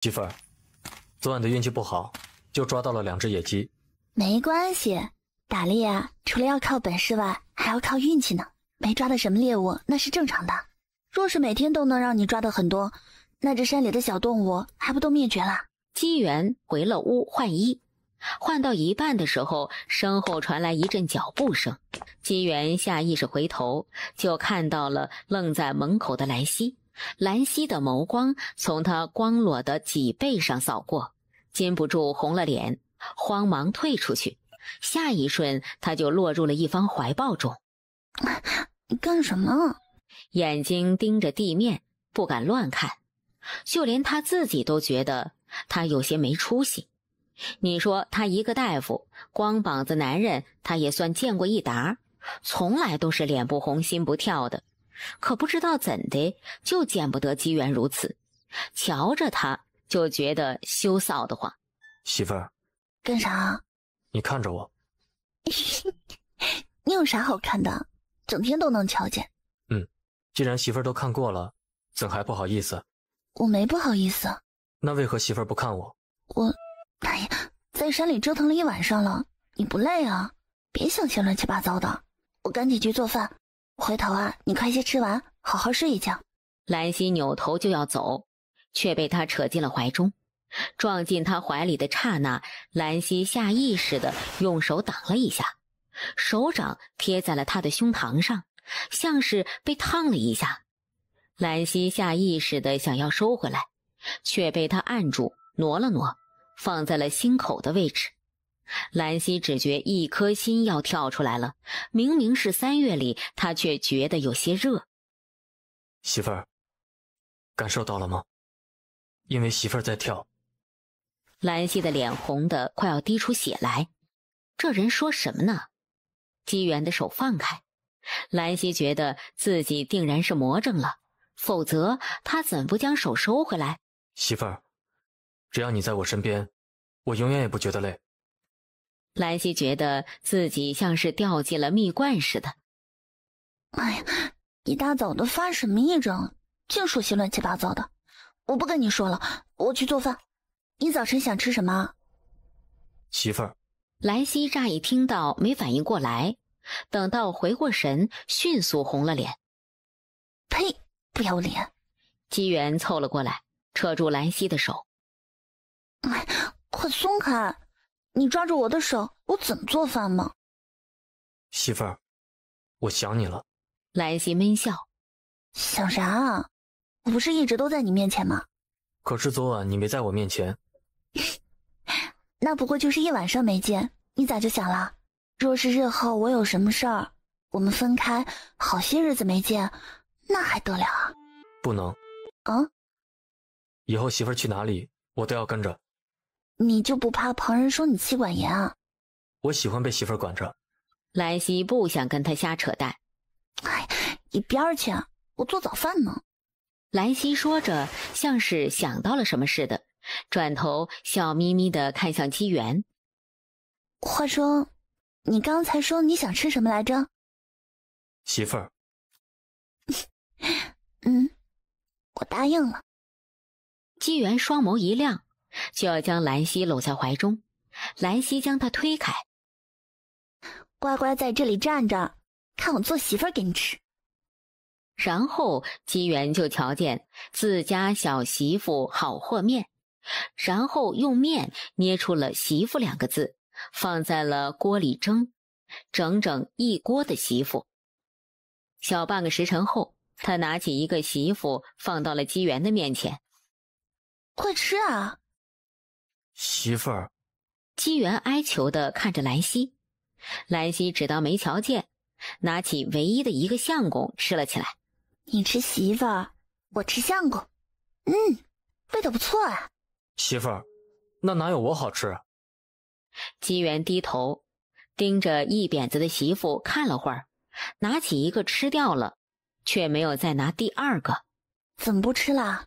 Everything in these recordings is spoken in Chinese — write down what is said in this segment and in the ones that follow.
媳妇儿，昨晚的运气不好，就抓到了2只野鸡。没关系，打猎啊，除了要靠本事外，还要靠运气呢。没抓到什么猎物，那是正常的。若是每天都能让你抓到很多，那这山里的小动物还不都灭绝了？机缘回了屋换衣，换到一半的时候，身后传来一阵脚步声。机缘下意识回头，就看到了愣在门口的兰溪。兰溪的眸光从他光裸的脊背上扫过，禁不住红了脸，慌忙退出去。下一瞬，他就落入了一方怀抱中。你干什么？眼睛盯着地面，不敢乱看。就连他自己都觉得他有些没出息。你说他一个大夫，光膀子男人他也算见过一沓，从来都是脸不红心不跳的，可不知道怎的就见不得机缘如此，瞧着他就觉得羞臊得慌。媳妇儿，干啥？你看着我。你有啥好看的？整天都能瞧见。既然媳妇儿都看过了，怎还不好意思？我没不好意思。那为何媳妇儿不看我？哎呀，在山里折腾了一晚上了，你不累啊？别想些乱七八糟的，我赶紧去做饭。回头啊，你快些吃完，好好睡一觉。兰溪扭头就要走，却被他扯进了怀中。撞进他怀里的刹那，兰溪下意识地用手挡了一下，手掌贴在了他的胸膛上，像是被烫了一下。兰溪下意识地想要收回来，却被他按住，挪了挪，放在了心口的位置。兰溪只觉一颗心要跳出来了，明明是3月里，他却觉得有些热。媳妇儿，感受到了吗？因为媳妇儿在跳。兰溪的脸红得快要滴出血来，这人说什么呢？机缘的手放开，兰溪觉得自己定然是魔怔了，否则他怎不将手收回来？媳妇儿，只要你在我身边，我永远也不觉得累。兰溪觉得自己像是掉进了蜜罐似的。哎呀，一大早的发什么癔症，净说些乱七八糟的。我不跟你说了，我去做饭。你早晨想吃什么？媳妇儿。兰溪乍一听到没反应过来，等到回过神，迅速红了脸。呸，不要脸！机缘凑了过来，扯住兰溪的手。哎，快松开！你抓住我的手，我怎么做饭嘛？媳妇儿，我想你了。兰溪闷笑。想啥啊？我不是一直都在你面前吗？可是昨晚你没在我面前。那不过就是一晚上没见，你咋就想了？若是日后我有什么事儿，我们分开好些日子没见，那还得了啊？不能。啊？以后媳妇儿去哪里，我都要跟着。你就不怕旁人说你妻管严啊？我喜欢被媳妇儿管着。兰溪不想跟他瞎扯淡。哎，一边去啊！我做早饭呢。兰溪说着，像是想到了什么似的，转头笑眯眯地看向机缘。话说，你刚才说你想吃什么来着？媳妇儿。我答应了。机缘双眸一亮，就要将兰溪搂在怀中。兰溪将他推开。乖乖在这里站着，看我做媳妇儿给你吃。然后机缘就瞧见自家小媳妇好和面，然后用面捏出了媳妇2个字，放在了锅里蒸，整整1锅的媳妇。小半个时辰后，他拿起一个媳妇放到了机缘的面前。快吃啊！媳妇儿。机缘哀求地看着兰溪，兰溪只当没瞧见，拿起唯一的一个相公吃了起来。你吃媳妇儿，我吃相公。味道不错啊。媳妇儿，那哪有我好吃啊？机缘低头盯着一扁子的媳妇看了会儿，拿起一个吃掉了，却没有再拿第2个。怎么不吃啦？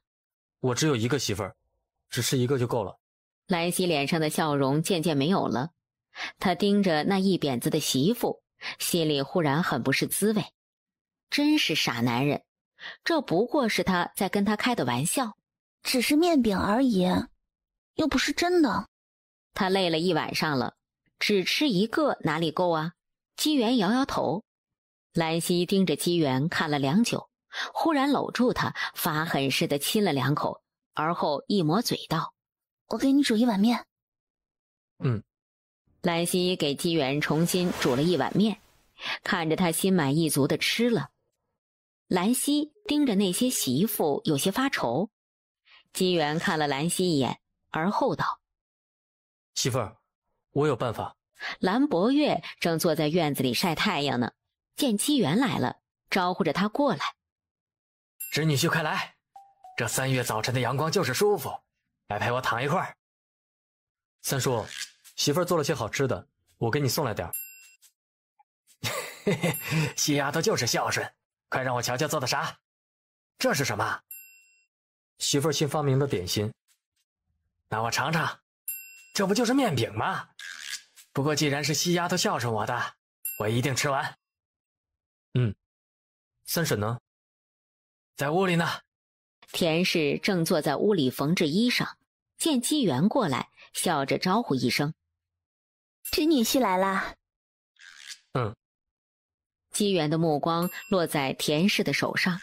我只有一个媳妇儿，只吃1个就够了。兰溪脸上的笑容渐渐没有了，他盯着那一扁子的媳妇，心里忽然很不是滋味。真是傻男人，这不过是他在跟他开的玩笑。只是面饼而已，又不是真的。他累了一晚上了，只吃一个哪里够啊？姬元摇摇头。兰溪盯着姬元看了良久，忽然搂住他，发狠似的亲了2口，而后一抹嘴道：“我给你煮一碗面。”兰溪给姬元重新煮了一碗面，看着他心满意足地吃了。兰溪盯着那些媳妇有些发愁。姬元看了兰溪一眼，而后道：“媳妇儿，我有办法。”兰博月正坐在院子里晒太阳呢，见姬元来了，招呼着他过来。侄女婿快来，这3月早晨的阳光就是舒服，来陪我躺一会儿。三叔，媳妇儿做了些好吃的，我给你送来点儿。嘿嘿，细丫头就是孝顺，快让我瞧瞧做的啥。这是什么？媳妇儿新发明的点心。那我尝尝，这不就是面饼吗？不过既然是细丫头孝顺我的，我一定吃完。三婶呢？在屋里呢。田氏正坐在屋里缝制衣裳，见姬元过来，笑着招呼一声：“侄女婿来啦。”姬元的目光落在田氏的手上。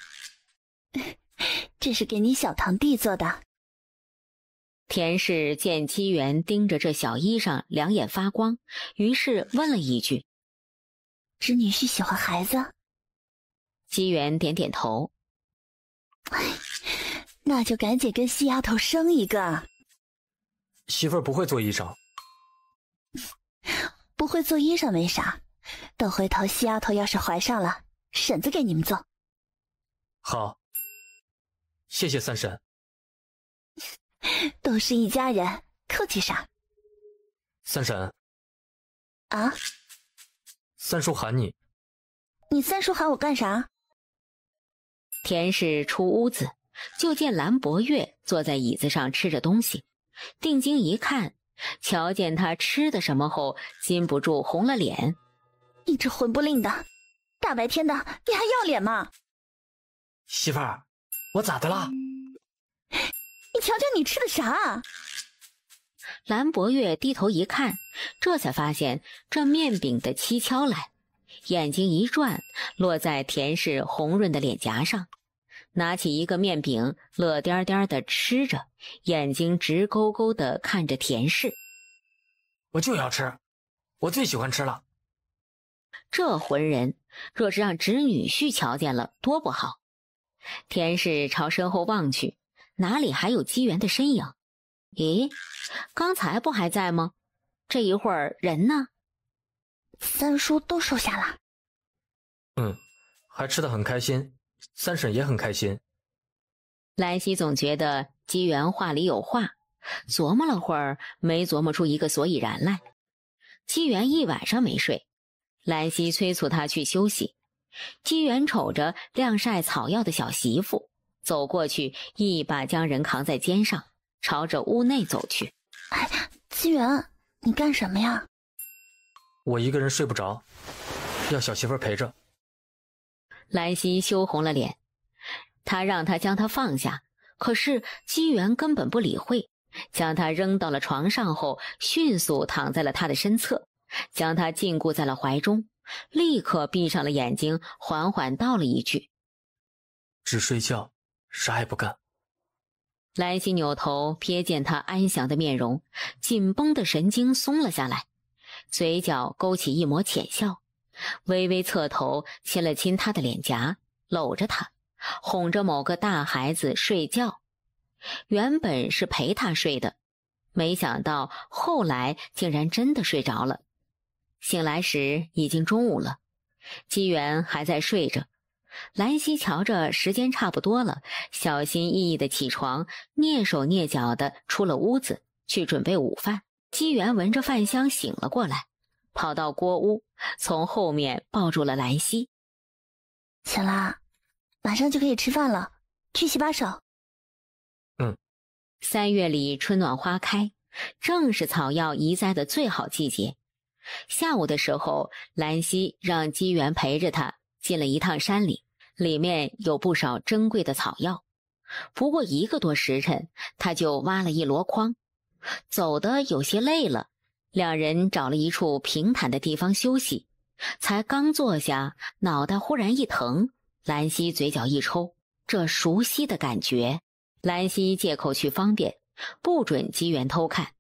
这是给你小堂弟做的。田氏见姬元盯着这小衣裳，两眼发光，于是问了一句：“侄女婿喜欢孩子？”姬元点点头。那就赶紧跟细丫头生一个。媳妇儿不会做衣裳。不会做衣裳没啥，等回头细丫头要是怀上了，婶子给你们做。好，谢谢三婶。都是一家人，客气啥？三婶。啊？三叔喊你。你三叔喊我干啥？田氏出屋子，就见兰博月坐在椅子上吃着东西，定睛一看，瞧见他吃的什么后，禁不住红了脸。你这混不吝的，大白天的你还要脸吗？媳妇儿，我咋的了？你瞧瞧你吃的啥？兰博月低头一看，这才发现这面饼的蹊跷来，眼睛一转，落在田氏红润的脸颊上，拿起一个面饼，乐颠颠地吃着，眼睛直勾勾地看着田氏。我就要吃，我最喜欢吃了。这浑人，若是让侄女婿瞧见了，多不好。田氏朝身后望去，哪里还有姬元的身影？咦，刚才不还在吗？这一会儿人呢？三叔都瘦下了。还吃得很开心，三婶也很开心。兰溪总觉得姬元话里有话，琢磨了会儿，没琢磨出一个所以然来。姬元一晚上没睡，兰溪催促他去休息。姬元瞅着晾晒草药的小媳妇，走过去，一把将人扛在肩上，朝着屋内走去。姬元，你干什么呀？我一个人睡不着，要小媳妇陪着。兰溪羞红了脸，他让他将她放下，可是姬元根本不理会，将她扔到了床上后，迅速躺在了他的身侧，将她禁锢在了怀中，立刻闭上了眼睛，缓缓道了一句：“只睡觉，啥也不干。”兰溪扭头瞥见他安详的面容，紧绷的神经松了下来，嘴角勾起一抹浅笑，微微侧头亲了亲他的脸颊，搂着他，哄着某个大孩子睡觉。原本是陪他睡的，没想到后来竟然真的睡着了。醒来时已经中午了，姬元还在睡着。兰溪瞧着时间差不多了，小心翼翼地起床，蹑手蹑脚地出了屋子，去准备午饭。姬元闻着饭香醒了过来，跑到锅屋，从后面抱住了兰溪。醒啦，马上就可以吃饭了，去洗把手。3月里春暖花开，正是草药移栽的最好季节。下午的时候，兰溪让姬元陪着他进了一趟山里，里面有不少珍贵的草药。不过1个多时辰，他就挖了一箩筐，走得有些累了。两人找了一处平坦的地方休息，才刚坐下，脑袋忽然一疼，兰溪嘴角一抽，这熟悉的感觉。兰溪借口去方便，不准机缘偷看，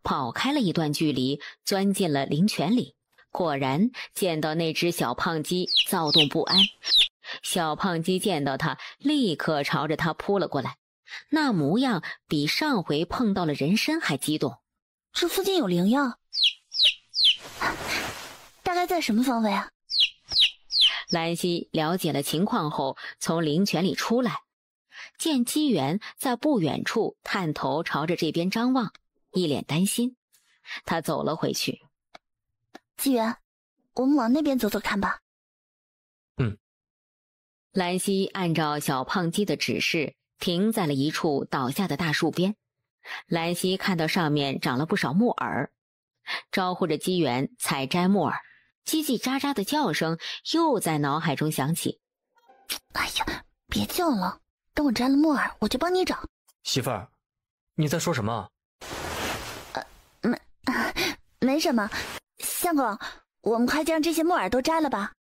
跑开了一段距离，钻进了灵泉里。果然见到那只小胖鸡躁动不安，小胖鸡见到他，立刻朝着他扑了过来，那模样比上回碰到了人参还激动。这附近有灵药，大概在什么方位啊？兰溪了解了情况后，从灵泉里出来，见机缘在不远处探头朝着这边张望，一脸担心。他走了回去。机缘，我们往那边走走看吧。兰溪按照小胖鸡的指示，停在了一处倒下的大树边。兰溪看到上面长了不少木耳，招呼着机缘采摘木耳，叽叽喳喳的叫声又在脑海中响起。哎呀，别叫了，等我摘了木耳，我就帮你找。媳妇儿，你在说什么？没什么。相公，我们快将这些木耳都摘了吧。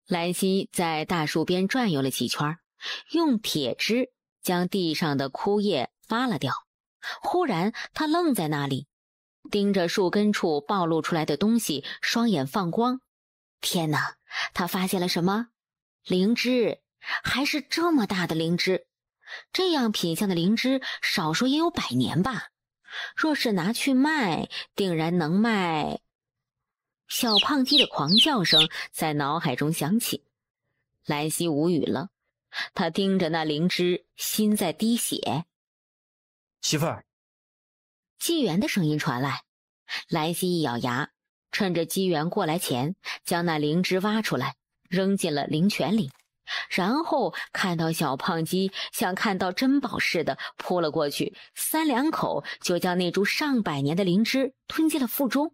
兰溪在大树边转悠了几圈，用铁枝将地上的枯叶扒了掉。忽然他愣在那里，盯着树根处暴露出来的东西，双眼放光。天哪，他发现了什么？灵芝，还是这么大的灵芝。这样品相的灵芝少说也有100年吧，若是拿去卖，定然能卖。小胖鸡的狂叫声在脑海中响起。兰溪无语了，他盯着那灵芝，心在滴血。媳妇儿，机缘的声音传来，兰溪一咬牙，趁着机缘过来前，将那灵芝挖出来，扔进了灵泉里，然后看到小胖鸡像看到珍宝似的扑了过去，3两口就将那株上百年的灵芝吞进了腹中。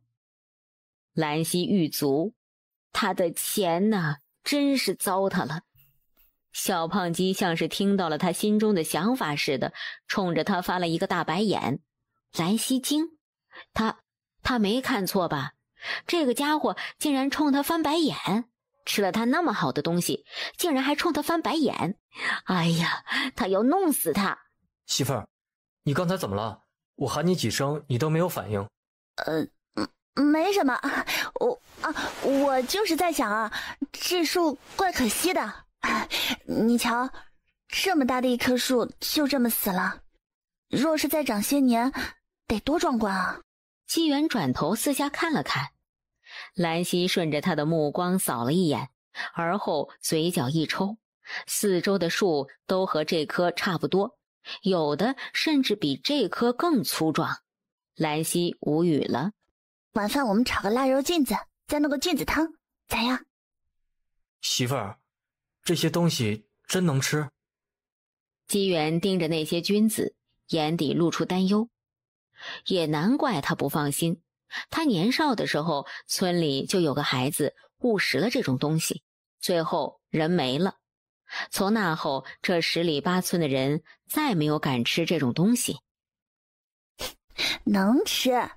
兰溪狱卒，他的钱呢，真是糟蹋了。小胖鸡像是听到了他心中的想法似的，冲着他翻了一个大白眼。兰溪惊，他没看错吧？这个家伙竟然冲他翻白眼，吃了他那么好的东西，竟然还冲他翻白眼。哎呀，他要弄死他！媳妇儿，你刚才怎么了？我喊你几声，你都没有反应。没什么，我就是在想啊，这树怪可惜的。你瞧，这么大的一棵树就这么死了，若是再长些年，得多壮观啊！机缘转头四下看了看，兰溪顺着他的目光扫了一眼，而后嘴角一抽，四周的树都和这棵差不多，有的甚至比这棵更粗壮。兰溪无语了。晚饭我们炒个腊肉菌子，再弄个菌子汤，咋样？媳妇儿，这些东西真能吃？机缘盯着那些菌子，眼底露出担忧。也难怪他不放心，他年少的时候，村里就有个孩子误食了这种东西，最后人没了。从那后，这10里8村的人再没有敢吃这种东西。能吃，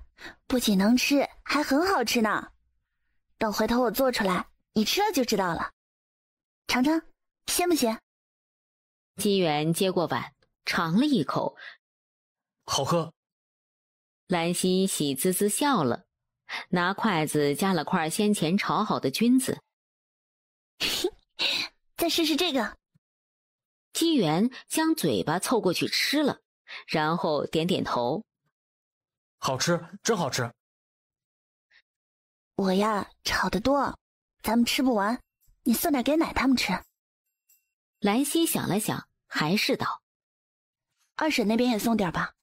不仅能吃，还很好吃呢。等回头我做出来，你吃了就知道了。尝尝，鲜不鲜？机缘接过碗，尝了一口，好喝。兰溪喜滋滋笑了，拿筷子夹了块先前炒好的菌子。再试试这个。机缘将嘴巴凑过去吃了，然后点点头。好吃，真好吃。我呀，炒得多，咱们吃不完，你送点给奶他们吃。兰溪想了想，还是道：二婶那边也送点吧。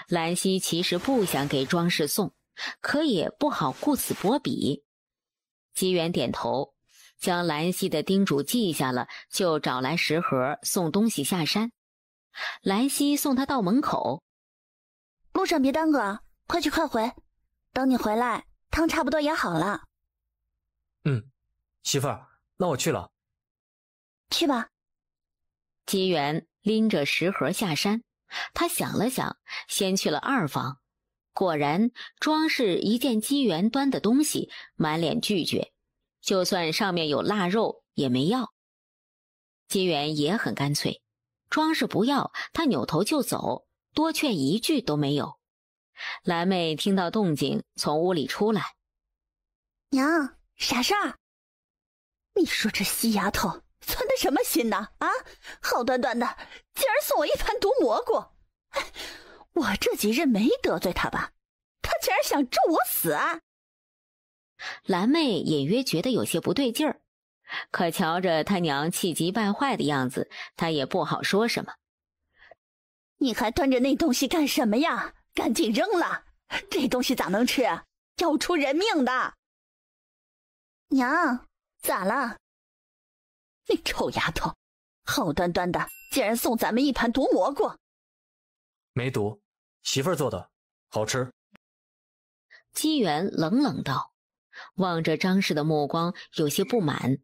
兰溪其实不想给庄氏送，可也不好顾此薄彼。机缘点头，将兰溪的叮嘱记下了，就找来食盒送东西下山。兰溪送他到门口，路上别耽搁啊，快去快回，等你回来，汤差不多也好了。媳妇儿，那我去了。去吧。姬元拎着食盒下山，他想了想，先去了2房。果然，庄氏一见姬元端的东西，满脸拒绝，就算上面有腊肉也没要。姬元也很干脆，庄氏不要，他扭头就走，多劝一句都没有。蓝妹听到动静，从屋里出来：“娘，啥事儿？你说这西丫头存的什么心呢？啊，好端端的，竟然送我一盘毒蘑菇！我这几日没得罪她吧？她竟然想咒我死啊！”蓝妹隐约觉得有些不对劲儿，可瞧着她娘气急败坏的样子，她也不好说什么。你还端着那东西干什么呀？赶紧扔了！这东西咋能吃？要出人命的！娘，咋了？你臭丫头，好端端的，竟然送咱们一盘毒蘑菇！没毒，媳妇儿做的，好吃。姬元冷冷道，望着张氏的目光有些不满。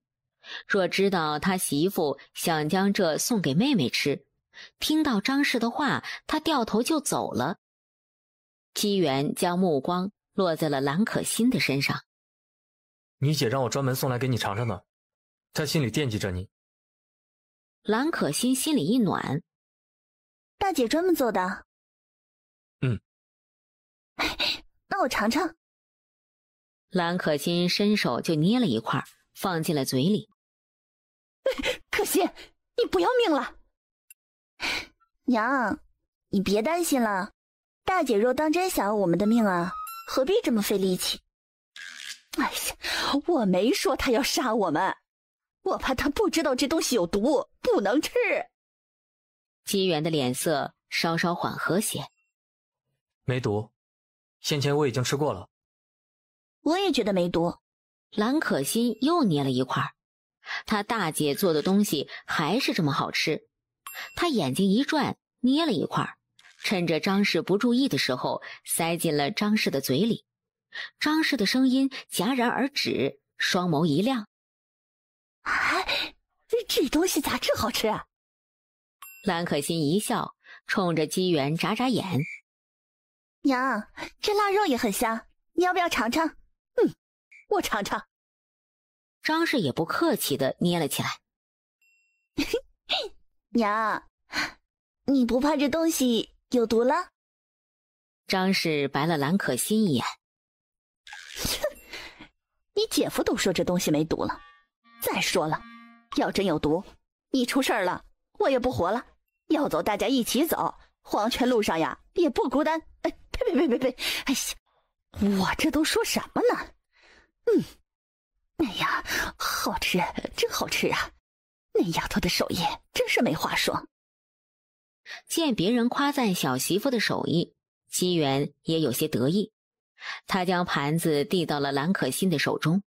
若知道他媳妇想将这送给妹妹吃，听到张氏的话，他掉头就走了。姬元将目光落在了蓝可心的身上。你姐让我专门送来给你尝尝的，她心里惦记着你。蓝可心心里一暖，大姐专门做的。嗯，那我尝尝。蓝可心伸手就捏了一块，放进了嘴里。可心，你不要命了！娘，你别担心了，大姐若当真想要我们的命啊，何必这么费力气？哎呀，我没说她要杀我们，我怕她不知道这东西有毒，不能吃。姬元的脸色稍稍缓和些。没毒，先前我已经吃过了。我也觉得没毒。蓝可心又捏了一块，她大姐做的东西还是这么好吃。她眼睛一转，捏了一块，趁着张氏不注意的时候塞进了张氏的嘴里。张氏的声音戛然而止，双眸一亮：“哎，这东西咋这好吃啊？”蓝可心一笑，冲着姬元眨眨眼：“娘，这腊肉也很香，你要不要尝尝？”“我尝尝。”张氏也不客气地捏了起来。娘，你不怕这东西有毒了？张氏白了蓝可心一眼。你姐夫都说这东西没毒了，再说了，要真有毒，你出事儿了，我也不活了。要走大家一起走，黄泉路上呀也不孤单。哎，呸！哎呀，我这都说什么呢？哎呀，好吃，真好吃啊！那丫头的手艺真是没话说。见别人夸赞小媳妇的手艺，姬元也有些得意。他将盘子递到了蓝可心的手中。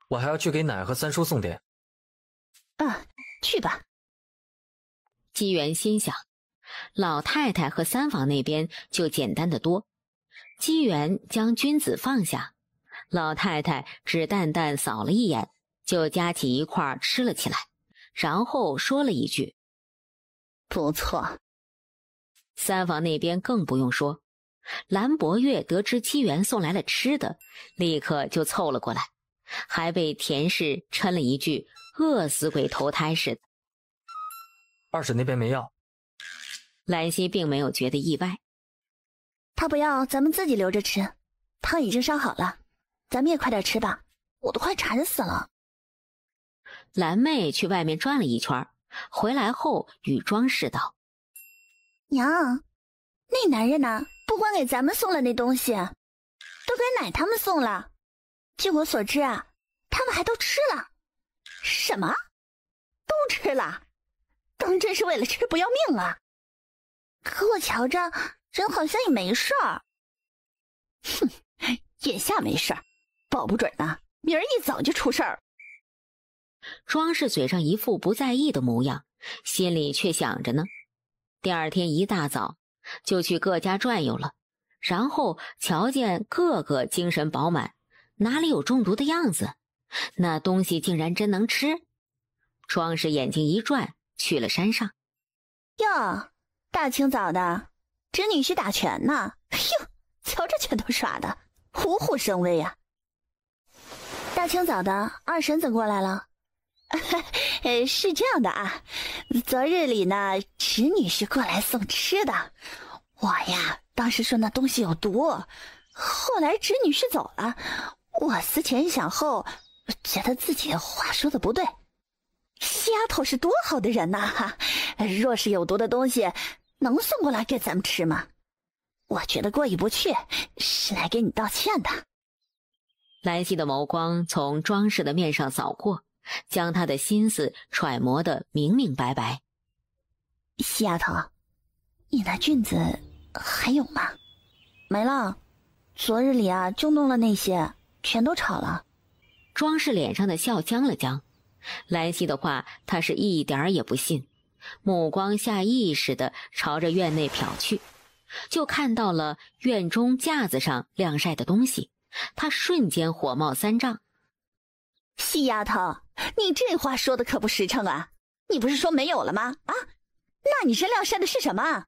我还要去给奶和三叔送点。啊，去吧。姬元心想，老太太和三房那边就简单得多。姬元将君子放下，老太太只淡淡扫了一眼，就夹起一块吃了起来，然后说了一句：“不错。”三房那边更不用说，蓝博月得知姬元送来了吃的，立刻就凑了过来，还被田氏嗔了一句饿死鬼投胎似的。二婶那边没要。兰溪并没有觉得意外。他不要，咱们自己留着吃，汤已经烧好了，咱们也快点吃吧，我都快馋死了。蓝妹去外面转了一圈，回来后与庄氏道：“娘，那男人呢？不光给咱们送了那东西，都给奶他们送了。据我所知啊，他们还都吃了。”“什么？都吃了？当真是为了吃不要命啊？”“可我瞧着人好像也没事儿。”“哼，眼下没事儿，保不准呢，明儿一早就出事儿。”庄氏嘴上一副不在意的模样，心里却想着呢。第二天一大早就去各家转悠了，然后瞧见个个精神饱满，哪里有中毒的样子？那东西竟然真能吃？庄氏眼睛一转，去了山上。哟，大清早的，侄女婿打拳呢？哟，瞧这拳头耍的，虎虎生威呀！大清早的，二婶子过来了。是这样的啊，昨日里呢，侄女婿过来送吃的，我呀当时说那东西有毒，后来侄女婿走了，我思前想后，觉得自己话说的不对。西丫头是多好的人呐，哈！若是有毒的东西，能送过来给咱们吃吗？我觉得过意不去，是来给你道歉的。兰溪的眸光从庄氏的面上扫过，将他的心思揣摩得明明白白。西丫头，你那菌子还有吗？没了，昨日里啊就弄了那些，全都炒了。庄氏脸上的笑僵了僵，兰溪的话他是一点儿也不信，目光下意识地朝着院内瞟去，就看到了院中架子上晾晒的东西，他瞬间火冒三丈。西丫头，你这话说的可不实诚啊！你不是说没有了吗？啊，那你这晾晒的是什么？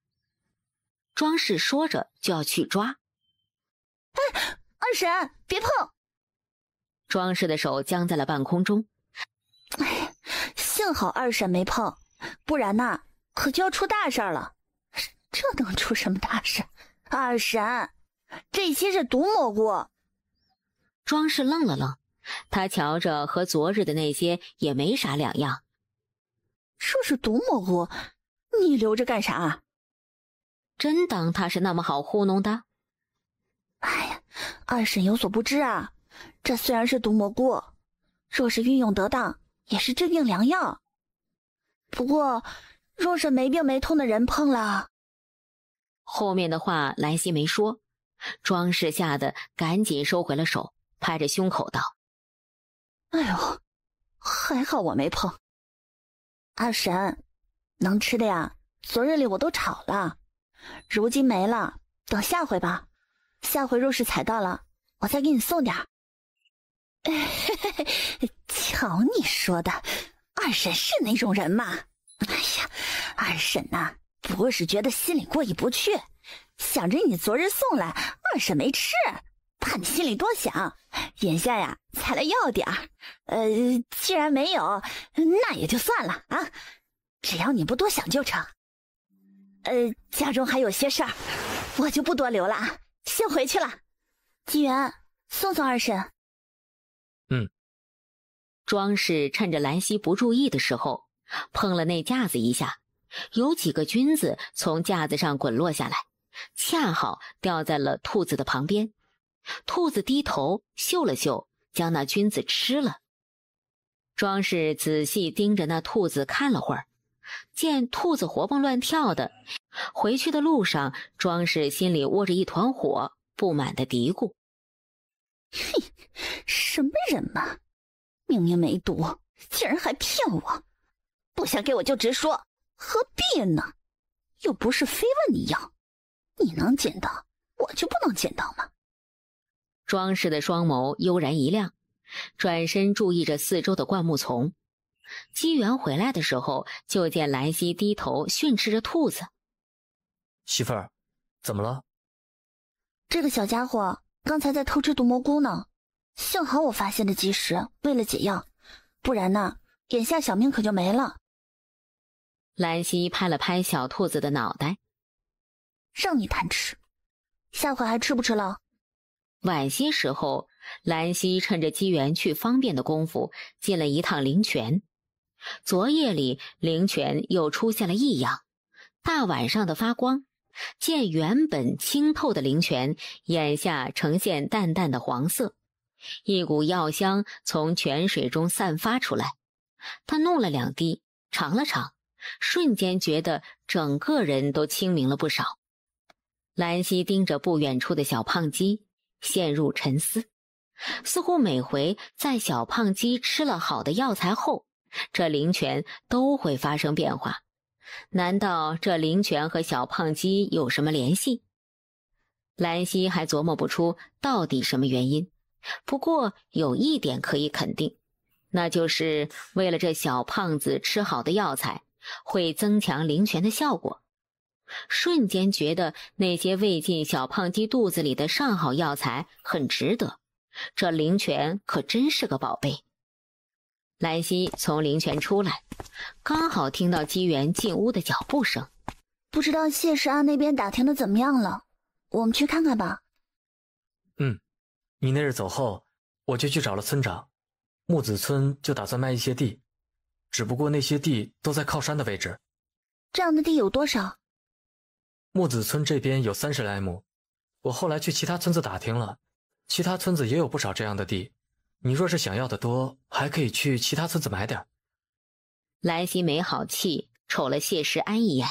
庄氏说着就要去抓。哎，二婶，别碰！庄氏的手僵在了半空中。哎，幸好二婶没碰，不然呐，可就要出大事了。这能出什么大事？二婶，这些是毒蘑菇。庄氏愣了愣，他瞧着和昨日的那些也没啥两样。说是毒蘑菇，你留着干啥？真当他是那么好糊弄的？哎呀，二婶有所不知啊，这虽然是毒蘑菇，若是运用得当，也是治病良药。不过，若是没病没痛的人碰了……后面的话兰溪没说，庄氏吓得赶紧收回了手，拍着胸口道：“哎呦，还好我没碰。二婶，能吃的呀，昨日里我都炒了，如今没了，等下回吧。下回若是采到了，我再给你送点儿。”瞧你说的，二婶是那种人吗？哎呀，二婶呐，不过是觉得心里过意不去，想着你昨日送来，二婶没吃，怕你心里多想，眼下呀才来要点儿。既然没有，那也就算了啊，只要你不多想就成。家中还有些事儿，我就不多留了啊，先回去了。纪元，送送二婶。庄氏趁着兰溪不注意的时候，碰了那架子一下，有几个菌子从架子上滚落下来，恰好掉在了兔子的旁边。兔子低头嗅了嗅，将那菌子吃了。庄氏仔细盯着那兔子看了会儿，见兔子活蹦乱跳的，回去的路上，庄氏心里窝着一团火，不满的嘀咕：“嘿，什么人嘛！明明没毒，竟然还骗我！不想给我就直说，何必呢？又不是非问你要，你能捡到，我就不能捡到吗？”庄氏的双眸悠然一亮，转身注意着四周的灌木丛。机缘回来的时候，就见兰溪低头训斥着兔子：“媳妇儿，怎么了？”这个小家伙刚才在偷吃毒蘑菇呢，幸好我发现的及时，为了解药，不然呢，眼下小命可就没了。兰溪拍了拍小兔子的脑袋：“让你贪吃，下回还吃不吃了？”晚些时候，兰溪趁着机缘去方便的功夫，进了一趟灵泉。昨夜里灵泉又出现了异样，大晚上的发光，见原本清透的灵泉，眼下呈现淡淡的黄色，一股药香从泉水中散发出来。他弄了2滴，尝了尝，瞬间觉得整个人都清明了不少。兰溪盯着不远处的小胖鸡，陷入沉思，似乎每回在小胖鸡吃了好的药材后，这灵泉都会发生变化。难道这灵泉和小胖鸡有什么联系？兰溪还琢磨不出到底什么原因，不过有一点可以肯定，那就是为了这小胖子吃好的药材，会增强灵泉的效果。瞬间觉得那些喂进小胖鸡肚子里的上好药材很值得，这灵泉可真是个宝贝。兰溪从灵泉出来，刚好听到姬元进屋的脚步声。不知道谢氏庵那边打听的怎么样了，我们去看看吧。你那日走后，我就去找了村长，木子村就打算卖一些地，只不过那些地都在靠山的位置。这样的地有多少？木子村这边有30来亩，我后来去其他村子打听了，其他村子也有不少这样的地。你若是想要的多，还可以去其他村子买点。兰溪没好气瞅了谢石安一眼，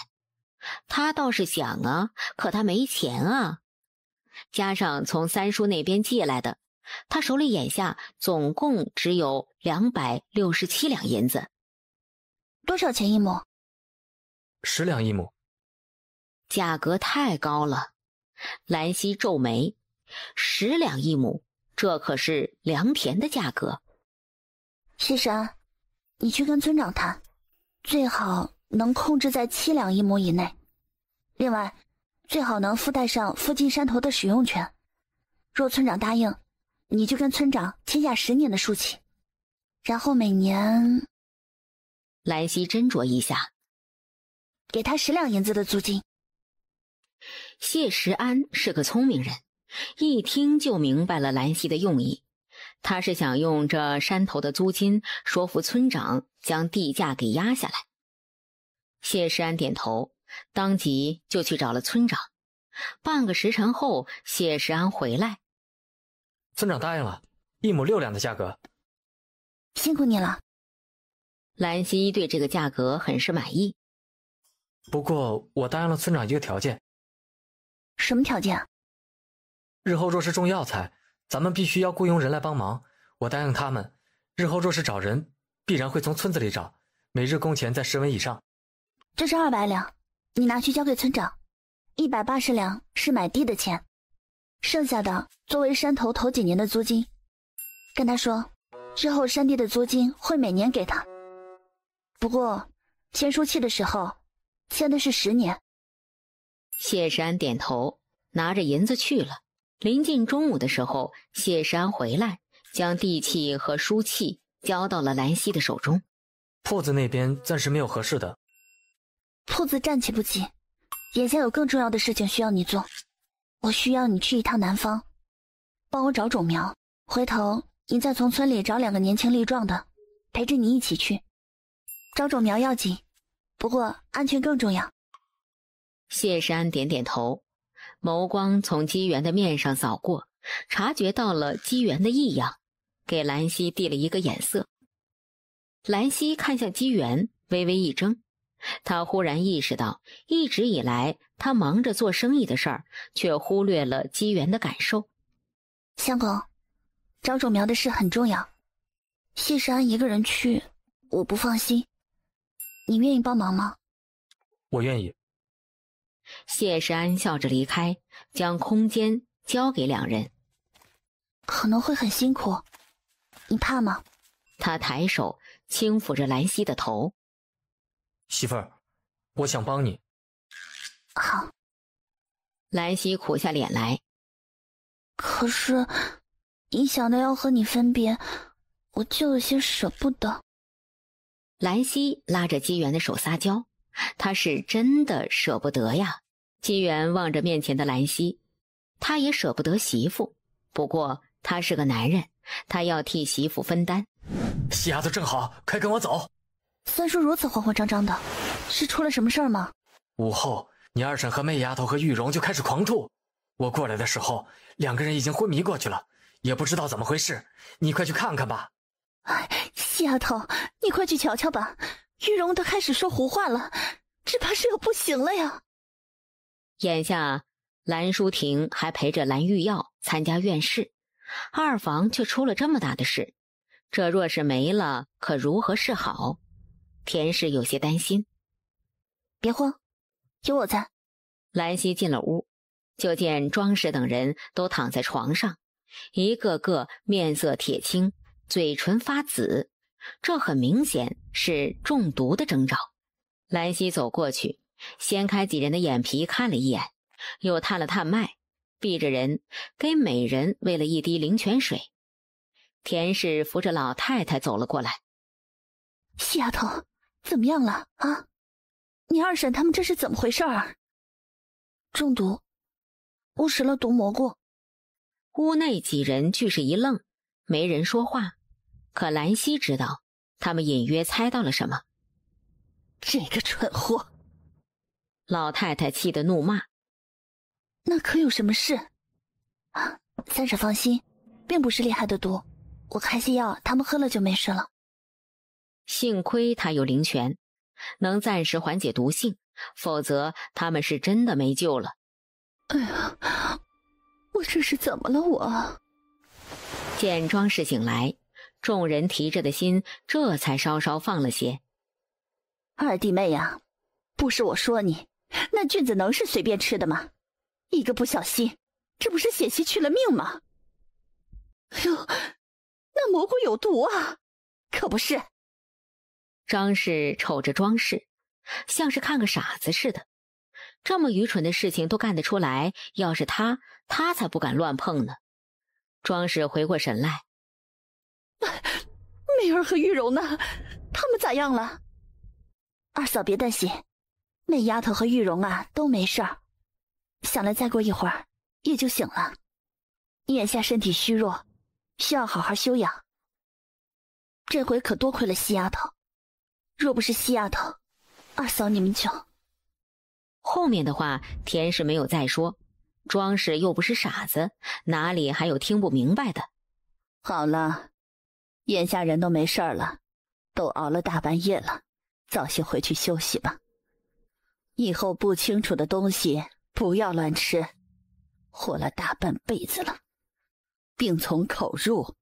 他倒是想啊，可他没钱啊。加上从三叔那边借来的，他手里眼下总共只有267两银子。多少钱一亩？10两一亩。价格太高了。兰溪皱眉，10两一亩，这可是良田的价格。谢山，你去跟村长谈，最好能控制在7两一亩以内。另外，最好能附带上附近山头的使用权。若村长答应，你就跟村长签下10年的书契，然后每年……兰溪斟酌一下，给他10两银子的租金。谢石安是个聪明人，一听就明白了兰溪的用意。他是想用这山头的租金说服村长将地价给压下来。谢石安点头，当即就去找了村长。半个时辰后，谢石安回来。村长答应了，1亩6两的价格。辛苦你了。兰溪对这个价格很是满意。不过我答应了村长一个条件。什么条件啊？日后若是种药材，咱们必须要雇佣人来帮忙。我答应他们，日后若是找人，必然会从村子里找，每日工钱在10文以上。这是200两，你拿去交给村长。180两是买地的钱，剩下的作为山头头几年的租金。跟他说，之后山地的租金会每年给他。不过签书契的时候签的是10年。谢石安点头，拿着银子去了。临近中午的时候，谢石安回来，将地契和书契交到了兰溪的手中。铺子那边暂时没有合适的。铺子暂且不急，眼下有更重要的事情需要你做。我需要你去一趟南方，帮我找种苗，回头你再从村里找2个年轻力壮的，陪着你一起去。找种苗要紧，不过安全更重要。谢石安点点头，眸光从姬元的面上扫过，察觉到了姬元的异样，给兰溪递了一个眼色。兰溪看向姬元，微微一怔，他忽然意识到，一直以来他忙着做生意的事儿，却忽略了姬元的感受。相公，找种苗的事很重要，谢石安一个人去，我不放心。你愿意帮忙吗？我愿意。谢石安笑着离开，将空间交给2人。可能会很辛苦，你怕吗？他抬手轻抚着兰溪的头。媳妇儿，我想帮你。好。兰溪苦下脸来。可是一想到要和你分别，我就有些舍不得。兰溪拉着姬元的手撒娇，他是真的舍不得呀。姬元望着面前的兰溪，他也舍不得媳妇，不过他是个男人，他要替媳妇分担。细丫头正好，快跟我走。三叔如此慌慌张张的，是出了什么事儿吗？午后，你二婶和媚丫头和玉荣就开始狂吐，我过来的时候，2个人已经昏迷过去了，也不知道怎么回事，你快去看看吧。细丫头，你快去瞧瞧吧，玉荣都开始说胡话了，只怕是要不行了呀。眼下蓝淑婷还陪着蓝玉耀参加院试，二房却出了这么大的事，这若是没了，可如何是好？田氏有些担心。别慌，有我在。兰溪进了屋，就见庄氏等人都躺在床上，一个个面色铁青，嘴唇发紫，这很明显是中毒的征兆。兰溪走过去，掀开几人的眼皮看了一眼，又探了探脉，闭着人给每人喂了一滴灵泉水。田氏扶着老太太走了过来。细丫头，怎么样了啊？你二婶他们这是怎么回事啊？中毒，误食了毒蘑菇。屋内几人俱是一愣，没人说话。可兰溪知道，他们隐约猜到了什么。这个蠢货！老太太气得怒骂。那可有什么事？啊，三婶放心，并不是厉害的毒，我开些药，他们喝了就没事了。幸亏他有灵泉，能暂时缓解毒性，否则他们是真的没救了。哎呀，我这是怎么了我？见庄氏醒来，众人提着的心这才稍稍放了些。二弟妹呀，不是我说你，那菌子能是随便吃的吗？一个不小心，这不是险些去了命吗？哎呦，那蘑菇有毒啊！可不是。张氏瞅着庄氏，像是看个傻子似的。这么愚蠢的事情都干得出来，要是他才不敢乱碰呢。庄氏回过神来，媚儿和玉荣呢？他们咋样了？二嫂别担心，媚丫头和玉荣啊都没事儿，想来再过一会儿也就醒了。你眼下身体虚弱，需要好好休养。这回可多亏了西丫头，若不是西丫头，二嫂你们就……后面的话田氏没有再说，庄氏又不是傻子，哪里还有听不明白的。好了，眼下人都没事了，都熬了大半夜了，早些回去休息吧。以后不清楚的东西不要乱吃，活了大半辈子了，病从口入，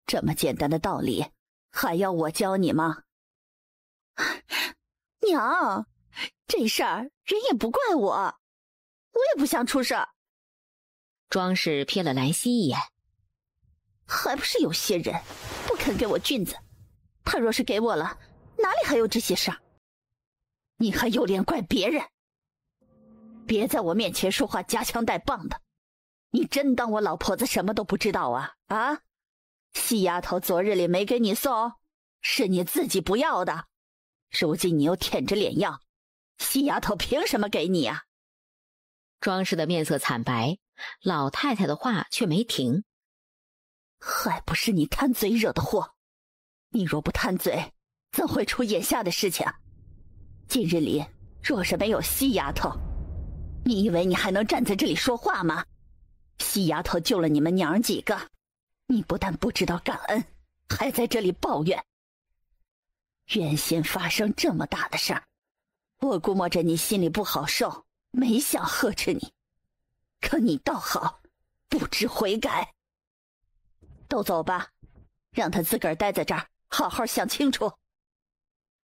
这么简单的道理还要我教你吗？娘，这事儿人也不怪我，我也不想出事儿。庄氏瞥了兰溪一眼，还不是有些人不肯给我菌子，他若是给我了，哪里还有这些事儿？你还有脸怪别人？别在我面前说话夹枪带棒的，你真当我老婆子什么都不知道啊？啊，细丫头昨日里没给你送，是你自己不要的，如今你又舔着脸要，细丫头凭什么给你啊？庄氏的面色惨白，老太太的话却没停。还不是你贪嘴惹的祸，你若不贪嘴，怎会出眼下的事情？今日里若是没有西丫头，你以为你还能站在这里说话吗？西丫头救了你们娘几个，你不但不知道感恩，还在这里抱怨。原先发生这么大的事儿，我估摸着你心里不好受，没想呵斥你，可你倒好，不知悔改。都走吧，让他自个儿待在这儿，好好想清楚。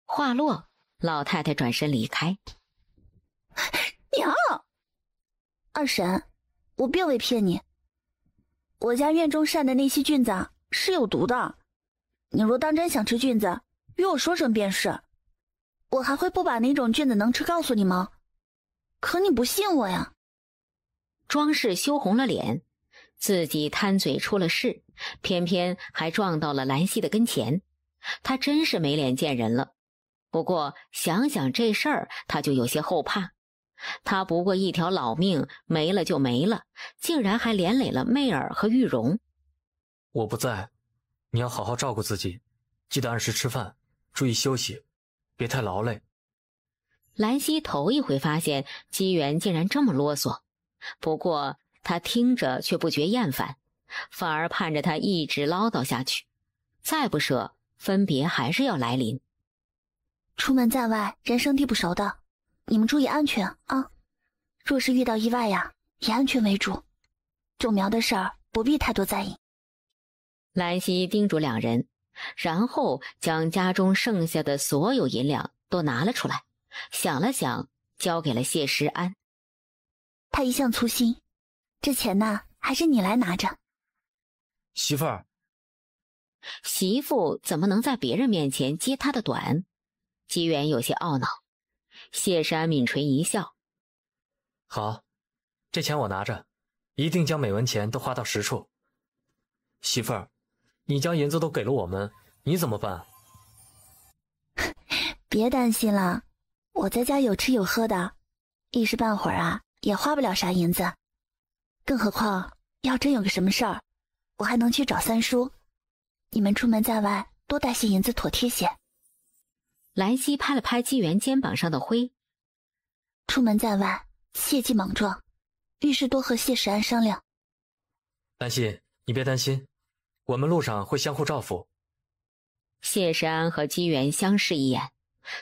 话落，老太太转身离开。娘，二婶，我并未骗你，我家院中晒的那些菌子是有毒的，你若当真想吃菌子，与我说声便是，我还会不把哪种菌子能吃告诉你吗？可你不信我呀。庄氏羞红了脸，自己贪嘴出了事，偏偏还撞到了兰溪的跟前，他真是没脸见人了。不过想想这事儿，他就有些后怕。他不过一条老命，没了就没了，竟然还连累了媚儿和玉荣。我不在，你要好好照顾自己，记得按时吃饭，注意休息，别太劳累。兰溪头一回发现姬元竟然这么啰嗦，不过他听着却不觉厌烦，反而盼着他一直唠叨下去，再不舍分别还是要来临。出门在外，人生地不熟的，你们注意安全啊！若是遇到意外呀，以安全为主。种苗的事儿不必太多在意。兰溪叮嘱两人，然后将家中剩下的所有银两都拿了出来，想了想，交给了谢石安。他一向粗心，这钱呢，还是你来拿着。媳妇儿，媳妇怎么能在别人面前揭他的短？姬元有些懊恼，谢山抿唇一笑：“好，这钱我拿着，一定将每文钱都花到实处。媳妇儿，你将银子都给了我们，你怎么办？”别担心了，我在家有吃有喝的，一时半会儿啊也花不了啥银子。更何况要真有个什么事儿，我还能去找三叔。你们出门在外多带些银子妥帖些。兰溪拍了拍姬元肩膀上的灰：“出门在外切忌莽撞，遇事多和谢石安商量。”兰溪，你别担心，我们路上会相互照拂。谢石安和姬元相视一眼，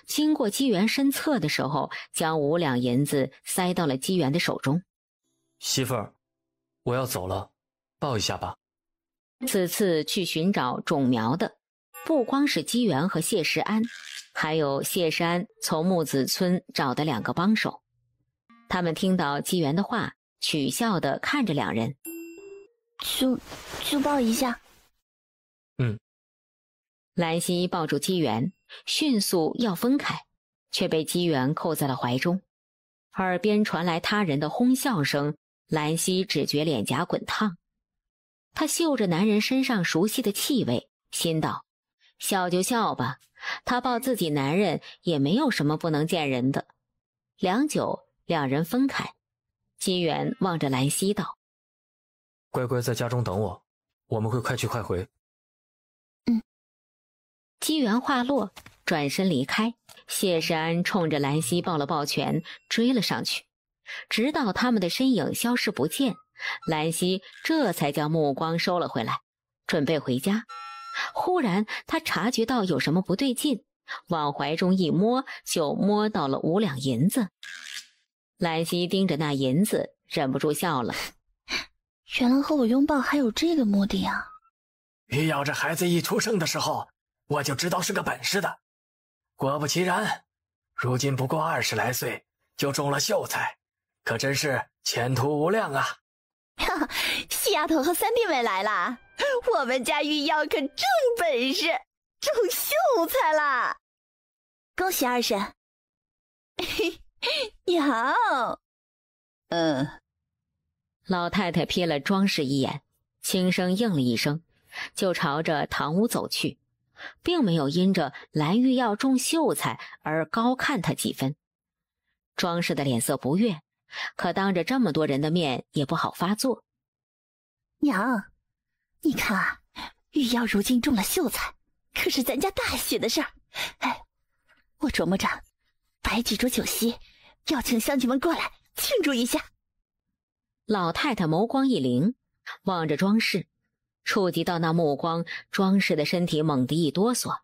经过姬元身侧的时候，将5两银子塞到了姬元的手中。媳妇儿，我要走了，抱一下吧。此次去寻找种苗的，不光是姬元和谢石安，还有谢石安从木子村找的2个帮手。他们听到姬元的话，取笑地看着两人。就抱一下。兰溪抱住姬元，迅速要分开，却被姬元扣在了怀中。耳边传来他人的哄笑声，兰溪只觉脸颊滚烫。她嗅着男人身上熟悉的气味，心道：笑就笑吧，她抱自己男人也没有什么不能见人的。良久，两人分开。姬元望着兰溪道：乖乖在家中等我，我们会快去快回。姬元话落，转身离开。谢世安冲着兰溪抱了抱拳，追了上去，直到他们的身影消失不见，兰溪这才将目光收了回来，准备回家。忽然他察觉到有什么不对劲，往怀中一摸，就摸到了5两银子。兰溪盯着那银子，忍不住笑了。原来和我拥抱还有这个目的啊！玉瑶这孩子一出生的时候，我就知道是个本事的。果不其然，如今不过20来岁，就中了秀才，可真是前途无量啊！哈，细丫头和三弟妹来啦！我们家玉瑶可真本事，中秀才啦！恭喜二婶。你好。老太太瞥了庄氏一眼，轻声应了一声，就朝着堂屋走去，并没有因着蓝玉要中秀才而高看他几分。庄氏的脸色不悦，可当着这么多人的面也不好发作。娘，你看啊，玉瑶如今中了秀才，可是咱家大喜的事儿。哎，我琢磨着摆几桌酒席，邀请乡亲们过来庆祝一下。老太太眸光一灵，望着庄氏，触及到那目光，庄氏的身体猛地一哆嗦。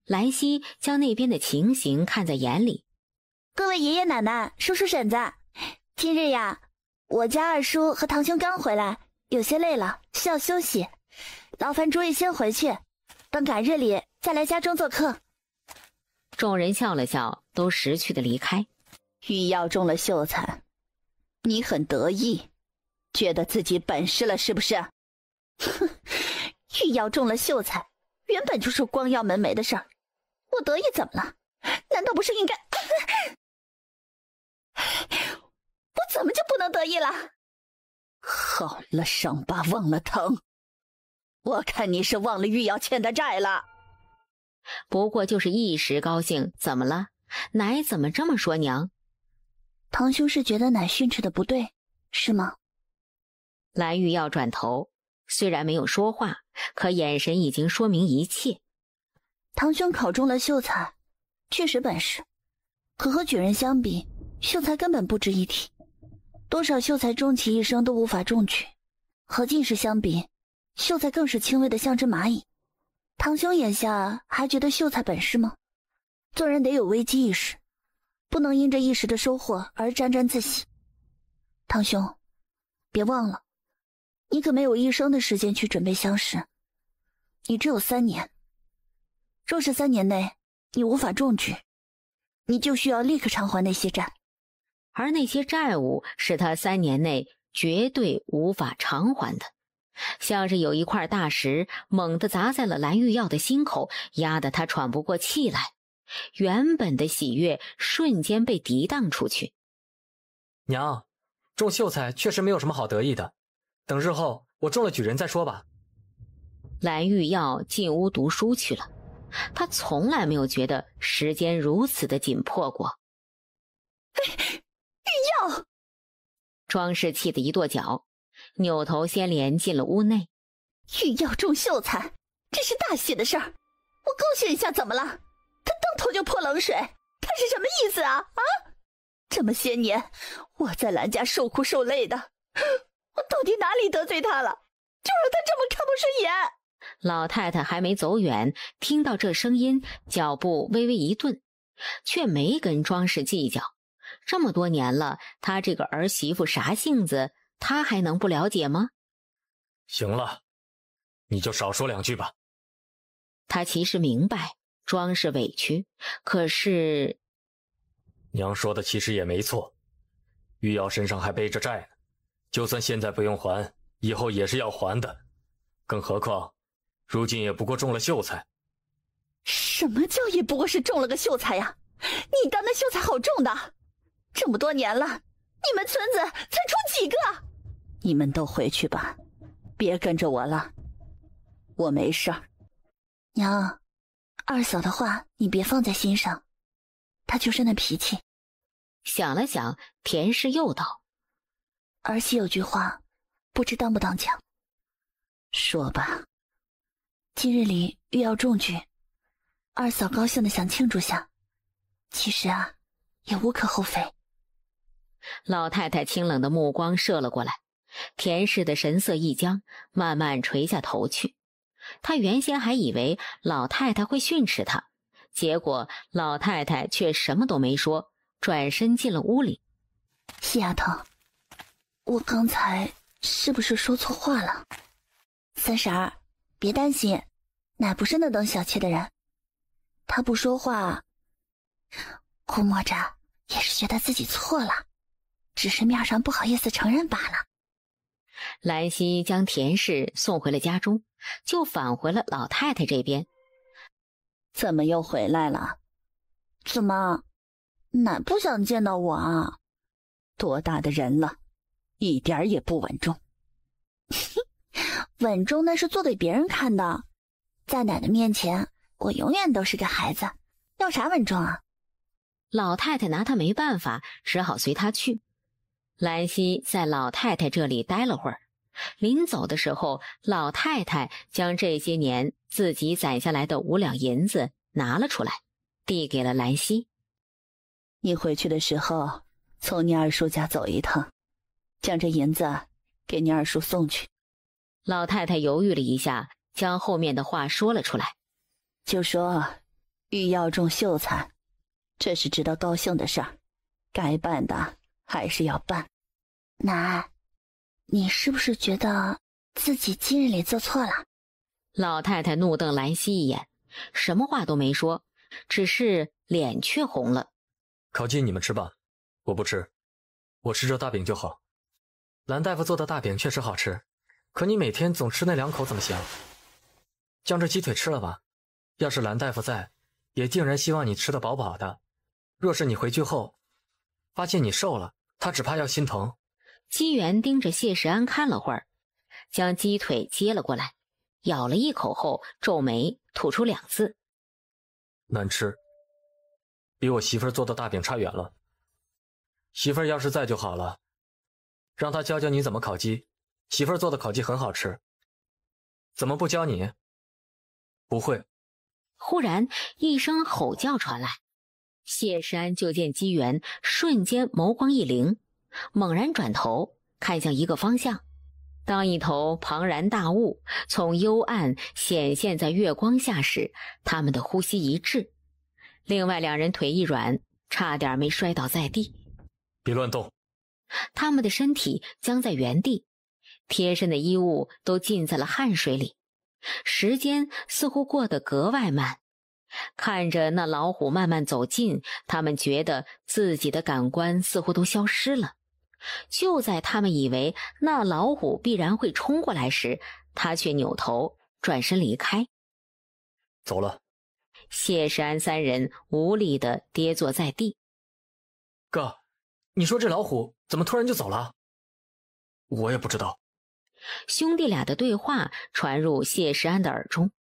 兰溪将那边的情形看在眼里。各位爷爷奶奶、叔叔婶子，今日呀，我家二叔和堂兄刚回来，有些累了，需要休息，劳烦诸位先回去，等赶日里再来家中做客。众人笑了笑，都识趣的离开。玉瑶中了秀才，你很得意，觉得自己本事了是不是？哼，玉瑶中了秀才，原本就是光耀门楣的事儿，我得意怎么了？难道不是应该？我怎么就不能得意了？好了伤疤忘了疼，我看你是忘了玉瑶欠的债了。不过就是一时高兴，怎么了？奶怎么这么说娘？堂兄是觉得奶训斥的不对，是吗？蓝玉要转头，虽然没有说话，可眼神已经说明一切。堂兄考中了秀才，确实本事，可和举人相比，秀才根本不值一提。多少秀才终其一生都无法中举，和进士相比，秀才更是轻微的像只蚂蚁。堂兄眼下还觉得秀才本事吗？做人得有危机意识，不能因着一时的收获而沾沾自喜。堂兄，别忘了，你可没有一生的时间去准备乡试，你只有3年。若是3年内你无法中举，你就需要立刻偿还那些债，而那些债务是他3年内绝对无法偿还的。像是有一块大石猛地砸在了蓝玉耀的心口，压得他喘不过气来。原本的喜悦瞬间被涤荡出去。娘，中秀才确实没有什么好得意的，等日后我中了举人再说吧。蓝玉耀进屋读书去了，他从来没有觉得时间如此的紧迫过。玉耀！庄氏气得一跺脚，扭头先连进了屋内。玉耀中秀才，这是大喜的事儿，我高兴一下怎么了？他当头就泼冷水，他是什么意思啊？这么些年我在兰家受苦受累的，我到底哪里得罪他了，就让他这么看不顺眼？老太太还没走远，听到这声音，脚步微微一顿，却没跟庄氏计较。这么多年了，她这个儿媳妇啥性子，她还能不了解吗？行了，你就少说两句吧。她其实明白庄氏委屈，可是娘说的其实也没错，玉瑶身上还背着债呢，就算现在不用还，以后也是要还的。更何况如今也不过中了秀才。什么叫也不过是中了个秀才呀？你当那秀才好中的？这么多年了，你们村子才出几个？你们都回去吧，别跟着我了，我没事儿。娘，二嫂的话你别放在心上，她就是那脾气。想了想，田氏又道：儿媳有句话，不知当不当讲。说吧。今日里玉要中举，二嫂高兴的想庆祝下，其实也无可厚非。老太太清冷的目光射了过来，田氏的神色一僵，慢慢垂下头去。她原先还以为老太太会训斥她，结果老太太却什么都没说，转身进了屋里。细丫头，我刚才是不是说错话了？三婶儿，别担心，奶不是那等小气的人。她不说话，估摸着也是觉得自己错了，只是面上不好意思承认罢了。兰溪将田氏送回了家中，就返回了老太太这边。怎么又回来了？怎么，奶不想见到我啊？多大的人了，一点也不稳重。稳重那是做给别人看的，在奶奶面前，我永远都是个孩子，要啥稳重啊？老太太拿她没办法，只好随她去。兰溪在老太太这里待了会儿，临走的时候，老太太将这些年自己攒下来的5两银子拿了出来，递给了兰溪。你回去的时候，从你二叔家走一趟，将这银子给你二叔送去。老太太犹豫了一下，将后面的话说了出来，就说玉要中秀才，这是值得高兴的事儿，该办的还是要办。奶，你是不是觉得自己今日里做错了？老太太怒瞪兰溪一眼，什么话都没说，只是脸却红了。烤鸡你们吃吧，我不吃，我吃这大饼就好。兰大夫做的大饼确实好吃，可你每天总吃那2口怎么行？将这鸡腿吃了吧，要是兰大夫在，也定然希望你吃得饱饱的。若是你回去后发现你瘦了，他只怕要心疼。姬元盯着谢世安看了会儿，将鸡腿接了过来，咬了一口后皱眉，吐出2字：难吃，比我媳妇儿做的大饼差远了。媳妇儿要是在就好了，让她教教你怎么烤鸡，媳妇儿做的烤鸡很好吃。怎么不教你？不会。忽然一声吼叫传来，谢世安就见姬元瞬间眸光一灵，猛然转头看向一个方向。当一头庞然大物从幽暗显现在月光下时，他们的呼吸一滞，另外2人腿一软，差点没摔倒在地。别乱动！他们的身体僵在原地，贴身的衣物都浸在了汗水里，时间似乎过得格外慢。看着那老虎慢慢走近，他们觉得自己的感官似乎都消失了。就在他们以为那老虎必然会冲过来时，他却扭头转身离开。走了。谢世安三人无力地跌坐在地。哥，你说这老虎怎么突然就走了？我也不知道。兄弟俩的对话传入谢世安的耳中。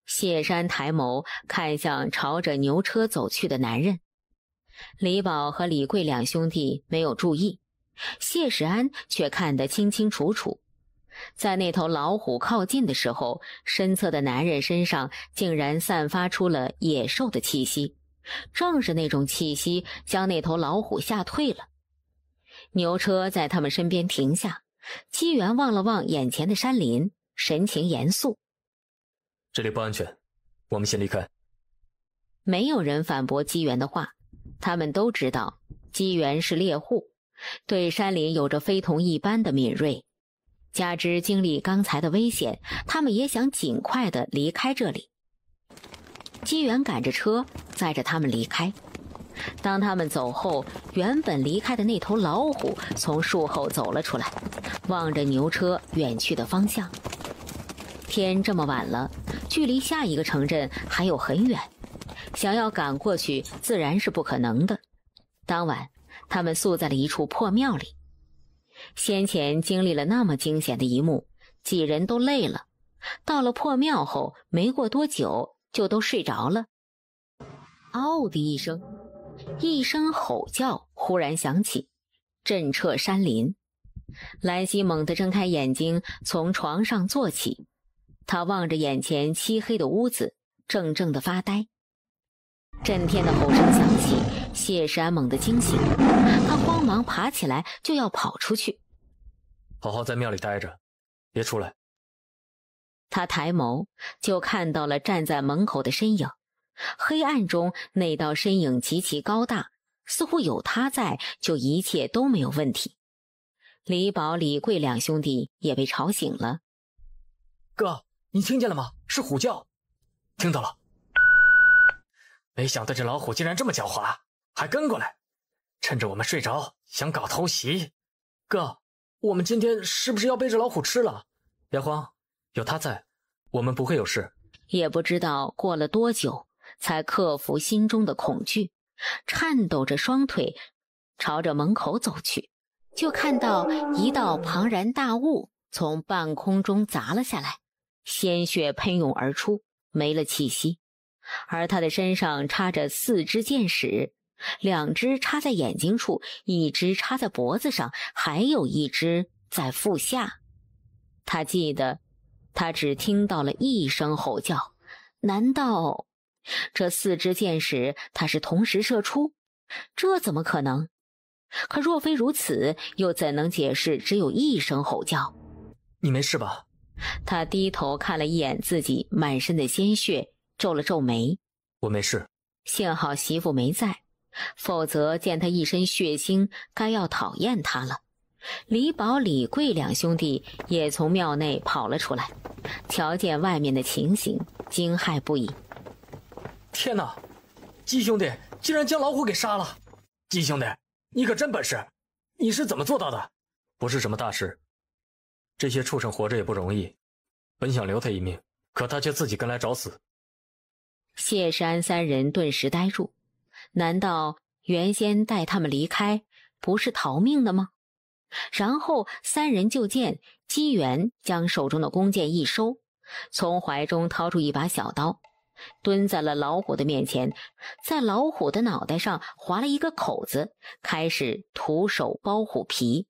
谢世安抬眸看向朝着牛车走去的男人。李宝和李贵两兄弟没有注意，谢世安却看得清清楚楚。在那头老虎靠近的时候，身侧的男人身上竟然散发出了野兽的气息，正是那种气息将那头老虎吓退了。牛车在他们身边停下，姬元望了望眼前的山林，神情严肃。这里不安全，我们先离开。没有人反驳姬元的话，他们都知道姬元是猎户，对山林有着非同一般的敏锐。加之经历刚才的危险，他们也想尽快地离开这里。姬元赶着车载着他们离开。当他们走后，原本离开的那头老虎从树后走了出来，望着牛车远去的方向。天这么晚了，距离下一个城镇还有很远，想要赶过去自然是不可能的。当晚，他们宿在了一处破庙里。先前经历了那么惊险的一幕，几人都累了。到了破庙后，没过多久就都睡着了。嗷的一声，一声吼叫忽然响起，震彻山林。兰溪猛地睁开眼睛，从床上坐起，他望着眼前漆黑的屋子，怔怔地发呆。震天的吼声响起，谢世安猛地惊醒，他慌忙爬起来就要跑出去。好好在庙里待着，别出来。他抬眸就看到了站在门口的身影，黑暗中那道身影极其高大，似乎有他在就一切都没有问题。李宝、李贵两兄弟也被吵醒了。哥，你听见了吗？是虎叫。听到了。没想到这老虎竟然这么狡猾，还跟过来，趁着我们睡着想搞偷袭。哥，我们今天是不是要被这老虎吃了？别慌，有他在，我们不会有事。也不知道过了多久，才克服心中的恐惧，颤抖着双腿朝着门口走去，就看到一道庞然大物从半空中砸了下来，鲜血喷涌而出，没了气息。而他的身上插着4支箭矢，2支插在眼睛处，1支插在脖子上，还有1支在腹下。他记得，他只听到了一声吼叫，难道这4支箭矢他是同时射出？这怎么可能？可若非如此，又怎能解释只有一声吼叫？你没事吧？他低头看了一眼自己满身的鲜血，皱了皱眉。我没事。幸好媳妇没在，否则见他一身血腥，该要讨厌他了。李宝、李贵两兄弟也从庙内跑了出来，瞧见外面的情形，惊骇不已。天哪，季兄弟竟然将老虎给杀了！季兄弟，你可真本事，你是怎么做到的？不是什么大事，这些畜生活着也不容易，本想留他一命，可他却自己跟来找死。谢世安三人顿时呆住，难道原先带他们离开不是逃命的吗？然后三人就见姬元将手中的弓箭一收，从怀中掏出一把小刀，蹲在了老虎的面前，在老虎的脑袋上划了一个口子，开始徒手剥虎皮。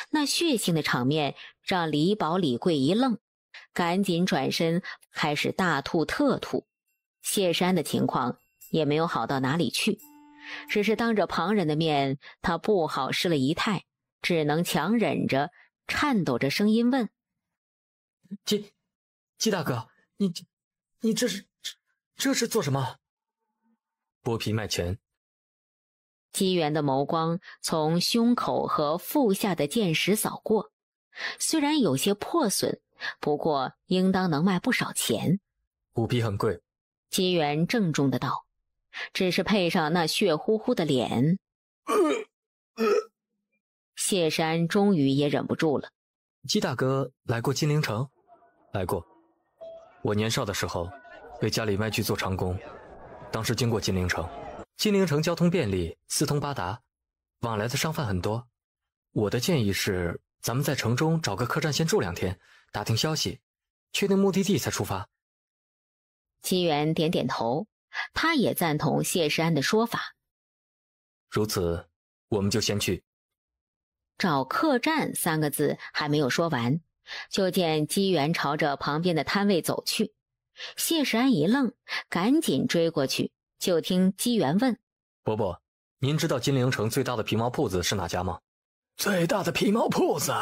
那血腥的场面让李宝、李贵一愣，赶紧转身开始大吐特吐。谢山的情况也没有好到哪里去，只是当着旁人的面，他不好失了仪态，只能强忍着，颤抖着声音问：季大哥，你这是做什么？剥皮卖钱。姬元的眸光从胸口和腹下的箭矢扫过，虽然有些破损，不过应当能卖不少钱。虎皮很贵。姬元郑重的道，只是配上那血乎乎的脸，谢山终于也忍不住了。姬大哥来过金陵城？来过。我年少的时候被家里卖去做长工，当时经过金陵城，金陵城交通便利，四通八达，往来的商贩很多。我的建议是，咱们在城中找个客栈先住2天，打听消息，确定目的地才出发。姬元点点头，他也赞同谢世安的说法。如此，我们就先去。找客栈3个字还没有说完，就见姬元朝着旁边的摊位走去。谢世安一愣，赶紧追过去，就听姬元问：伯伯，您知道金陵城最大的皮毛铺子是哪家吗？最大的皮毛铺子，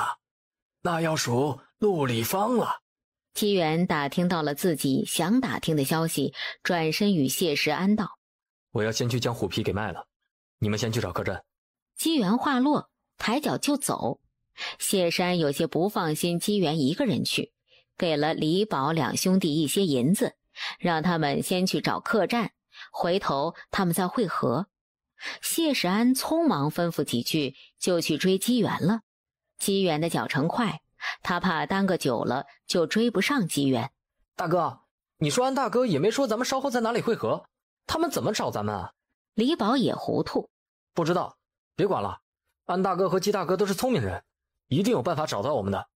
那要数陆里坊了。姬元打听到了自己想打听的消息，转身与谢世安道：我要先去将虎皮给卖了，你们先去找客栈。姬元话落，抬脚就走。谢世安有些不放心姬元一个人去，给了李宝2兄弟一些银子，让他们先去找客栈，回头他们再会合。谢世安匆忙吩咐几句，就去追姬元了。姬元的脚程快，他怕耽搁久了就追不上姬元。大哥，你说安大哥也没说咱们稍后在哪里会合，他们怎么找咱们啊？李宝也糊涂，不知道，别管了。安大哥和姬大哥都是聪明人，一定有办法找到我们的。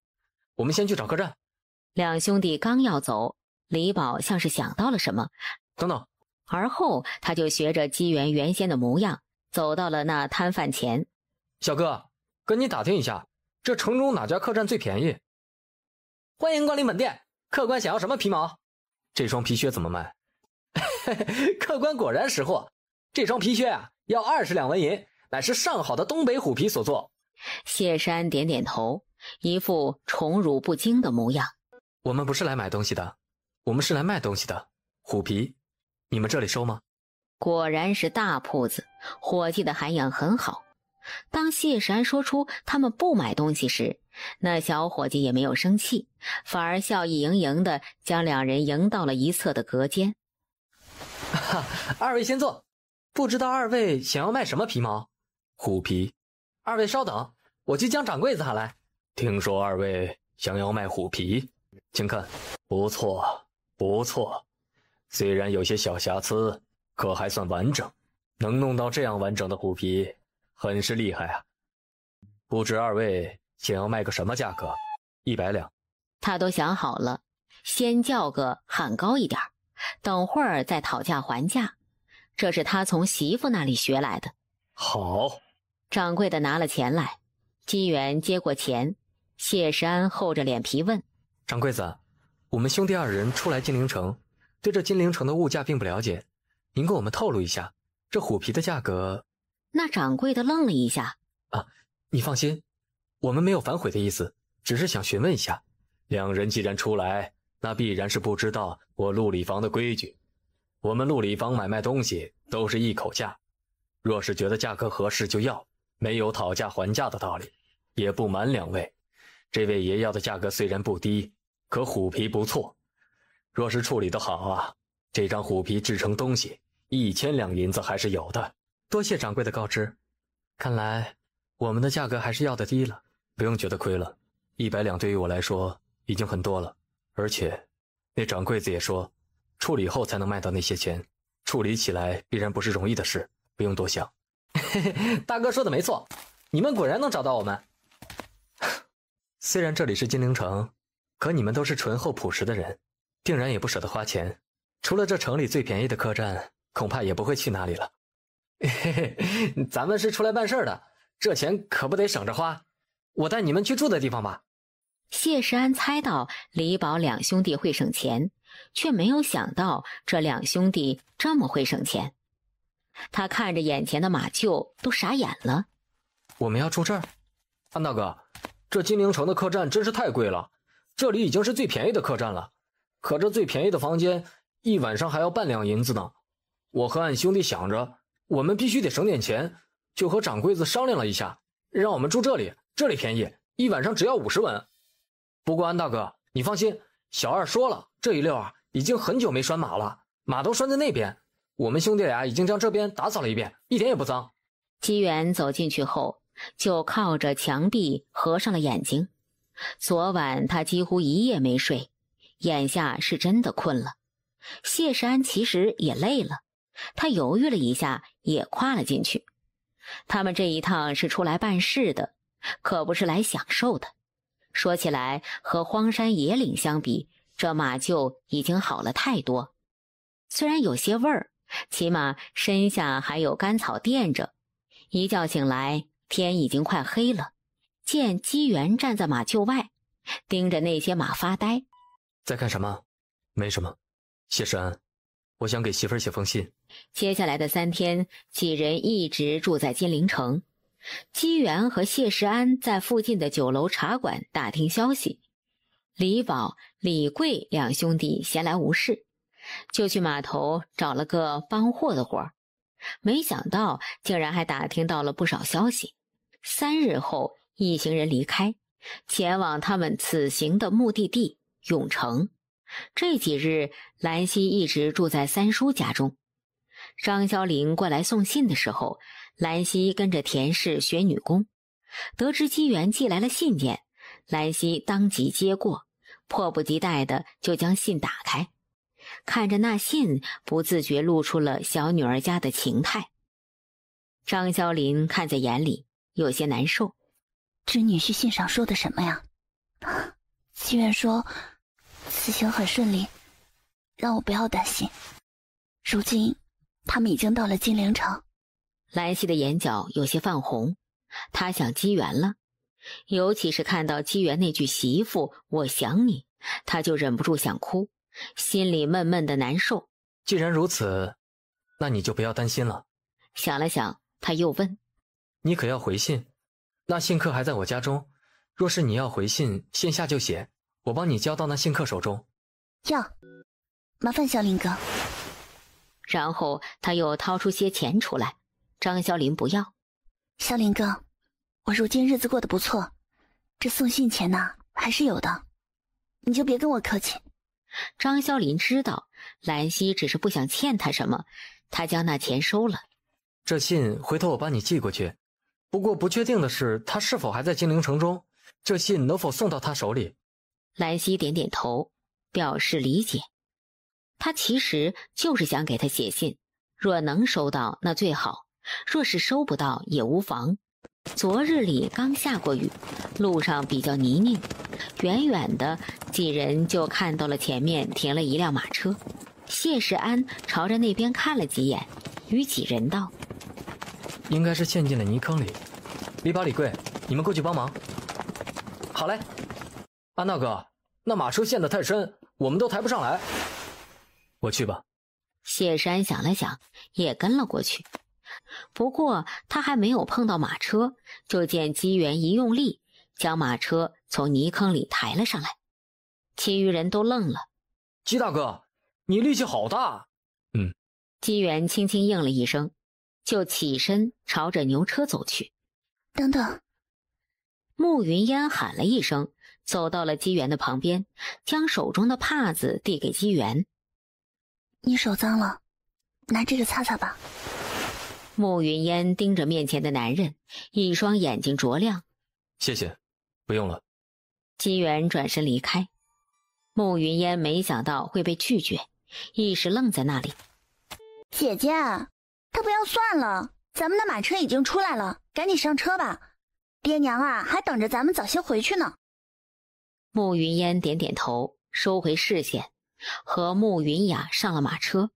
我们先去找客栈。2兄弟刚要走，李宝像是想到了什么，等等。而后他就学着姬元原先的模样，走到了那摊贩前。小哥，跟你打听一下，这城中哪家客栈最便宜？欢迎光临本店，客官想要什么皮毛？这双皮靴怎么卖？客官果然识货，这双皮靴啊，要20两纹银，乃是上好的东北虎皮所做。谢山点点头，一副宠辱不惊的模样。我们不是来买东西的，我们是来卖东西的。虎皮，你们这里收吗？果然是大铺子，伙计的涵养很好。当谢山说出他们不买东西时，那小伙计也没有生气，反而笑意盈盈地将2人迎到了一侧的隔间。二位先坐，不知道二位想要卖什么皮毛？虎皮。二位稍等，我去将掌柜子喊来。听说二位想要卖虎皮，请看，不错不错，虽然有些小瑕疵，可还算完整。能弄到这样完整的虎皮，很是厉害啊。不知二位想要卖个什么价格？100两。他都想好了，先叫个喊高一点，等会儿再讨价还价。这是他从媳妇那里学来的。好。掌柜的拿了钱来，姬元接过钱，谢山厚着脸皮问：掌柜子，我们兄弟2人初来金陵城，对这金陵城的物价并不了解，您给我们透露一下，这虎皮的价格。那掌柜的愣了一下。你放心，我们没有反悔的意思，只是想询问一下。2人既然出来，那必然是不知道我陆里坊的规矩。我们陆里坊买卖东西都是一口价，若是觉得价格合适就要，没有讨价还价的道理。也不瞒2位，这位爷要的价格虽然不低，可虎皮不错，若是处理得好啊，这张虎皮制成东西1000两银子还是有的。多谢掌柜的告知，看来我们的价格还是要的低了，不用觉得亏了。100两对于我来说已经很多了，而且那掌柜子也说，处理后才能卖到那些钱，处理起来必然不是容易的事，不用多想。大哥说的没错，你们果然能找到我们。虽然这里是金陵城，可你们都是醇厚朴实的人，定然也不舍得花钱。除了这城里最便宜的客栈，恐怕也不会去哪里了。咱们是出来办事的，这钱可不得省着花。我带你们去住的地方吧。谢世安猜到李宝2兄弟会省钱，却没有想到这2兄弟这么会省钱。他看着眼前的马厩都傻眼了。我们要住这儿？安大哥，这金陵城的客栈真是太贵了，这里已经是最便宜的客栈了，可这最便宜的房间一晚上还要半两银子呢。我和俺兄弟想着我们必须得省点钱，就和掌柜子商量了一下，让我们住这里，这里便宜，一晚上只要50文。不过安大哥你放心，小二说了，这一溜啊已经很久没拴马了，马都拴在那边，我们兄弟俩已经将这边打扫了一遍，一点也不脏。姬元走进去后，就靠着墙壁合上了眼睛。昨晚他几乎一夜没睡，眼下是真的困了。谢山其实也累了，他犹豫了一下，也跨了进去。他们这一趟是出来办事的，可不是来享受的。说起来，和荒山野岭相比，这马厩已经好了太多。虽然有些味儿，起码身下还有干草垫着。一觉醒来，天已经快黑了。见姬元站在马厩外，盯着那些马发呆。在看什么？没什么。谢世安，我想给媳妇儿写封信。接下来的3天，几人一直住在金陵城。姬元和谢世安在附近的酒楼茶馆打听消息。李宝、李贵两兄弟闲来无事，就去码头找了个帮货的活儿。没想到竟然还打听到了不少消息。3日后，一行人离开，前往他们此行的目的地永城。这几日，兰溪一直住在三叔家中。张萧林过来送信的时候，兰溪跟着田氏学女工。得知姬元寄来了信件，兰溪当即接过，迫不及待地就将信打开。看着那信，不自觉露出了小女儿家的情态。张萧林看在眼里，有些难受。侄女婿信上说的什么呀？姬元说此行很顺利，让我不要担心。如今他们已经到了金陵城。兰溪的眼角有些泛红，她想姬元了，尤其是看到姬元那句媳妇我想你，她就忍不住想哭，心里闷闷的难受。既然如此，那你就不要担心了。想了想，他又问：你可要回信？那信客还在我家中，若是你要回信，线下就写，我帮你交到那信客手中。要，麻烦萧林哥。然后他又掏出些钱出来。张萧林不要。萧林哥，我如今日子过得不错，这送信钱呢还是有的，你就别跟我客气。张萧林知道兰溪只是不想欠他什么，他将那钱收了。这信回头我帮你寄过去，不过不确定的是他是否还在金陵城中，这信能否送到他手里？兰溪点点头，表示理解。他其实就是想给他写信，若能收到那最好，若是收不到也无妨。昨日里刚下过雨，路上比较泥泞，远远的几人就看到了前面停了一辆马车。谢世安朝着那边看了几眼，与几人道：应该是陷进了泥坑里。李宝、李贵，你们过去帮忙。好嘞。安大哥，那马车陷得太深，我们都抬不上来。我去吧。谢世安想了想，也跟了过去。不过他还没有碰到马车，就见姬元一用力，将马车从泥坑里抬了上来。其余人都愣了。姬大哥，你力气好大。姬元轻轻应了一声，就起身朝着牛车走去。等等。慕云烟喊了一声，走到了姬元的旁边，将手中的帕子递给姬元。你手脏了，拿这个擦擦吧。慕云烟盯着面前的男人，一双眼睛灼亮。谢谢，不用了。姬元转身离开。慕云烟没想到会被拒绝，一时愣在那里。姐姐，他不要算了，咱们的马车已经出来了，赶紧上车吧。爹娘啊，还等着咱们早些回去呢。慕云烟点点头，收回视线，和慕云雅上了马车。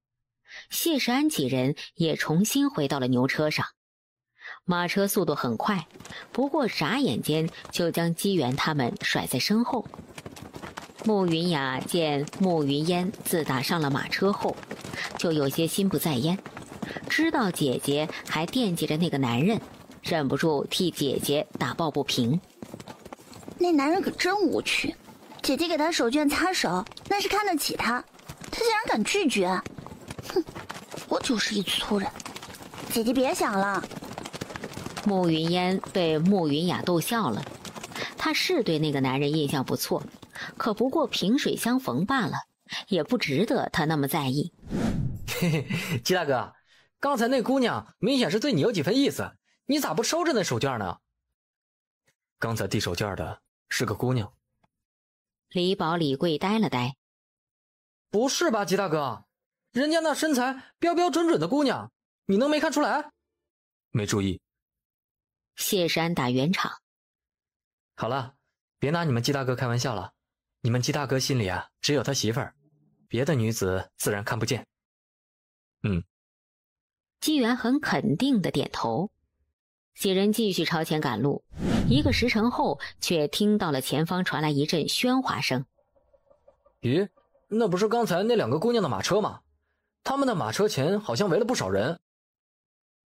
谢世安几人也重新回到了牛车上。马车速度很快，不过眨眼间就将姬元他们甩在身后。慕云雅见慕云烟自打上了马车后，就有些心不在焉，知道姐姐还惦记着那个男人，忍不住替姐姐打抱不平。那男人可真无趣，姐姐给他手绢擦手，那是看得起他，他竟然敢拒绝。哼，我就是一粗人。姐姐别想了。慕云烟被慕云雅逗笑了，她是对那个男人印象不错，可不过萍水相逢罢了，也不值得她那么在意。嘿嘿，姬大哥，刚才那姑娘明显是对你有几分意思，你咋不收着那手绢呢？刚才递手绢的是个姑娘。李宝、李贵呆了呆。不是吧，姬大哥，人家那身材标标准准的姑娘，你能没看出来？没注意。谢山打圆场。好了，别拿你们姬大哥开玩笑了。你们姬大哥心里啊，只有他媳妇儿，别的女子自然看不见。姬元很肯定地点头。几人继续朝前赶路，1个时辰后，却听到了前方传来一阵喧哗声。咦，那不是刚才那2个姑娘的马车吗？他们的马车前好像围了不少人。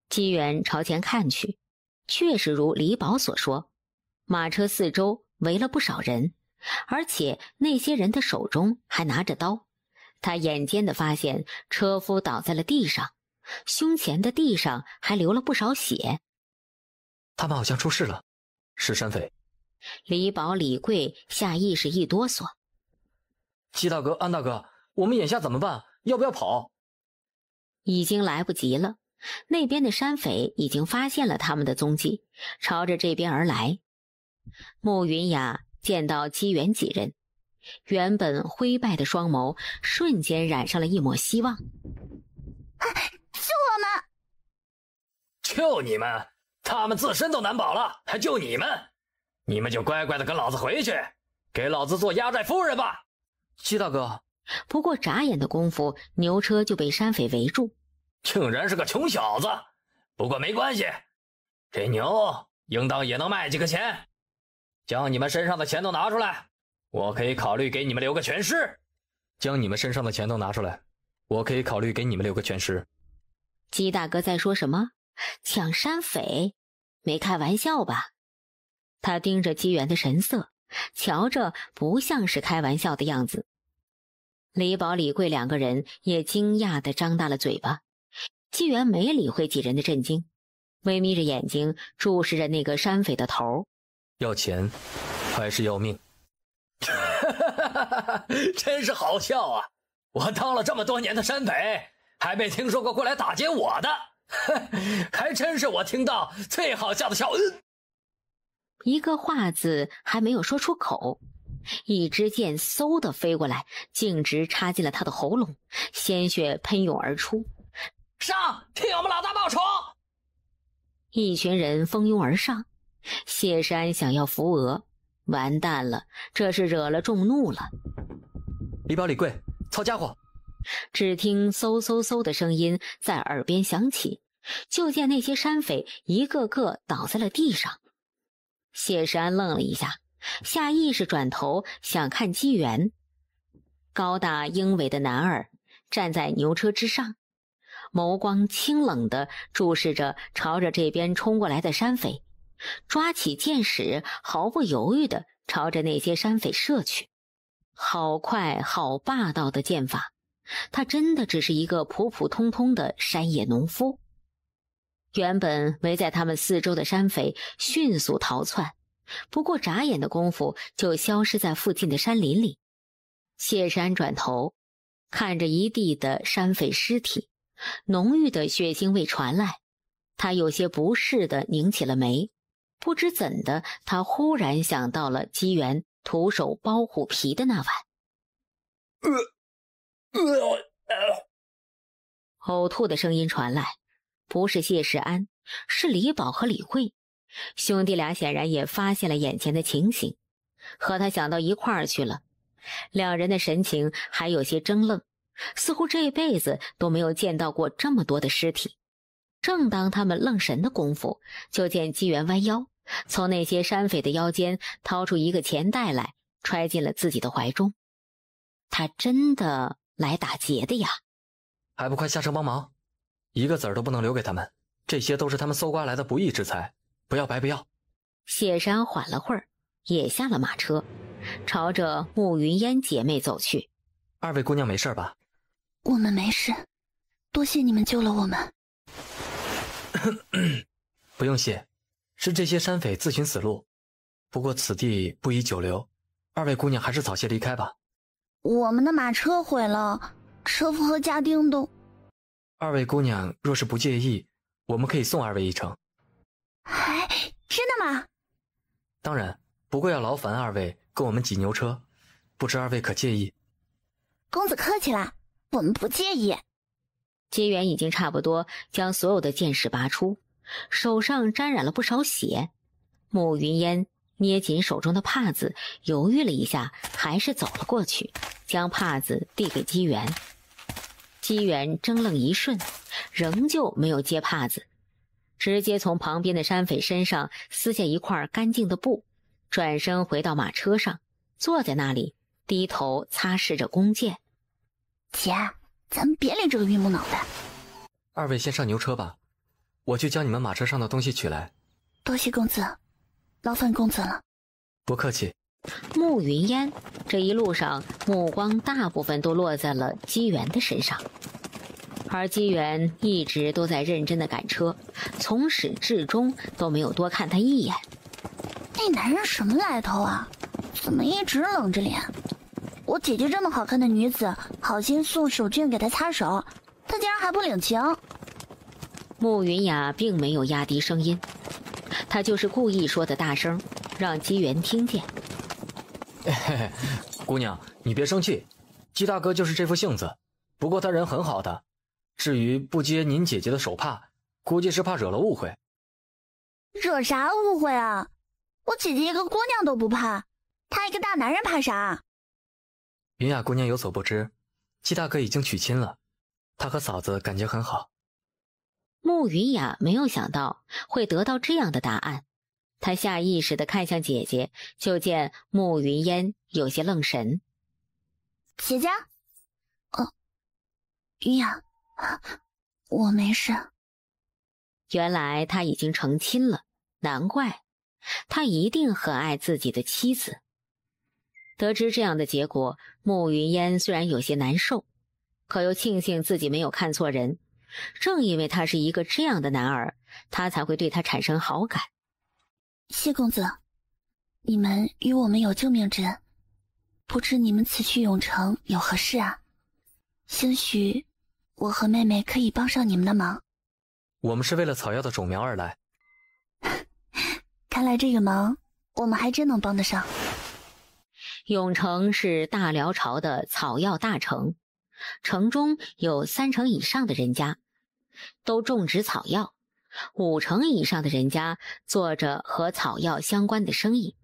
姬元朝前看去，确实如李宝所说，马车四周围了不少人，而且那些人的手中还拿着刀。他眼尖地发现车夫倒在了地上，胸前的地上还流了不少血。他们好像出事了，是山匪。李宝、李贵下意识一哆嗦。姬大哥、安大哥，我们眼下怎么办？要不要跑？已经来不及了，那边的山匪已经发现了他们的踪迹，朝着这边而来。慕云雅见到姬元几人，原本灰败的双眸瞬间染上了一抹希望。救我们！救你们？他们自身都难保了，还救你们？你们就乖乖的跟老子回去，给老子做压寨夫人吧。姬大哥。不过眨眼的功夫，牛车就被山匪围住。竟然是个穷小子，不过没关系，这牛应当也能卖几个钱。将你们身上的钱都拿出来，我可以考虑给你们留个全尸。将你们身上的钱都拿出来，我可以考虑给你们留个全尸。姬大哥在说什么？抢山匪？没开玩笑吧？他盯着姬元的神色，瞧着不像是开玩笑的样子。李宝、李贵2个人也惊讶地张大了嘴巴。姬元没理会几人的震惊，微眯着眼睛注视着那个山匪的头。要钱还是要命？真是好笑啊！我当了这么多年的山匪，还没听说过过来打劫我的，还真是我听到最好笑的笑。一个话字还没有说出口，一支箭嗖地飞过来，径直插进了他的喉咙，鲜血喷涌而出。上，替我们老大报仇！一群人蜂拥而上，谢山想要扶额，完蛋了，这是惹了众怒了。李宝、李贵，操家伙！只听嗖嗖嗖的声音在耳边响起，就见那些山匪一个个倒在了地上。谢山愣了一下，下意识转头想看姬元。高大英伟的男儿站在牛车之上，眸光清冷地注视着朝着这边冲过来的山匪，抓起箭矢，毫不犹豫地朝着那些山匪射去。好快好霸道的剑法，他真的只是一个普普通通的山野农夫。原本围在他们四周的山匪迅速逃窜，不过眨眼的功夫就消失在附近的山林里。谢山转头看着一地的山匪尸体，浓郁的血腥味传来，他有些不适地拧起了眉。不知怎的，他忽然想到了姬元徒手剥虎皮的那晚。呕吐的声音传来，不是谢世安，是李宝和李慧。兄弟俩显然也发现了眼前的情形，和他想到一块儿去了。两人的神情还有些怔愣，似乎这辈子都没有见到过这么多的尸体。正当他们愣神的功夫，就见姬元弯腰，从那些山匪的腰间掏出一个钱袋来，揣进了自己的怀中。他真的来打劫的呀！还不快下车帮忙，一个子儿都不能留给他们，这些都是他们搜刮来的不义之财，不要白不要。谢山缓了会儿，也下了马车，朝着慕云烟姐妹走去。二位姑娘没事吧？我们没事，多谢你们救了我们。不用谢，是这些山匪自寻死路。不过此地不宜久留，二位姑娘还是早些离开吧。我们的马车毁了，车夫和家丁都……二位姑娘若是不介意，我们可以送二位一程。哎，真的吗？当然，不过要劳烦二位跟我们挤牛车，不知二位可介意？公子客气啦，我们不介意。姬元已经差不多将所有的剑矢拔出，手上沾染了不少血。慕云烟捏紧手中的帕子，犹豫了一下，还是走了过去，将帕子递给姬元。姬元怔愣一瞬，仍旧没有接帕子，直接从旁边的山匪身上撕下一块干净的布，转身回到马车上，坐在那里，低头擦拭着弓箭。姐，咱们别理这个榆木脑袋。二位先上牛车吧，我去将你们马车上的东西取来。多谢公子，劳烦公子了。不客气。慕云烟这一路上目光大部分都落在了姬元的身上，而姬元一直都在认真的赶车，从始至终都没有多看他一眼。那男人什么来头啊？怎么一直冷着脸？我姐姐这么好看的女子，好心送手绢给她擦手，她竟然还不领情。慕云雅并没有压低声音，她就是故意说的大声，让姬元听见。嘿嘿，姑娘，你别生气，姬大哥就是这副性子，不过他人很好的。至于不接您姐姐的手帕，估计是怕惹了误会。惹啥误会啊？我姐姐一个姑娘都不怕，她一个大男人怕啥？云雅姑娘有所不知，姬大哥已经娶亲了，他和嫂子感情很好。慕云雅没有想到会得到这样的答案，她下意识地看向姐姐，就见慕云烟有些愣神。姐姐？云雅，我没事。原来他已经成亲了，难怪他一定很爱自己的妻子。得知这样的结果，慕云烟虽然有些难受，可又庆幸自己没有看错人。正因为他是一个这样的男儿，他才会对他产生好感。谢公子，你们与我们有救命之恩，不知你们此去永城有何事啊？兴许我和妹妹可以帮上你们的忙。我们是为了草药的种苗而来。看来这个忙我们还真能帮得上。永城是大辽朝的草药大城，城中有3成以上的人家都种植草药，5成以上的人家做着和草药相关的生意，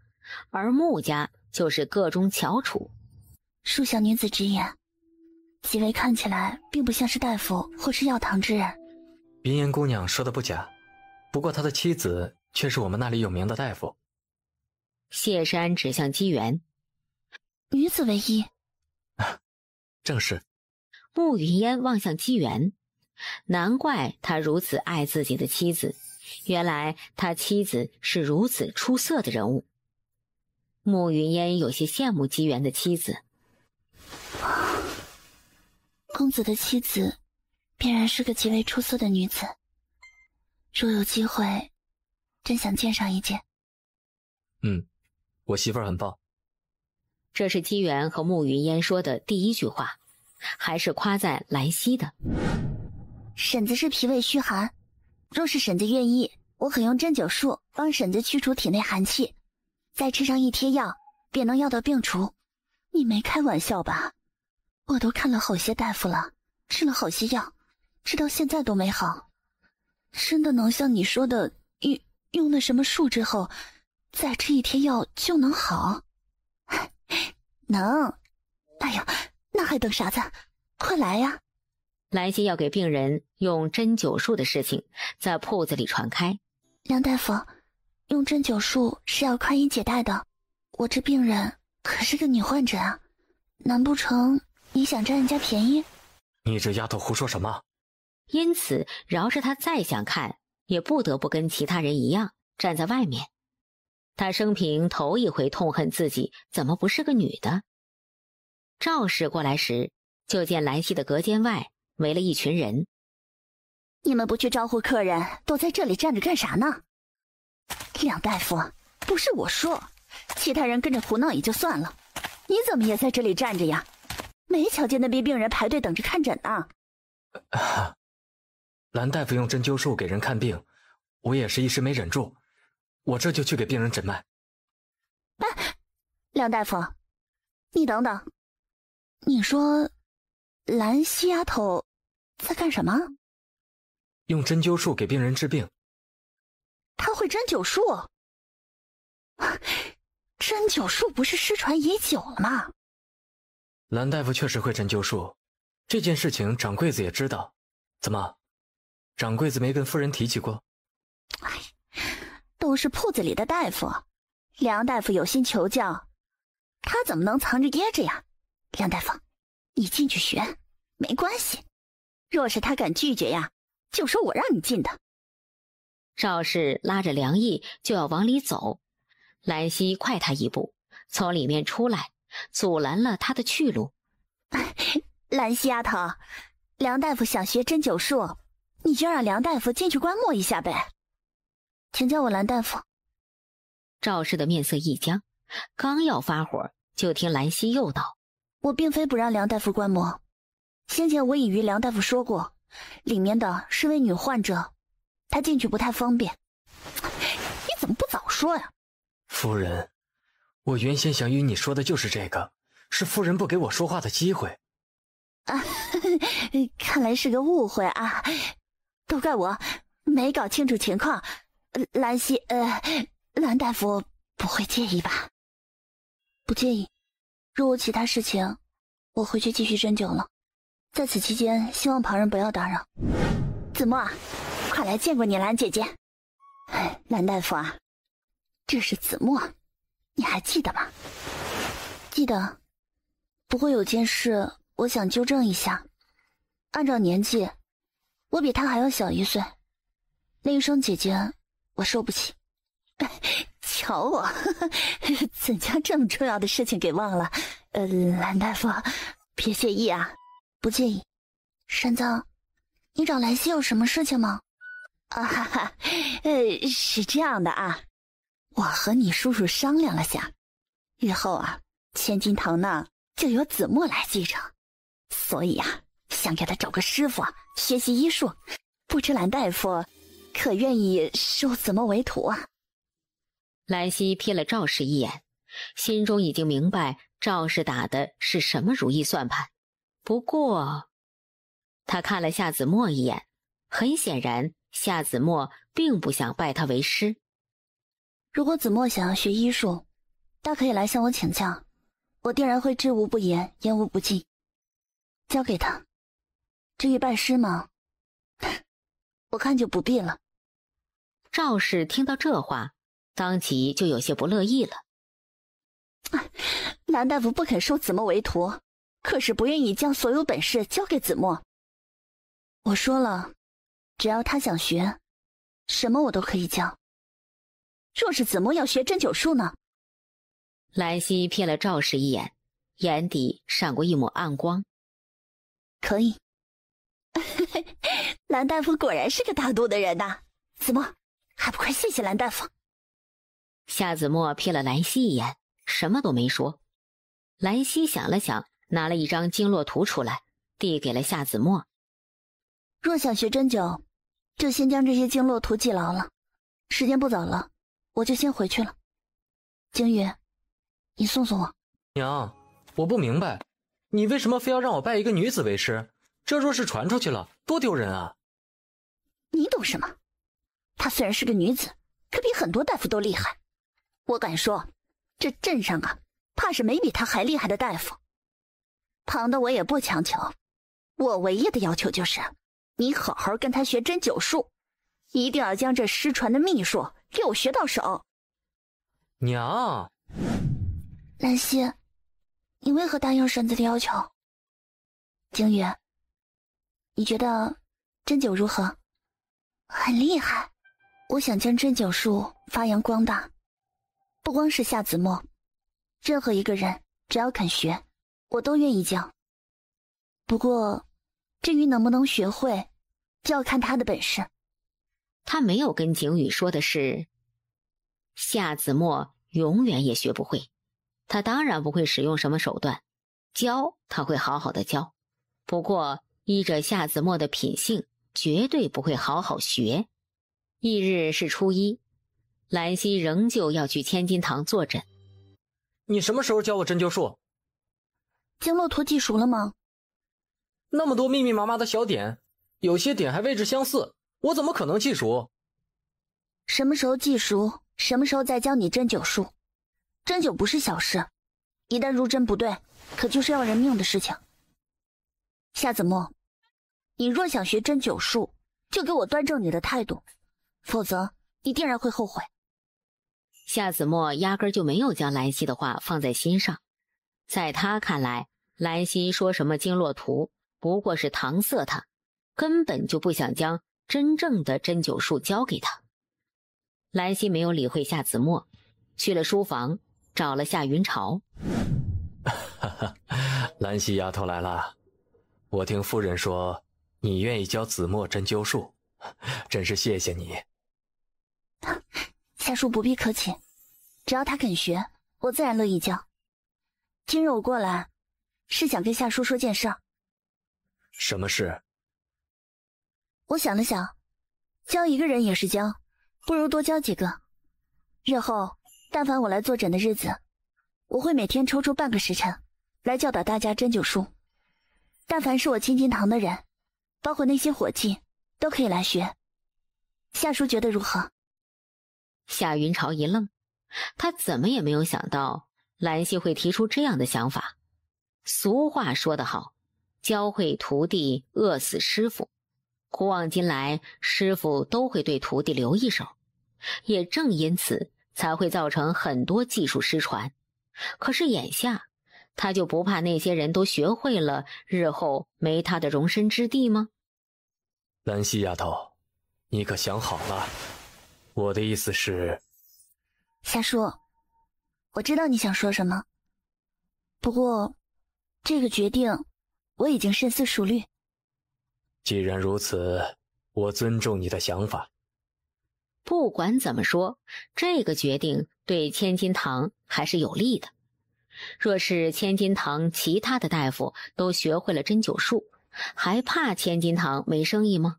而穆家就是个中翘楚。恕小女子直言，几位看起来并不像是大夫或是药堂之人。云烟姑娘说的不假，不过她的妻子却是我们那里有名的大夫。谢山指向姬元，女子为医。正是。慕云烟望向姬元，难怪他如此爱自己的妻子，原来他妻子是如此出色的人物。慕云烟有些羡慕姬元的妻子。公子的妻子必然是个极为出色的女子，若有机会，真想见上一见。我媳妇儿很棒。这是姬元和慕云烟说的第一句话，还是夸赞兰溪的。婶子是脾胃虚寒，若是婶子愿意，我可用针灸术帮婶子驱除体内寒气，再吃上一贴药，便能药到病除。你没开玩笑吧？我都看了好些大夫了，吃了好些药，直到现在都没好。真的能像你说的用了什么术之后，再吃一贴药就能好？能。哎呀，那还等啥子？快来呀！兰溪要给病人用针灸术的事情在铺子里传开。梁大夫，用针灸术是要宽衣解带的，我这病人可是个女患者啊，难不成你想占人家便宜？你这丫头胡说什么？因此饶是他再想看，也不得不跟其他人一样站在外面。他生平头一回痛恨自己怎么不是个女的。赵氏过来时，就见兰溪的隔间外围了一群人。你们不去招呼客人，都在这里站着干啥呢？梁大夫，不是我说，其他人跟着胡闹也就算了，你怎么也在这里站着呀？没瞧见那边病人排队等着看诊呢？兰大夫用针灸术给人看病，我也是一时没忍住，我这就去给病人诊脉。梁大夫，你等等，你说兰溪丫头在干什么？用针灸术给病人治病。他会针灸术？针灸术不是失传已久了吗？蓝大夫确实会针灸术，这件事情掌柜子也知道。怎么，掌柜子没跟夫人提起过？都是铺子里的大夫，梁大夫有心求教，他怎么能藏着掖着呀？梁大夫，你进去学没关系，若是他敢拒绝呀，就说我让你进的。赵氏拉着梁毅就要往里走，兰溪快他一步，从里面出来，阻拦了他的去路。兰溪丫头，梁大夫想学针灸术，你就让梁大夫进去观摩一下呗。请叫我兰大夫。赵氏的面色一僵，刚要发火，就听兰溪又道：我并非不让梁大夫观摩，先前我已与梁大夫说过，里面的是位女患者，她进去不太方便。你怎么不早说呀？夫人，我原先想与你说的就是这个，是夫人不给我说话的机会。看来是个误会啊，都怪我没搞清楚情况。兰大夫不会介意吧？不介意。若无其他事情，我回去继续针灸了。在此期间，希望旁人不要打扰。子墨，快来见过你兰姐姐。兰大夫啊，这是子墨，你还记得吗？记得，不过有件事我想纠正一下。按照年纪，我比他还要小1岁，那一声姐姐我受不起。瞧我，怎将这么重要的事情给忘了？兰大夫，别介意啊。不介意。山藏，你找兰溪有什么事情吗？是这样的啊，我和你叔叔商量了下，日后啊，千金堂呢就由子墨来继承，所以啊，想给他找个师傅学习医术，不知兰大夫可愿意收子墨为徒啊？兰溪瞥了赵氏一眼，心中已经明白赵氏打的是什么如意算盘。不过，他看了夏子墨一眼，很显然夏子墨并不想拜他为师。如果子墨想要学医术，大可以来向我请教，我定然会知无不言，言无不尽，交给他。至于拜师嘛，我看就不必了。赵氏听到这话，当即就有些不乐意了。兰大夫不肯收子墨为徒，可是不愿意将所有本事交给子墨。我说了，只要他想学，什么我都可以教。若是子墨要学针灸术呢？兰溪瞥了赵氏一眼，眼底闪过一抹暗光。可以。兰大夫果然是个大度的人呐，子墨，还不快谢谢兰大夫。夏子墨瞥了兰溪一眼，什么都没说。兰溪想了想，拿了一张经络图出来，递给了夏子墨。若想学针灸，就先将这些经络图记牢了。时间不早了，我就先回去了。景宇，你送送我。娘，我不明白，你为什么非要让我拜一个女子为师？这若是传出去了，多丢人啊！你懂什么？她虽然是个女子，可比很多大夫都厉害。我敢说，这镇上啊，怕是没比她还厉害的大夫。旁的我也不强求，我唯一的要求就是，你好好跟她学针灸术，一定要将这失传的秘术给我学到手。娘，兰溪，你为何答应婶子的要求？景宇，你觉得针灸如何？很厉害，我想将针灸术发扬光大。不光是夏子墨，任何一个人只要肯学，我都愿意教。不过，至于能不能学会，就要看他的本事。他没有跟景宇说的是，夏子墨永远也学不会，他当然不会使用什么手段，教他会好好的教。不过，依着夏子墨的品性，绝对不会好好学。翌日是初一，兰溪仍旧要去千金堂坐诊。你什么时候教我针灸术？经络图记熟了吗？那么多密密麻麻的小点，有些点还位置相似，我怎么可能记熟？什么时候记熟，什么时候再教你针灸术。针灸不是小事，一旦入针不对，可就是要人命的事情。夏子墨，你若想学针灸术，就给我端正你的态度，否则你定然会后悔。夏子墨压根就没有将兰溪的话放在心上，在他看来，兰溪说什么经络图不过是搪塞他，根本就不想将真正的针灸术教给他。兰溪没有理会夏子墨，去了书房找了夏云潮。兰溪丫头来了，我听夫人说你愿意教子墨针灸术，真是谢谢你。夏叔不必客气，只要他肯学，我自然乐意教。今日我过来是想跟夏叔说件事儿。什么事？我想了想，教一个人也是教，不如多教几个。日后但凡我来坐诊的日子，我会每天抽出半个时辰来教导大家针灸术。但凡是我千金堂的人，包括那些伙计，都可以来学。夏叔觉得如何？夏云潮一愣，他怎么也没有想到兰溪会提出这样的想法。俗话说得好，教会徒弟饿死师傅。古往今来，师傅都会对徒弟留一手，也正因此才会造成很多技术失传。可是眼下，他就不怕那些人都学会了，日后没他的容身之地吗？兰溪丫头，你可想好了？我的意思是……夏叔，我知道你想说什么，不过这个决定我已经深思熟虑。既然如此，我尊重你的想法。不管怎么说，这个决定对千金堂还是有利的。若是千金堂其他的大夫都学会了针灸术，还怕千金堂没生意吗？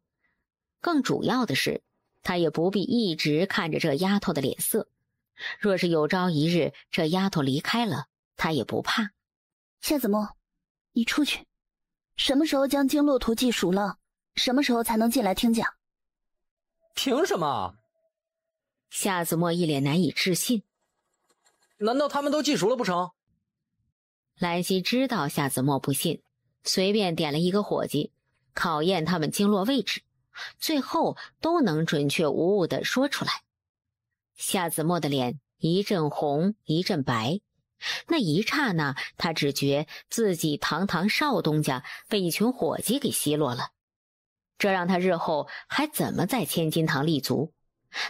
更主要的是，他也不必一直看着这丫头的脸色。若是有朝一日这丫头离开了，他也不怕。夏子墨，你出去。什么时候将经络图记熟了，什么时候才能进来听讲？凭什么？夏子墨一脸难以置信。难道他们都记熟了不成？兰溪知道夏子墨不信，随便点了一个伙计，考验他们经络位置，最后都能准确无误地说出来。夏子墨的脸一阵红一阵白，那一刹那，他只觉自己堂堂少东家被一群伙计给奚落了，这让他日后还怎么在千金堂立足？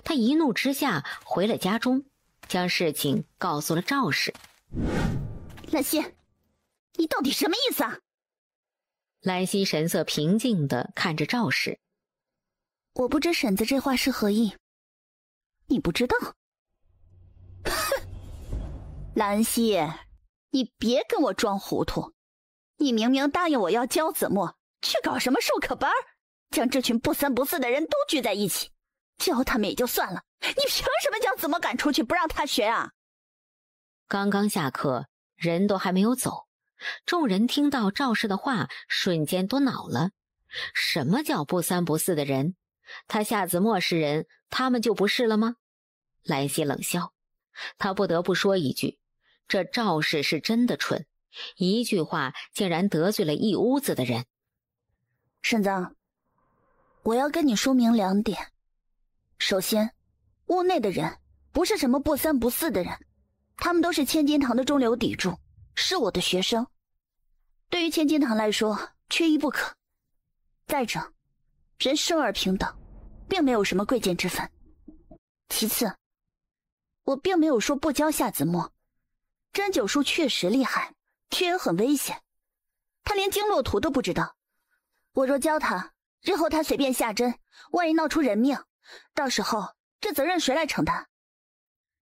他一怒之下回了家中，将事情告诉了赵氏。兰溪，你到底什么意思啊？兰溪神色平静地看着赵氏。我不知婶子这话是何意。你不知道？哼，兰溪，你别跟我装糊涂。你明明答应我要教子墨，去搞什么授课班，将这群不三不四的人都聚在一起，教他们也就算了，你凭什么将子墨赶出去不让他学啊？刚刚下课，人都还没有走，众人听到赵氏的话，瞬间都恼了。什么叫不三不四的人？他夏子墨是人，他们就不是了吗？兰溪冷笑，他不得不说一句，这赵氏是真的蠢，一句话竟然得罪了一屋子的人。婶子，我要跟你说明2点。首先，屋内的人不是什么不三不四的人，他们都是千金堂的中流砥柱，是我的学生，对于千金堂来说缺一不可。再者，人生而平等，并没有什么贵贱之分。其次，我并没有说不教夏子墨，针灸术确实厉害，却也很危险。他连经络图都不知道，我若教他，日后他随便下针，万一闹出人命，到时候这责任谁来承担？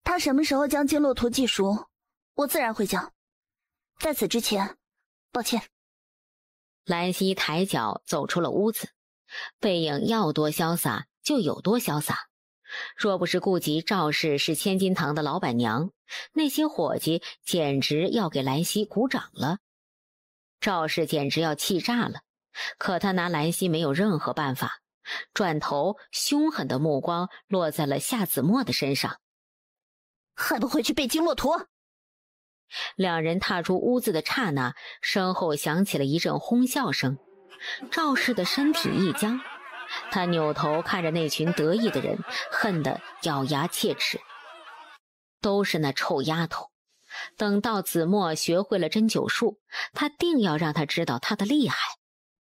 他什么时候将经络图记熟，我自然会教。在此之前，抱歉。兰溪抬脚走出了屋子，背影要多潇洒就有多潇洒。若不是顾及赵氏是千金堂的老板娘，那些伙计简直要给兰溪鼓掌了。赵氏简直要气炸了，可他拿兰溪没有任何办法，转头凶狠的目光落在了夏子墨的身上。还不回去背经骆驼！两人踏出屋子的刹那，身后响起了一阵哄笑声。赵氏的身体一僵，他扭头看着那群得意的人，恨得咬牙切齿。都是那臭丫头，等到子墨学会了针灸术，他定要让他知道他的厉害。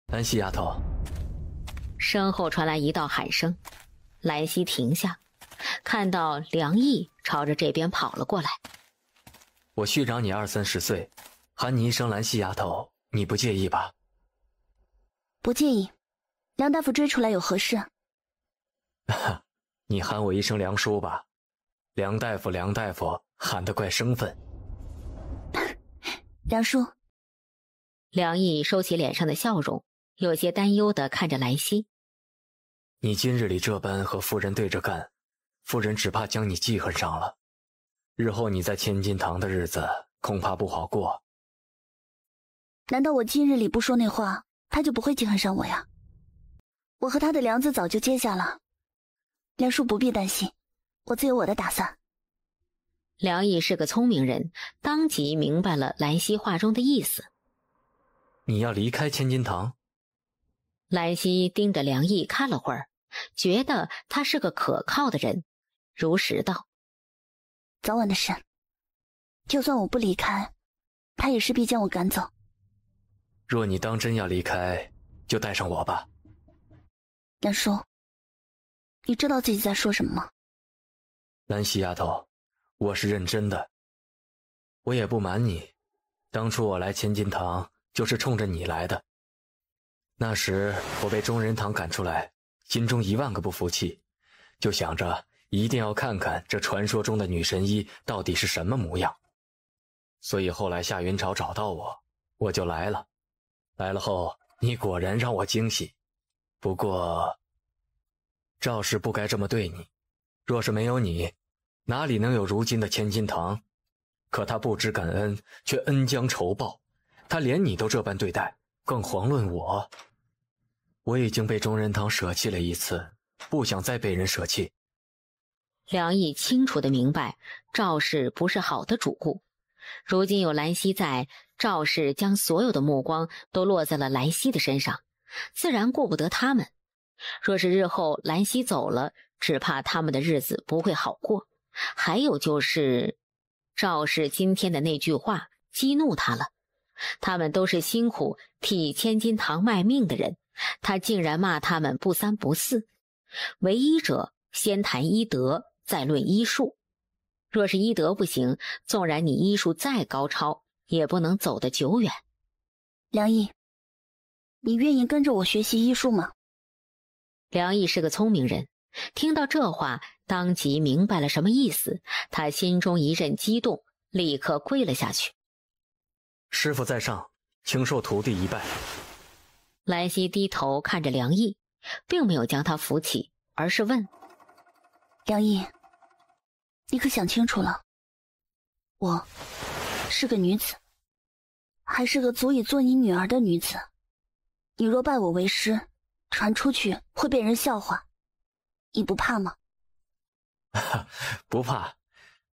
兰溪丫头，身后传来一道喊声，兰溪停下，看到梁毅朝着这边跑了过来。我虚长你20-30岁，喊你一声兰溪丫头，你不介意吧？不介意。梁大夫追出来有何事？你喊我一声梁叔吧。梁大夫，梁大夫，喊得怪生分。梁叔。梁毅收起脸上的笑容，有些担忧地看着兰溪。你今日里这般和夫人对着干，夫人只怕将你记恨上了。日后你在千金堂的日子恐怕不好过。难道我今日里不说那话，他就不会记恨上我呀？我和他的梁子早就结下了，梁叔不必担心，我自有我的打算。梁毅是个聪明人，当即明白了兰溪话中的意思。你要离开千金堂？兰溪盯着梁毅看了会儿，觉得他是个可靠的人，如实道：早晚的事，就算我不离开，他也势必将我赶走。若你当真要离开，就带上我吧。梁叔，你知道自己在说什么吗？兰溪丫头，我是认真的。我也不瞒你，当初我来千金堂就是冲着你来的。那时我被中人堂赶出来，心中10000个不服气，就想着一定要看看这传说中的女神医到底是什么模样。所以后来夏云潮找到我，我就来了。来了后，你果然让我惊喜。不过，赵氏不该这么对你。若是没有你，哪里能有如今的千金堂？可他不知感恩，却恩将仇报。他连你都这般对待，更遑论我。我已经被中人堂舍弃了一次，不想再被人舍弃。梁毅清楚地明白，赵氏不是好的主顾。如今有兰溪在，赵氏将所有的目光都落在了兰溪的身上，自然顾不得他们。若是日后兰溪走了，只怕他们的日子不会好过。还有就是赵氏今天的那句话激怒他了。他们都是辛苦替千金堂卖命的人，他竟然骂他们不三不四。为医者先谈医德，再论医术。若是医德不行，纵然你医术再高超，也不能走得久远。梁毅，你愿意跟着我学习医术吗？梁毅是个聪明人，听到这话当即明白了什么意思，他心中一阵激动，立刻跪了下去。师父在上，请受徒弟一拜。兰溪低头看着梁毅，并没有将他扶起，而是问：梁毅，你可想清楚了？我是个女子，还是个足以做你女儿的女子。你若拜我为师，传出去会被人笑话，你不怕吗？不怕，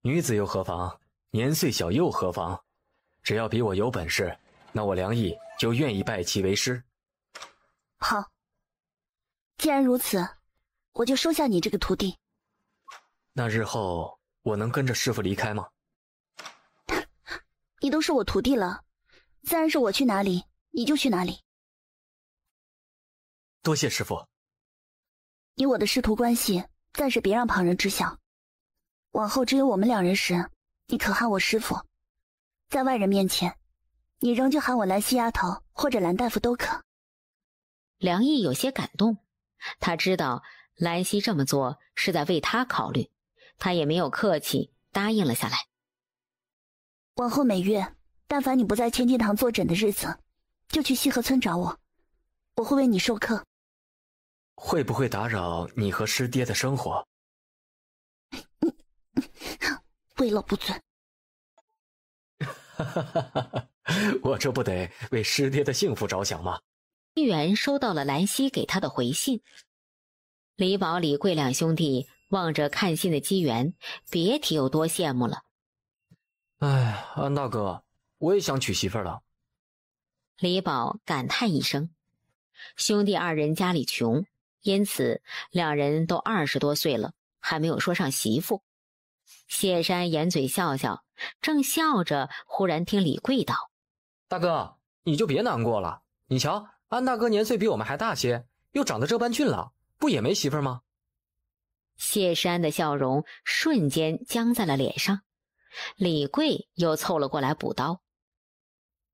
女子又何妨？年岁小又何妨？只要比我有本事，那我梁毅就愿意拜其为师。好，既然如此，我就收下你这个徒弟。那日后我能跟着师父离开吗？你都是我徒弟了，自然是我去哪里你就去哪里。多谢师父。你我的师徒关系暂时别让旁人知晓，往后只有我们2人时，你可喊我师父。在外人面前，你仍旧喊我兰溪丫头或者兰大夫都可。梁毅有些感动，他知道兰溪这么做是在为他考虑，他也没有客气，答应了下来。往后每月，但凡你不在千金堂坐诊的日子，就去西河村找我，我会为你授课。会不会打扰你和师爹的生活？为了不尊。我这不得为师爹的幸福着想吗？机缘收到了兰溪给他的回信。李宝、李贵两兄弟望着看信的机缘，别提有多羡慕了。哎，安大哥，我也想娶媳妇了。李宝感叹一声。兄弟二人家里穷，因此两人都20多岁了，还没有说上媳妇。谢山掩嘴笑笑，正笑着，忽然听李贵道：“大哥，你就别难过了。你瞧，安大哥年岁比我们还大些，又长得这般俊朗，不也没媳妇吗？”谢山的笑容瞬间僵在了脸上。李贵又凑了过来补刀：“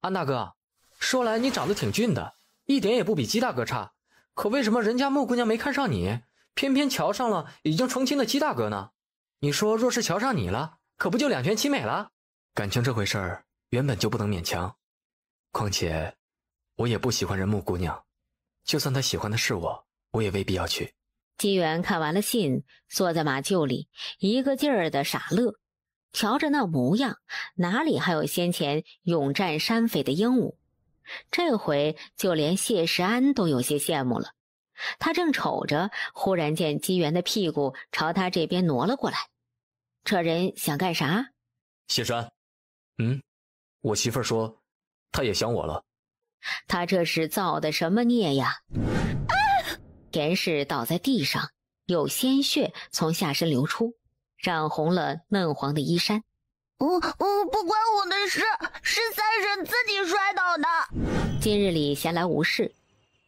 安大哥，说来你长得挺俊的，一点也不比姬大哥差，可为什么人家穆姑娘没看上你，偏偏瞧上了已经成亲的姬大哥呢？你说若是瞧上你了，可不就两全其美了？感情这回事儿原本就不能勉强，况且我也不喜欢人穆姑娘，就算她喜欢的是我，我也未必要娶。”机缘看完了信，坐在马厩里一个劲儿的傻乐，瞧着那模样，哪里还有先前勇战山匪的英武？这回就连谢石安都有些羡慕了。他正瞅着，忽然见机缘的屁股朝他这边挪了过来。这人想干啥？谢山，我媳妇儿说她也想我了。他这是造的什么孽呀？田氏倒在地上，有鲜血从下身流出，染红了嫩黄的衣衫。不关我的事，是三婶自己摔倒的。今日里闲来无事，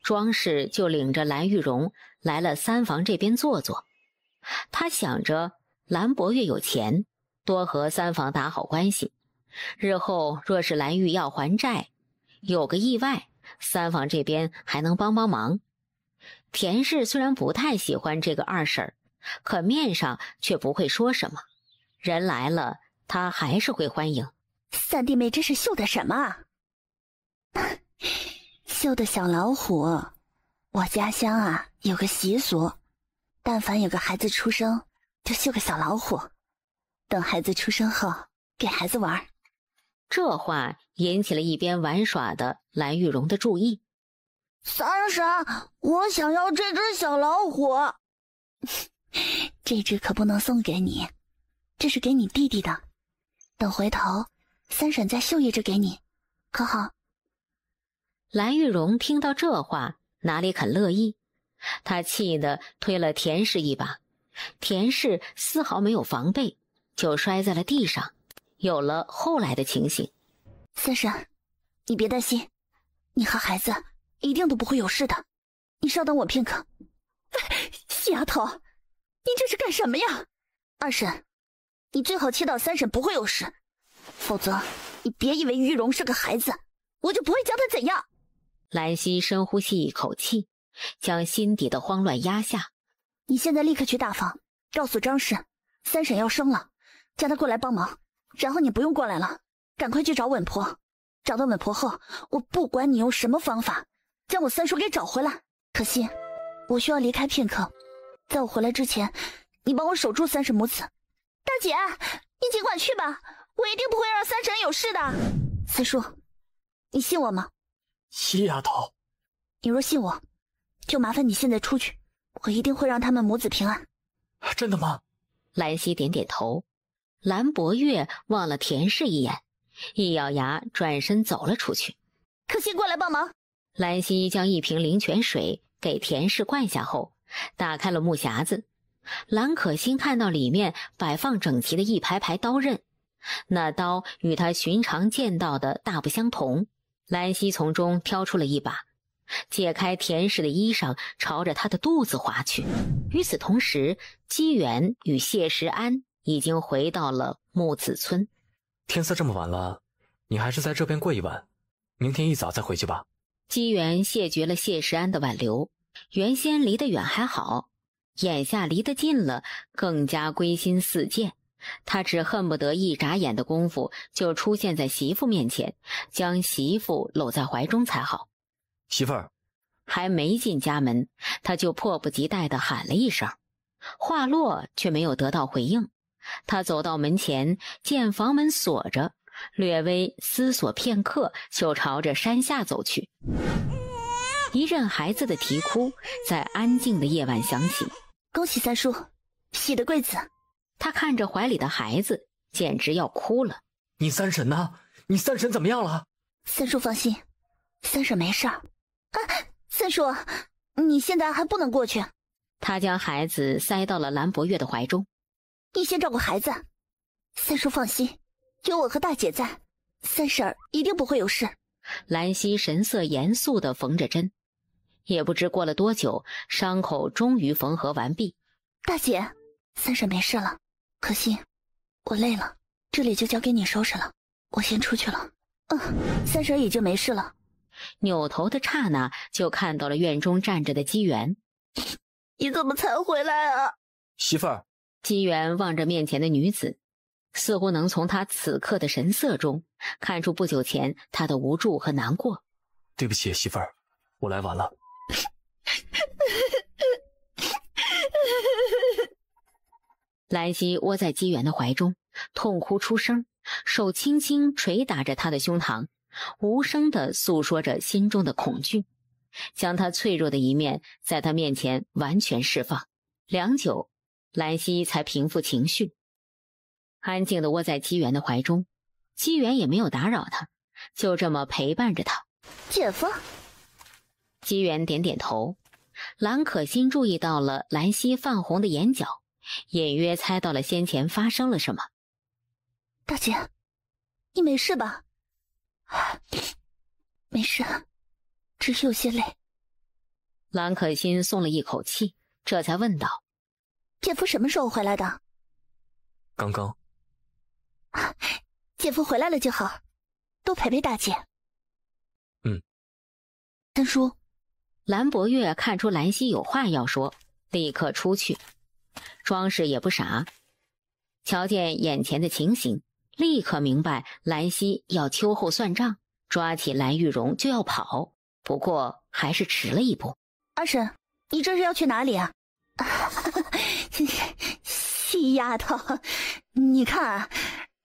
庄氏就领着蓝玉荣来了三房这边坐坐。他想着蓝伯月有钱，多和三房打好关系，日后若是蓝玉要还债，有个意外，三房这边还能帮帮忙。田氏虽然不太喜欢这个二婶，可面上却不会说什么，人来了他还是会欢迎。三弟妹这是秀的什么啊？秀的小老虎。我家乡啊有个习俗，但凡有个孩子出生，就秀个小老虎，等孩子出生后给孩子玩。这话引起了一边玩耍的蓝玉荣的注意。三婶，我想要这只小老虎。这只可不能送给你，这是给你弟弟的，等回头三婶再绣一只给你，可好？蓝玉荣听到这话，哪里肯乐意？他气得推了田氏一把，田氏丝毫没有防备，就摔在了地上，有了后来的情形。三婶，你别担心，你和孩子一定都不会有事的，你稍等我片刻。丫头，你这是干什么呀？二婶，你最好祈祷三婶不会有事，否则你别以为玉荣是个孩子，我就不会将他怎样。兰溪深呼吸一口气，将心底的慌乱压下。你现在立刻去大房，告诉张氏，三婶要生了，叫她过来帮忙。然后你不用过来了，赶快去找稳婆。找到稳婆后，我不管你用什么方法，将我三叔给找回来。可惜，我需要离开片刻，在我回来之前，你帮我守住三婶母子。大姐，你尽管去吧，我一定不会让三婶有事的。三叔，你信我吗？七丫头，你若信我，就麻烦你现在出去，我一定会让他们母子平安。真的吗？兰溪点点头。蓝伯月望了田氏一眼，一咬牙转身走了出去。可心过来帮忙。兰溪将一瓶灵泉水给田氏灌下后，打开了木匣子。蓝可心看到里面摆放整齐的一排排刀刃，那刀与他寻常见到的大不相同。兰溪从中挑出了一把，解开田氏的衣裳，朝着他的肚子划去。与此同时，姬元与谢石安已经回到了木子村。天色这么晚了，你还是在这边过一晚，明天一早再回去吧。姬元谢绝了谢石安的挽留，原先离得远还好，眼下离得近了，更加归心似箭。他只恨不得一眨眼的功夫就出现在媳妇面前，将媳妇搂在怀中才好。媳妇儿，还没进家门，他就迫不及待地喊了一声，话落却没有得到回应。他走到门前，见房门锁着，略微思索片刻，就朝着山下走去。一阵孩子的啼哭在安静的夜晚响起。恭喜三叔，喜得贵子。他看着怀里的孩子，简直要哭了。你三婶呢？你三婶怎么样了？三叔放心，三婶没事儿。啊，三叔，你现在还不能过去。他将孩子塞到了兰博月的怀中。你先照顾孩子，三叔放心，有我和大姐在，三婶儿一定不会有事。兰溪神色严肃地缝着针，也不知过了多久，伤口终于缝合完毕。大姐，三婶没事了，可惜我累了，这里就交给你收拾了，我先出去了。三婶已经没事了。扭头的刹那，就看到了院中站着的姬元。你怎么才回来啊？媳妇儿。姬元望着面前的女子，似乎能从她此刻的神色中看出不久前她的无助和难过。对不起，媳妇儿，我来晚了。兰溪窝在姬元的怀中，痛哭出声，手轻轻捶打着他的胸膛，无声地诉说着心中的恐惧，将他脆弱的一面在他面前完全释放。良久，兰溪才平复情绪，安静地窝在姬元的怀中。姬元也没有打扰他，就这么陪伴着他。姐夫。姬元点点头。兰可心注意到了兰溪泛红的眼角，隐约猜到了先前发生了什么。大姐，你没事吧？没事，只是有些累。兰可心松了一口气，这才问道：姐夫什么时候回来的？刚刚。姐夫回来了就好，多陪陪大姐。三叔。兰博月看出兰溪有话要说，立刻出去。庄氏也不傻，瞧见眼前的情形，立刻明白兰溪要秋后算账，抓起蓝玉荣就要跑，不过还是迟了一步。二婶，你这是要去哪里啊？细丫头，你看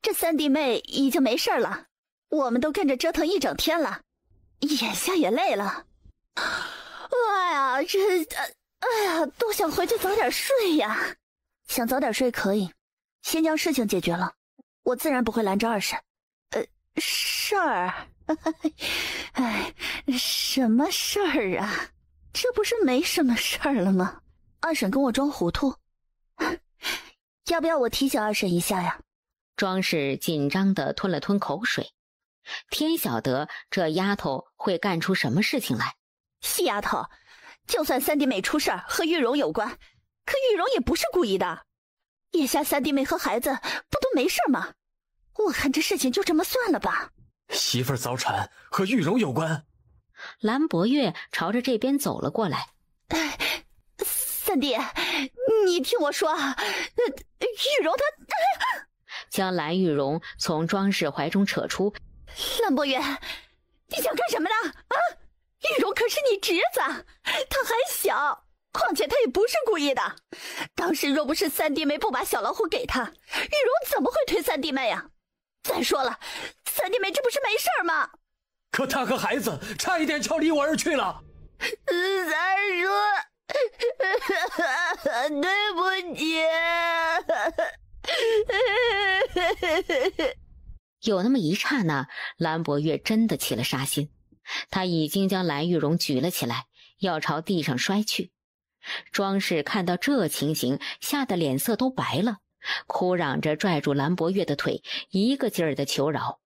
这三弟妹已经没事了，我们都跟着折腾一整天了，眼下也累了。哎呀，都想回去早点睡呀。想早点睡可以，先将事情解决了，我自然不会拦着二婶。事儿？什么事儿啊？这不是没什么事儿了吗？二婶跟我装糊涂，要不要我提醒二婶一下呀？庄氏紧张地吞了吞口水，天晓得这丫头会干出什么事情来。细丫头，就算三弟妹出事儿和玉荣有关，可玉荣也不是故意的。眼下三弟妹和孩子不都没事吗？我看这事情就这么算了吧。媳妇儿早产和玉荣有关。兰博月朝着这边走了过来。三弟，你听我说，玉荣她将蓝玉荣从庄氏怀中扯出。兰博月，你想干什么呢？玉荣可是你侄子，他还小，况且他也不是故意的。当时若不是三弟妹不把小老虎给他，玉荣怎么会推三弟妹啊？再说了，三弟妹这不是没事吗？可他和孩子差一点就离我而去了。三叔，对不起。有那么一刹那，兰博月真的起了杀心，他已经将蓝玉荣举了起来，要朝地上摔去。庄氏看到这情形，吓得脸色都白了，哭嚷着拽住兰博月的腿，一个劲儿的求饶。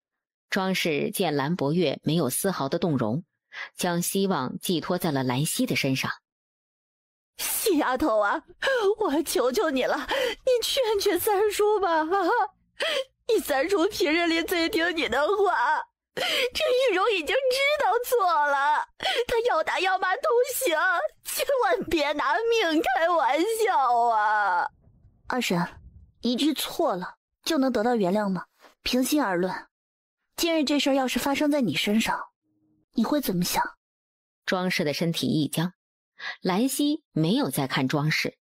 庄氏见兰博月没有丝毫的动容，将希望寄托在了兰溪的身上。细丫头啊，我求求你了，你劝劝三叔吧。你三叔平日里最听你的话，这玉荣已经知道错了，他要打要骂都行，千万别拿命开玩笑啊。二婶，一句错了就能得到原谅吗？平心而论，今日这事儿要是发生在你身上，你会怎么想？庄氏的身体一僵，兰溪没有再看庄氏，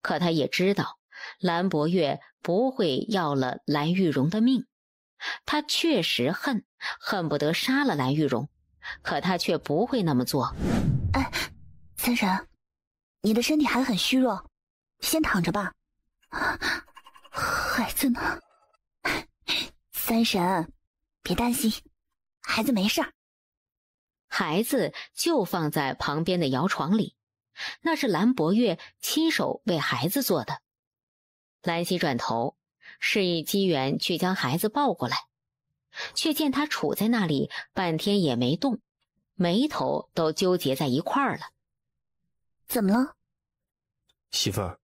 可他也知道兰博月不会要了蓝玉荣的命。他确实恨不得杀了蓝玉荣，可他却不会那么做。哎，三婶，你的身体还很虚弱，先躺着吧。孩子呢？三婶，别担心，孩子没事儿。孩子就放在旁边的摇床里，那是蓝博月亲手为孩子做的。兰溪转头示意机缘去将孩子抱过来，却见他杵在那里半天也没动，眉头都纠结在一块儿了。怎么了？媳妇儿，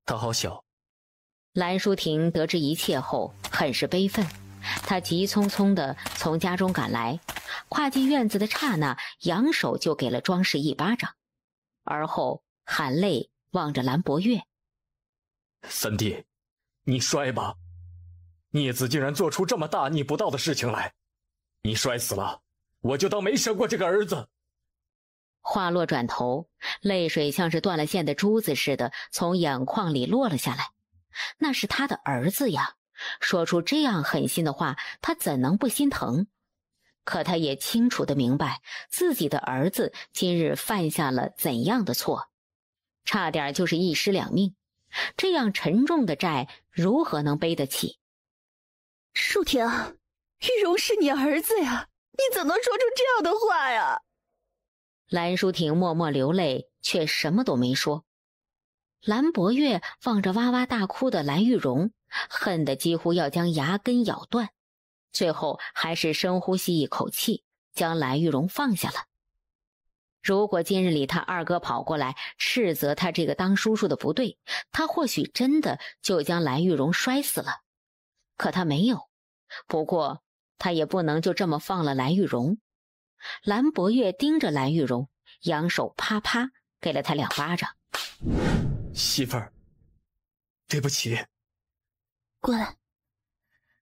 他好小。蓝淑婷得知一切后很是悲愤，她急匆匆地从家中赶来，跨进院子的刹那，扬手就给了庄氏一巴掌，而后含泪望着蓝博月。三弟，你摔吧！孽子竟然做出这么大逆不道的事情来，你摔死了，我就当没生过这个儿子。话落转头，泪水像是断了线的珠子似的从眼眶里落了下来。那是他的儿子呀，说出这样狠心的话，他怎能不心疼？可他也清楚地明白，自己的儿子今日犯下了怎样的错，差点就是一尸两命，这样沉重的债如何能背得起？淑婷，玉荣是你儿子呀，你怎能说出这样的话呀？蓝淑婷默默流泪，却什么都没说。蓝博月望着哇哇大哭的蓝玉荣，恨得几乎要将牙根咬断，最后还是深呼吸一口气，将蓝玉荣放下了。如果今日里他二哥跑过来斥责他这个当叔叔的不对，他或许真的就将蓝玉荣摔死了。可他没有，不过他也不能就这么放了蓝玉荣。蓝博月盯着蓝玉荣，扬手啪啪给了他2巴掌。媳妇儿，对不起。过来。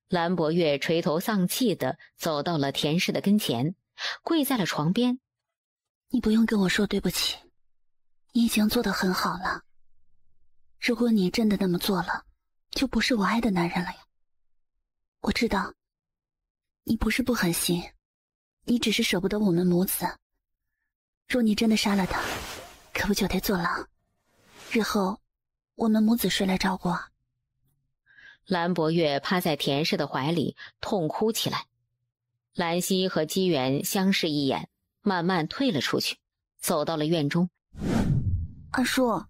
蓝博月垂头丧气地走到了田氏的跟前，跪在了床边。你不用跟我说对不起，你已经做得很好了。如果你真的那么做了，就不是我爱的男人了呀。我知道，你不是不狠心，你只是舍不得我们母子。若你真的杀了他，可不就得坐牢？日后我们母子谁来照顾啊？蓝博月趴在田氏的怀里痛哭起来。兰溪和姬元相视一眼，慢慢退了出去，走到了院中。二叔，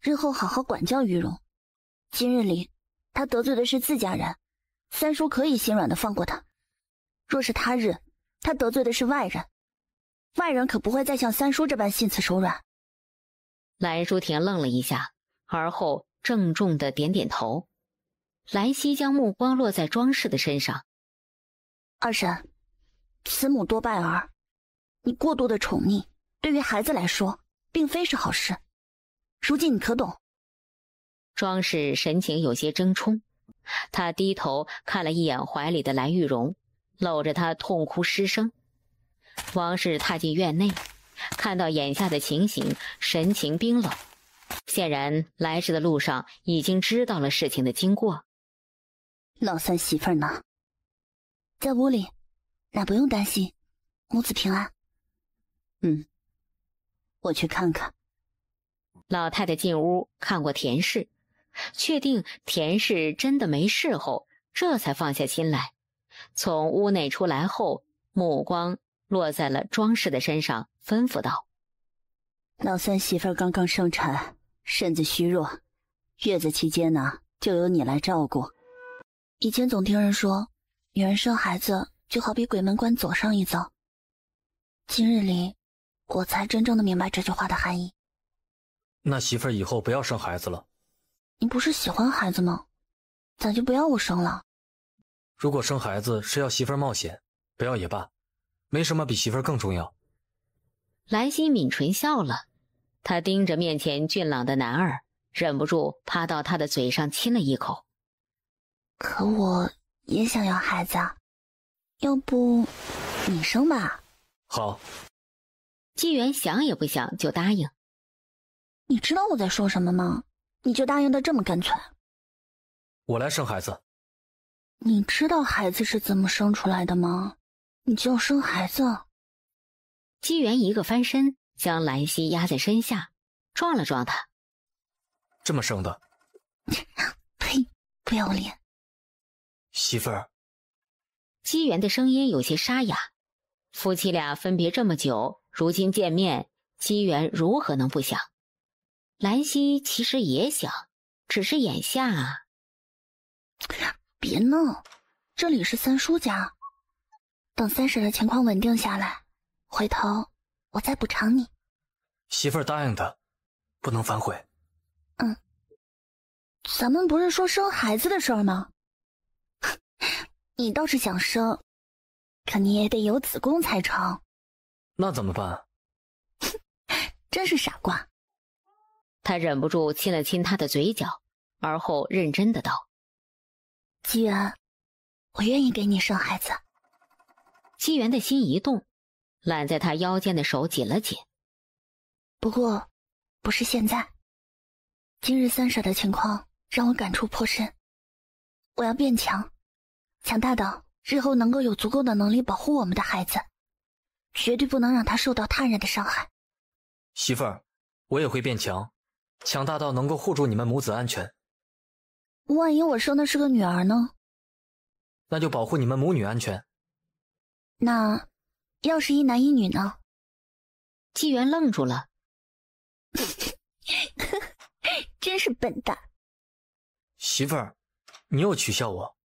日后好好管教玉荣。今日里他得罪的是自家人，三叔可以心软的放过他。若是他日他得罪的是外人，外人可不会再像三叔这般心慈手软。蓝淑婷愣了一下，而后郑重地点点头。兰溪将目光落在庄氏的身上。二婶，慈母多败儿，你过度的宠溺，对于孩子来说，并非是好事。如今你可懂？庄氏神情有些怔忡，他低头看了一眼怀里的蓝玉荣，搂着她痛哭失声。王氏踏进院内，看到眼下的情形，神情冰冷，显然来时的路上已经知道了事情的经过。老三媳妇儿呢？在屋里，那不用担心，母子平安。我去看看。老太太进屋看过田氏，确定田氏真的没事后，这才放下心来。从屋内出来后，目光落在了庄氏的身上，吩咐道：老三媳妇儿刚刚生产，身子虚弱，月子期间呢，就由你来照顾。以前总听人说，女人生孩子就好比鬼门关走上一遭。今日里，我才真正的明白这句话的含义。那媳妇儿以后不要生孩子了。你不是喜欢孩子吗？咋就不要我生了？如果生孩子是要媳妇儿冒险，不要也罢，没什么比媳妇儿更重要。兰溪抿唇笑了，她盯着面前俊朗的男儿，忍不住趴到他的嘴上亲了一口。可我也想要孩子啊，要不你生吧？好。姬元想也不想就答应。你知道我在说什么吗？你就答应的这么干脆？我来生孩子。你知道孩子是怎么生出来的吗？你就要生孩子。姬元一个翻身，将兰溪压在身下，撞了撞他。这么生的？呸！不要脸！媳妇儿。姬元的声音有些沙哑。夫妻俩分别这么久，如今见面，姬元如何能不想？兰溪其实也想，只是眼下啊。别闹，这里是三叔家。等三婶的情况稳定下来，回头我再补偿你。媳妇儿答应的，不能反悔。咱们不是说生孩子的事儿吗？你倒是想生，可你也得有子宫才成。那怎么办？真是傻瓜。他忍不住亲了亲他的嘴角，而后认真的道：姬元，我愿意给你生孩子。姬元的心一动，揽在他腰间的手紧了紧。不过不是现在。今日三婶的情况让我感触颇深，我要变强，强大到日后能够有足够的能力保护我们的孩子，绝对不能让他受到他人的伤害。媳妇儿，我也会变强，强大到能够护住你们母子安全。万一我生的是个女儿呢？那就保护你们母女安全。那要是一男一女呢？姬元愣住了。真是笨蛋。媳妇儿，你又取笑我。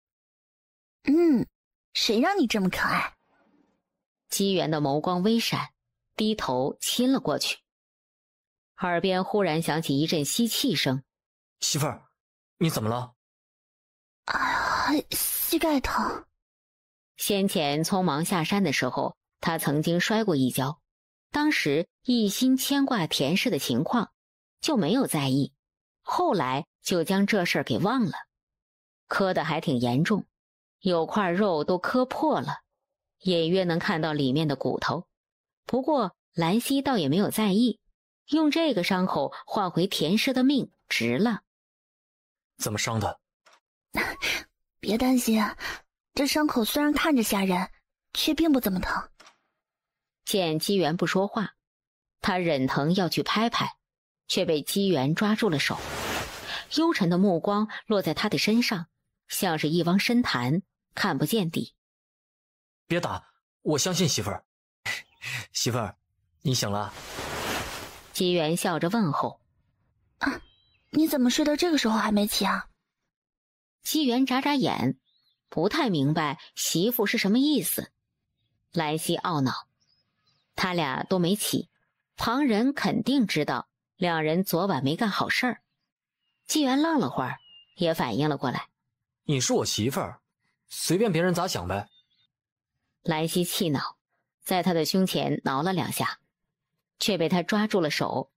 谁让你这么可爱？姬元的眸光微闪，低头亲了过去。耳边忽然响起一阵吸气声。媳妇儿，你怎么了？哎呀，膝盖疼。先前匆忙下山的时候，他曾经摔过一跤，当时一心牵挂田氏的情况，就没有在意，后来就将这事儿给忘了。磕得还挺严重，有块肉都磕破了，隐约能看到里面的骨头。不过兰溪倒也没有在意，用这个伤口换回田氏的命，值了。怎么伤的？别担心，这伤口虽然看着吓人，却并不怎么疼。见姬元不说话，他忍疼要去拍拍，却被姬元抓住了手，幽沉的目光落在他的身上，像是一汪深潭，看不见底。别打，我相信媳妇儿。媳妇儿，你醒了？姬元笑着问候。你怎么睡到这个时候还没起啊？姬元眨眨眼，不太明白媳妇是什么意思。兰溪懊恼，他俩都没起，旁人肯定知道两人昨晚没干好事儿。姬元愣了会儿，也反应了过来。你是我媳妇儿，随便别人咋想呗。兰溪气恼，在他的胸前挠了两下，却被他抓住了手。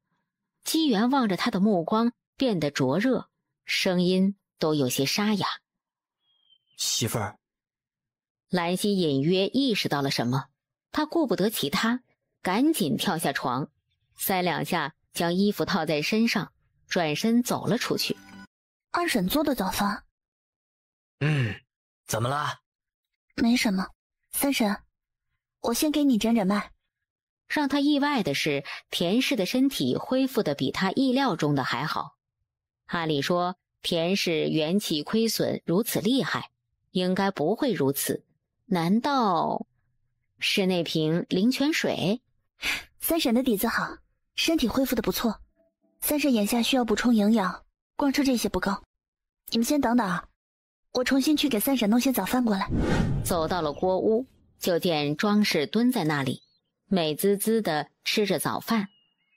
姬元望着他的目光变得灼热，声音都有些沙哑。媳妇儿。兰溪隐约意识到了什么，他顾不得其他，赶紧跳下床，三两下将衣服套在身上，转身走了出去。二婶做的早饭。怎么啦？没什么。三婶，我先给你诊诊脉。让他意外的是，田氏的身体恢复的比他意料中的还好。按理说，田氏元气亏损如此厉害，应该不会如此。难道是那瓶灵泉水？三婶的底子好，身体恢复的不错。三婶眼下需要补充营养，光吃这些不够。你们先等等啊，我重新去给三婶弄些早饭过来。走到了锅屋，就见庄氏蹲在那里，美滋滋的吃着早饭，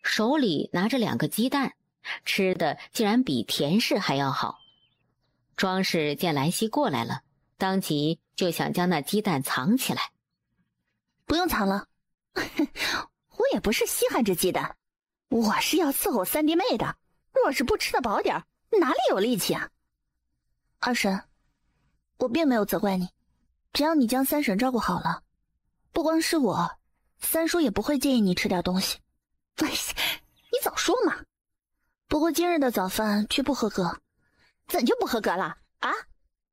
手里拿着2个鸡蛋，吃的竟然比田氏还要好。庄氏见兰溪过来了，当即就想将那鸡蛋藏起来。不用藏了，我也不是稀罕这鸡蛋，我是要伺候三弟妹的，若是不吃得饱点，哪里有力气啊？二婶，我并没有责怪你，只要你将三婶照顾好了，不光是我，三叔也不会介意你吃点东西。哎呀，你早说嘛！不过今日的早饭却不合格。怎就不合格了啊？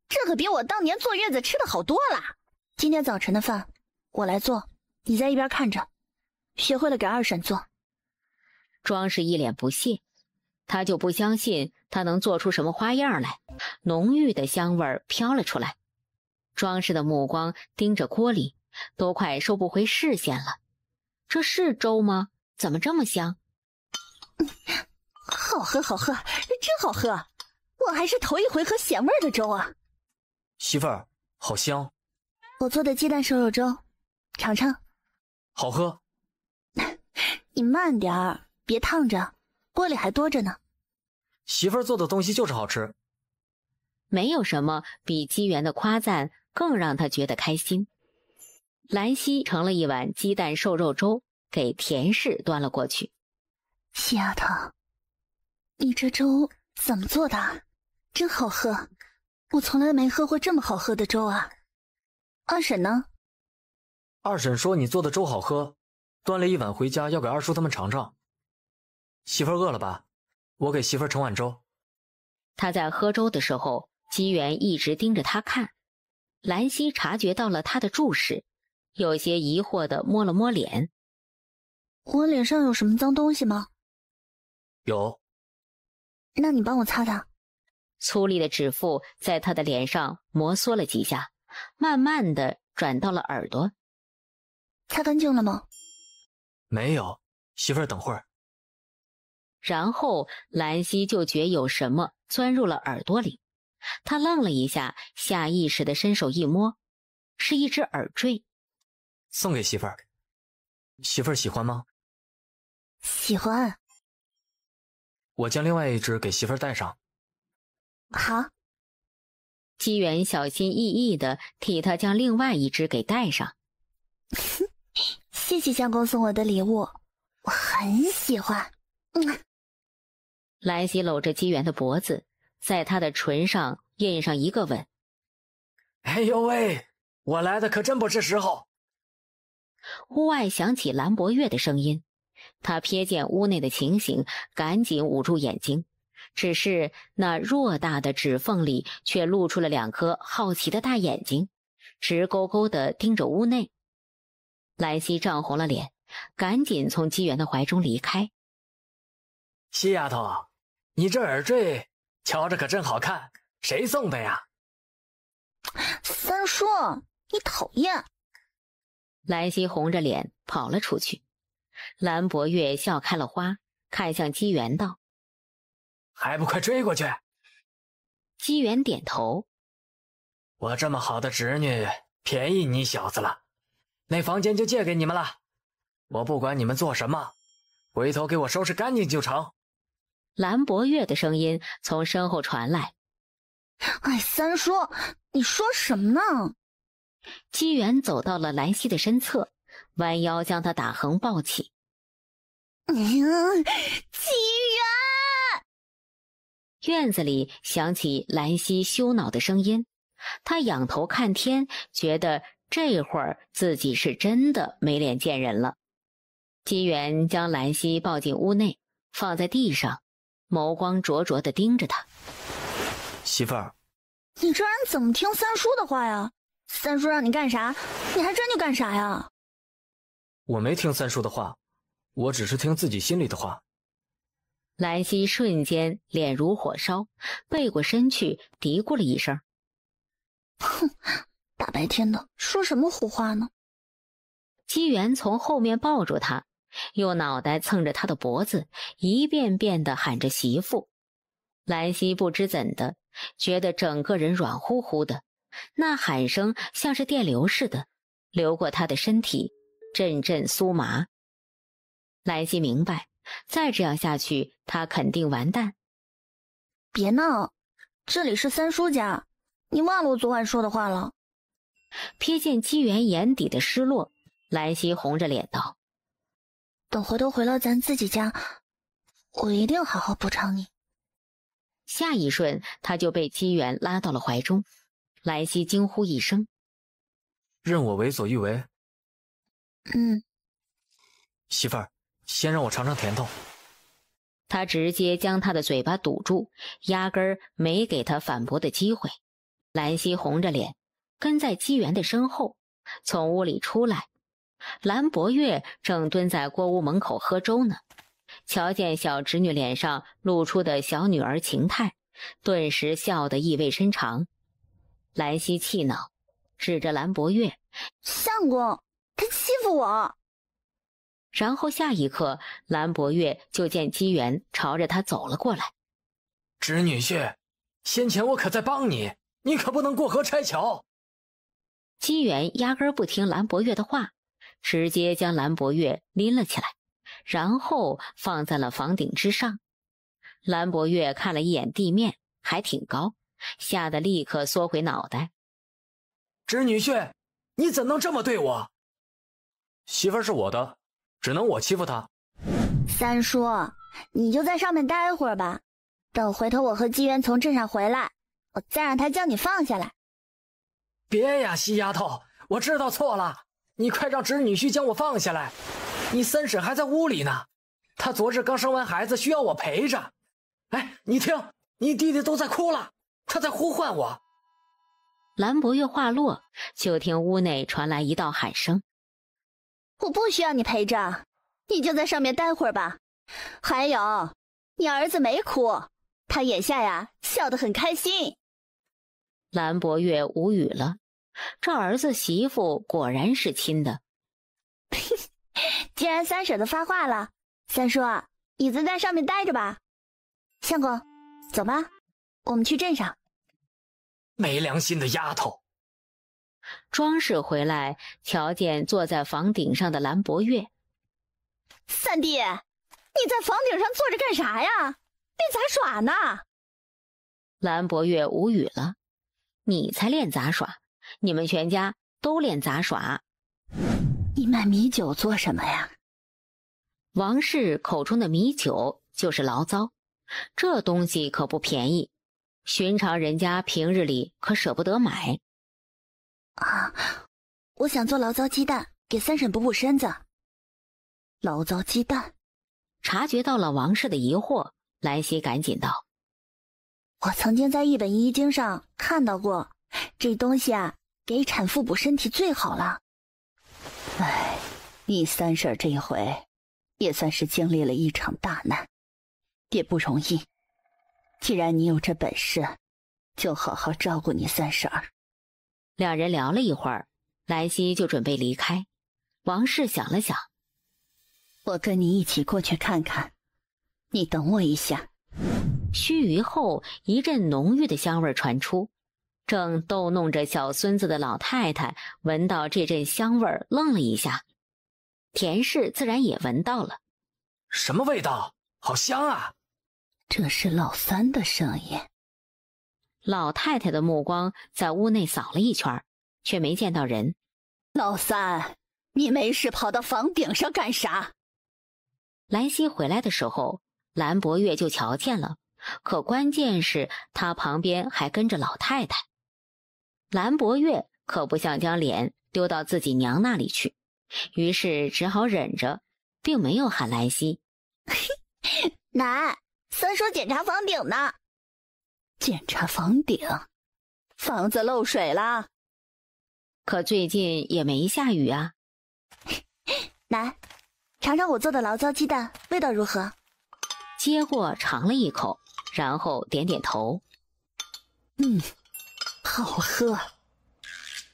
这可比我当年坐月子吃的好多了。今天早晨的饭我来做，你在一边看着，学会了给二婶做。庄是一脸不屑，他就不相信他能做出什么花样来。浓郁的香味飘了出来，庄氏的目光盯着锅里，都快收不回视线了。这是粥吗？怎么这么香？好喝好喝，真好喝！我还是头一回喝咸味的粥啊。媳妇儿，好香。我做的鸡蛋瘦肉粥，尝尝。好喝。你慢点儿，别烫着，锅里还多着呢。媳妇儿做的东西就是好吃。没有什么比姬元的夸赞更让他觉得开心。兰溪盛了一碗鸡蛋瘦肉粥给田氏端了过去。细丫头，你这粥怎么做的？真好喝，我从来没喝过这么好喝的粥啊。二婶呢？二婶说你做的粥好喝，端了一碗回家要给二叔他们尝尝。媳妇儿饿了吧？我给媳妇儿盛碗粥。他在喝粥的时候，姬元一直盯着他看。兰溪察觉到了他的注视，有些疑惑地摸了摸脸。我脸上有什么脏东西吗？有。那你帮我擦擦。粗粝的指腹在他的脸上摩挲了几下，慢慢地转到了耳朵。擦干净了吗？没有，媳妇儿等会儿。然后兰溪就觉有什么钻入了耳朵里，他愣了一下，下意识地伸手一摸，是一只耳坠。送给媳妇儿。媳妇儿喜欢吗？喜欢。我将另外一只给媳妇儿戴上。好。姬元小心翼翼地替他将另外一只给戴上。谢谢相公送我的礼物，我很喜欢。兰溪搂着姬元的脖子，在他的唇上印上一个吻。哎呦喂，我来的可真不是时候。屋外响起兰博月的声音，他瞥见屋内的情形，赶紧捂住眼睛，只是那偌大的指缝里却露出了2颗好奇的大眼睛，直勾勾地盯着屋内。兰溪涨红了脸，赶紧从姬元的怀中离开。细丫头，你这耳坠瞧着可真好看，谁送的呀？三叔，你讨厌。兰溪红着脸跑了出去。兰博月笑开了花，看向姬元道：还不快追过去。姬元点头。我这么好的侄女，便宜你小子了，那房间就借给你们了。我不管你们做什么，回头给我收拾干净就成。兰博月的声音从身后传来。哎，三叔，你说什么呢？姬元走到了兰溪的身侧，弯腰将她打横抱起。姬元！院子里响起兰溪羞恼的声音，他仰头看天，觉得这会儿自己是真的没脸见人了。姬元将兰溪抱进屋内，放在地上，眸光灼灼地盯着他。媳妇儿，你这人怎么听三叔的话呀？三叔让你干啥，你还真就干啥呀？我没听三叔的话，我只是听自己心里的话。兰溪瞬间脸如火烧，背过身去嘀咕了一声：哼，大白天的说什么胡话呢？姬元从后面抱住他，用脑袋蹭着他的脖子，一遍遍地喊着媳妇。兰溪不知怎的，觉得整个人软乎乎的，那喊声像是电流似的，流过他的身体，阵阵酥麻。兰溪明白，再这样下去，他肯定完蛋。别闹，这里是三叔家，你忘了我昨晚说的话了？瞥见姬元眼底的失落，兰溪红着脸道：等回头回了咱自己家，我一定好好补偿你。下一瞬，他就被姬元拉到了怀中。兰溪惊呼一声：任我为所欲为。媳妇儿，先让我尝尝甜头。他直接将他的嘴巴堵住，压根儿没给他反驳的机会。兰溪红着脸跟在姬元的身后，从屋里出来。兰博月正蹲在锅屋门口喝粥呢，瞧见小侄女脸上露出的小女儿情态，顿时笑得意味深长。兰溪气恼，指着兰博月：“相公，他欺负我！”然后下一刻，兰博月就见姬元朝着他走了过来。“侄女婿，先前我可在帮你，你可不能过河拆桥。”姬元压根不听兰博月的话，直接将兰博月拎了起来，然后放在了房顶之上。兰博月看了一眼地面，还挺高，吓得立刻缩回脑袋。“侄女婿，你怎能这么对我？媳妇儿是我的，只能我欺负她。”三叔，你就在上面待会儿吧，等回头我和姬元从镇上回来，我再让他将你放下来。“别呀，西丫头，我知道错了，你快让侄女婿将我放下来。你三婶还在屋里呢，她昨日刚生完孩子，需要我陪着。哎，你听，你弟弟都在哭了，他在呼唤我。”兰博月话落，就听屋内传来一道喊声：“我不需要你陪着，你就在上面待会儿吧。还有，你儿子没哭，他眼下呀笑得很开心。”兰博月无语了，这儿子媳妇果然是亲的。既然三婶都发话了，三叔，你就在上面待着吧。相公，走吧，我们去镇上。没良心的丫头！庄氏回来，瞧见坐在房顶上的兰博月。“三弟，你在房顶上坐着干啥呀？练杂耍呢？”兰博月无语了：“你才练杂耍，你们全家都练杂耍。”“你买米酒做什么呀？”王氏口中的米酒就是醪糟，这东西可不便宜，寻常人家平日里可舍不得买。“啊，我想做醪糟鸡蛋，给三婶补补身子。”“醪糟鸡蛋？”察觉到了王氏的疑惑，兰溪赶紧道：“我曾经在一本医经上看到过，这东西啊，给产妇补身体最好了。”“哎，你三婶这一回也算是经历了一场大难，也不容易。既然你有这本事，就好好照顾你三婶儿。”两人聊了一会儿，兰溪就准备离开。王氏想了想：“我跟你一起过去看看，你等我一下。”须臾后，一阵浓郁的香味传出。正逗弄着小孙子的老太太闻到这阵香味儿，愣了一下。田氏自然也闻到了。“什么味道？好香啊！”“这是老三的声音。”老太太的目光在屋内扫了一圈，却没见到人。“老三，你没事跑到房顶上干啥？”兰溪回来的时候，兰博月就瞧见了，可关键是他旁边还跟着老太太。兰博月可不想将脸丢到自己娘那里去，于是只好忍着，并没有喊兰溪。“奶，三叔检查房顶呢。”“检查房顶？房子漏水了？”“可最近也没下雨啊。”“奶，尝尝我做的醪糟鸡蛋，味道如何？”接过尝了一口，然后点点头。“好喝。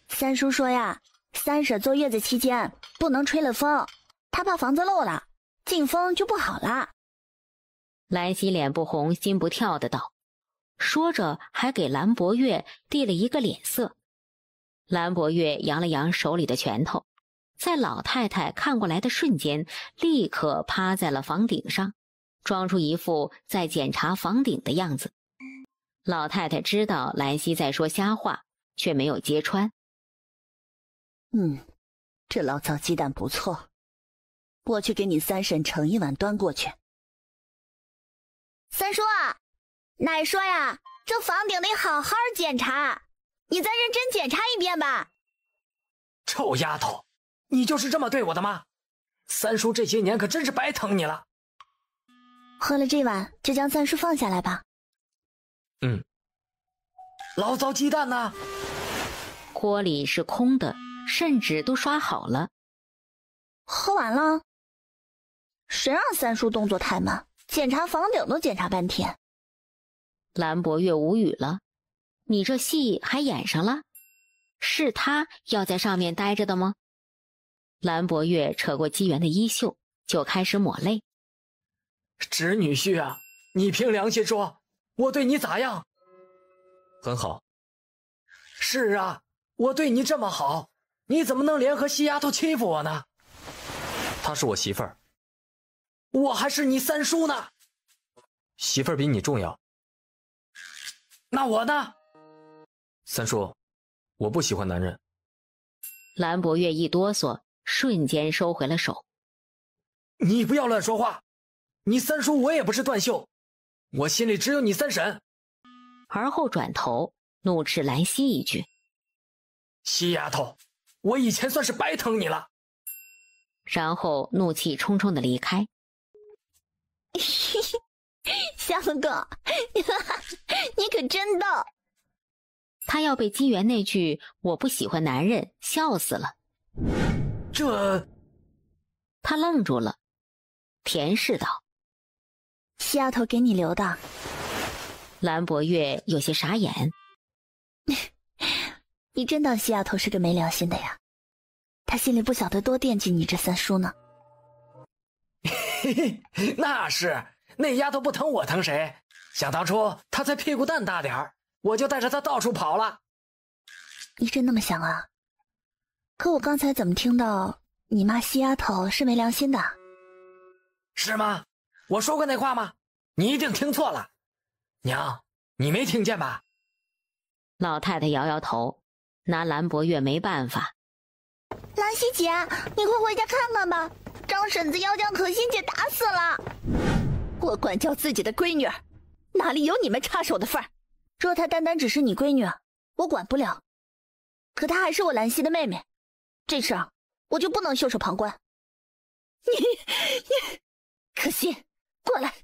三叔说呀，三婶坐月子期间不能吹了风，他怕房子漏了，进风就不好了。”兰溪脸不红心不跳的道，说着还给兰博月递了一个脸色。兰博月扬了扬手里的拳头，在老太太看过来的瞬间，立刻趴在了房顶上，装出一副在检查房顶的样子。老太太知道兰溪在说瞎话，却没有揭穿。“这醪糟鸡蛋不错，我去给你三婶盛一碗端过去。”“三叔啊，奶说呀，这房顶得好好检查，你再认真检查一遍吧。”“臭丫头，你就是这么对我的吗？三叔这些年可真是白疼你了。”“喝了这碗，就将三叔放下来吧。”“醪糟鸡蛋呢？”锅里是空的，甚至都刷好了。“喝完了。”谁让三叔动作太慢，检查房顶都检查半天。蓝博月无语了，你这戏还演上了？是他要在上面待着的吗？蓝博月扯过姬元的衣袖，就开始抹泪。侄女婿啊，你凭良心说，我对你咋样？很好。是啊，我对你这么好，你怎么能联合西丫头欺负我呢？她是我媳妇儿，我还是你三叔呢。媳妇儿比你重要。那我呢？三叔，我不喜欢男人。蓝博月一哆嗦，瞬间收回了手。你不要乱说话，你三叔我也不是断袖，我心里只有你三婶。而后转头怒斥兰溪一句：西丫头，我以前算是白疼你了。然后怒气冲冲地离开。香哥，你可真逗。他要被姬元那句我不喜欢男人笑死了。这……他愣住了，田氏道：西丫头给你留的。蓝博月有些傻眼。你真当西丫头是个没良心的呀？她心里不晓得多惦记你这三叔呢。嘿嘿，那是，那丫头不疼我疼谁？想当初她才屁股蛋大点儿，我就带着她到处跑了。你真那么想啊？可我刚才怎么听到你骂西丫头是没良心的？是吗？我说过那话吗？你一定听错了。娘，你没听见吧？老太太摇摇头，拿蓝博月没办法。兰溪姐，你快回家看看吧，张婶子要将可心姐打死了。我管教自己的闺女儿，哪里有你们插手的份儿？若她单单只是你闺女儿，我管不了。可她还是我兰溪的妹妹，这事儿我就不能袖手旁观。你，可心，过来。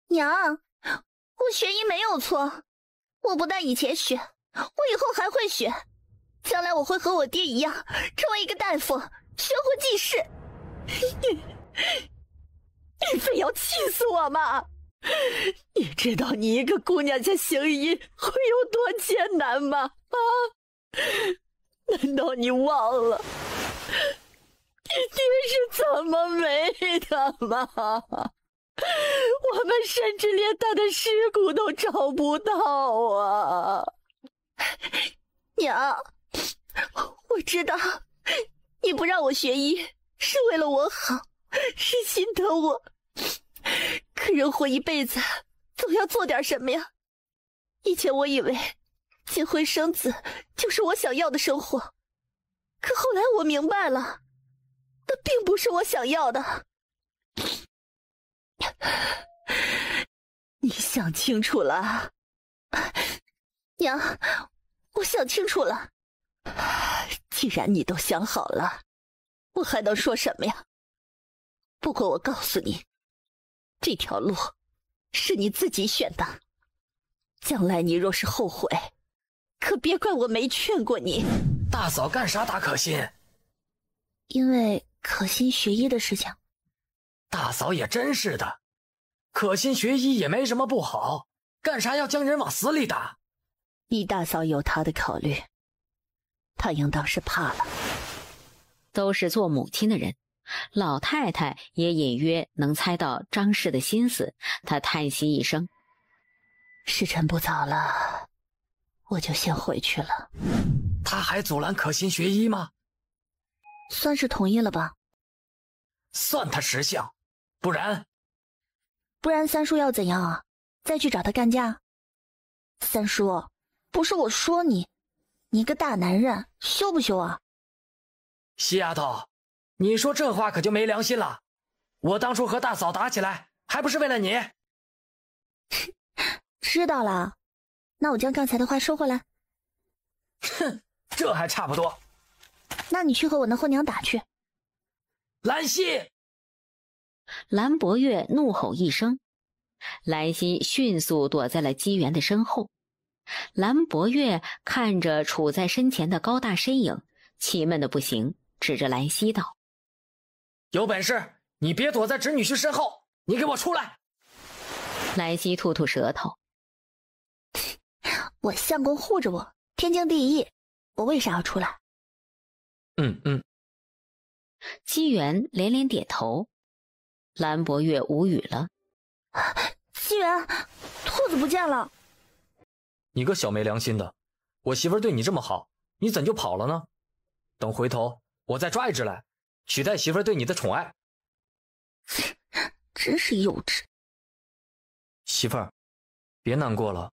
娘，我学医没有错，我不但以前学，我以后还会学。将来我会和我爹一样，成为一个大夫，学会济世。你非要气死我吗？你知道你一个姑娘家行医会有多艰难吗？啊？难道你忘了你爹是怎么没的吗？我们甚至连他的尸骨都找不到啊！娘，我知道你不让我学医是为了我好，是心疼我。可人活一辈子，总要做点什么呀。以前我以为结婚生子就是我想要的生活，可后来我明白了，那并不是我想要的。你想清楚了？娘，我想清楚了。既然你都想好了，我还能说什么呀？不过我告诉你，这条路是你自己选的，将来你若是后悔，可别怪我没劝过你。大嫂干啥打可心？因为可心学医的事情。大嫂也真是的，可心学医也没什么不好，干啥要将人往死里打？你大嫂有她的考虑，她应当是怕了。都是做母亲的人，老太太也隐约能猜到张氏的心思，她叹息一声：时辰不早了，我就先回去了。他还阻拦可心学医吗？算是同意了吧。算他识相，不然三叔要怎样啊？再去找他干架？三叔，不是我说你，你个大男人羞不羞啊？西丫头，你说这话可就没良心了。我当初和大嫂打起来，还不是为了你？知道了，那我将刚才的话收回来。哼，这还差不多。那你去和我那后娘打去。兰溪！蓝博月怒吼一声，兰溪迅速躲在了姬元的身后。蓝博月看着处在身前的高大身影，气闷的不行，指着兰溪道：有本事你别躲在侄女婿身后，你给我出来！兰溪吐吐舌头，我相公护着我，天经地义，我为啥要出来？姬元连连点头。兰博月无语了。姬元，兔子不见了。你个小没良心的，我媳妇儿对你这么好，你怎就跑了呢？等回头我再抓一只来，取代媳妇儿对你的宠爱。真是幼稚。媳妇儿，别难过了，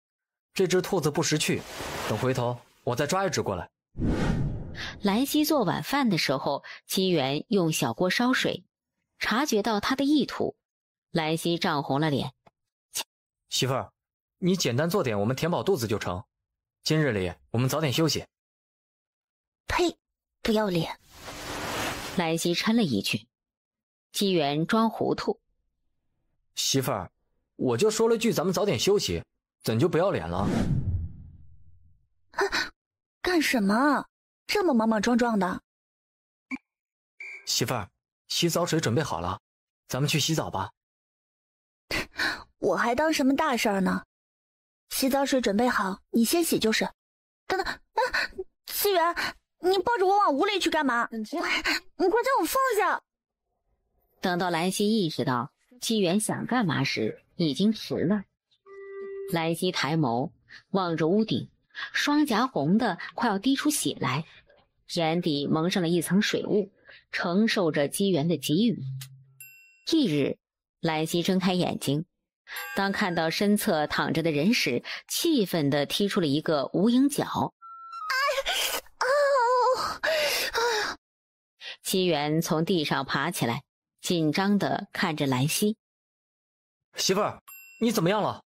这只兔子不识趣，等回头我再抓一只过来。兰溪做晚饭的时候，姬元用小锅烧水，察觉到他的意图，兰溪涨红了脸。媳妇儿，你简单做点，我们填饱肚子就成。今日里我们早点休息。呸，不要脸！兰溪嗔了一句。姬元装糊涂。媳妇儿，我就说了句咱们早点休息，怎就不要脸了？干什么？这么莽莽撞撞的。媳妇儿，洗澡水准备好了，咱们去洗澡吧。我还当什么大事儿呢？洗澡水准备好，你先洗就是。等等，熙元，你抱着我往屋里去干嘛？你快将我放下！等到兰溪意识到姬元想干嘛时，已经迟了。兰溪抬眸望着屋顶，双颊红的快要滴出血来，眼底蒙上了一层水雾，承受着姬元的给予。翌日，兰溪睁开眼睛，当看到身侧躺着的人时，气愤地踢出了一个无影脚。姬元从地上爬起来，紧张地看着兰溪。媳妇儿，你怎么样了？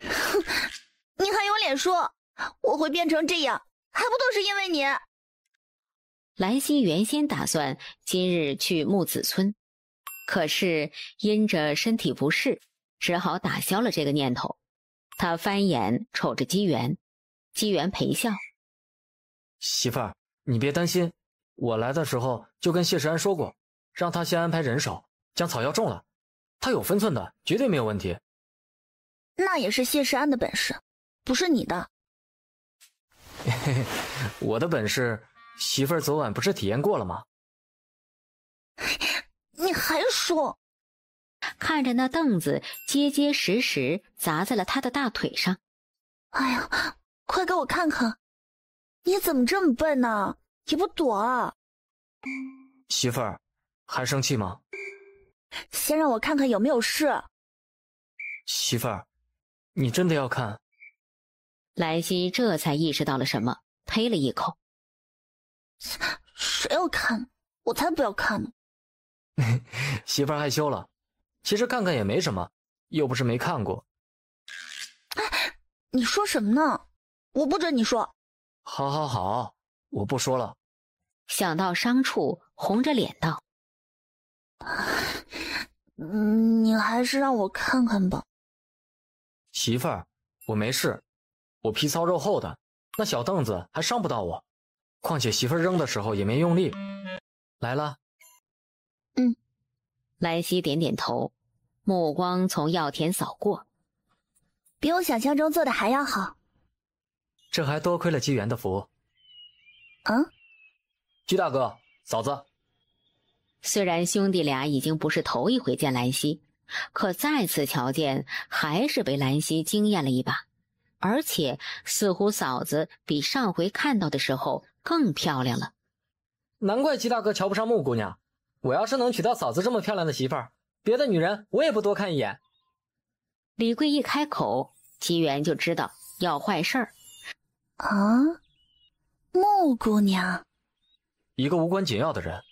你还有脸说我会变成这样，还不都是因为你？兰溪原先打算今日去木子村，可是因着身体不适，只好打消了这个念头。他翻眼瞅着姬元，姬元陪笑。媳妇儿，你别担心，我来的时候就跟谢世安说过，让他先安排人手将草药种了，他有分寸的，绝对没有问题。那也是谢世安的本事，不是你的。我的本事，媳妇儿昨晚不是体验过了吗？你还说？看着那凳子结结实实砸在了他的大腿上。哎呀，快给我看看！你怎么这么笨呢？也不躲啊！媳妇儿，还生气吗？先让我看看有没有事。媳妇儿，你真的要看？兰溪这才意识到了什么，呸了一口。谁要看？我才不要看呢！媳妇儿害羞了，其实看看也没什么，又不是没看过。你说什么呢？我不准你说。好好好，我不说了。想到伤处，红着脸道：你还是让我看看吧。媳妇儿，我没事，我皮糙肉厚的，那小凳子还伤不到我，况且媳妇儿扔的时候也没用力。来了。兰溪点点头，目光从药田扫过。比我想象中做的还要好。这还多亏了姬元的福。姬大哥，嫂子。虽然兄弟俩已经不是头一回见兰溪，可再次瞧见还是被兰溪惊艳了一把，而且似乎嫂子比上回看到的时候更漂亮了。难怪姬大哥瞧不上木姑娘，我要是能娶到嫂子这么漂亮的媳妇儿，别的女人我也不多看一眼。李贵一开口，姬元就知道要坏事儿。木姑娘？一个无关紧要的人。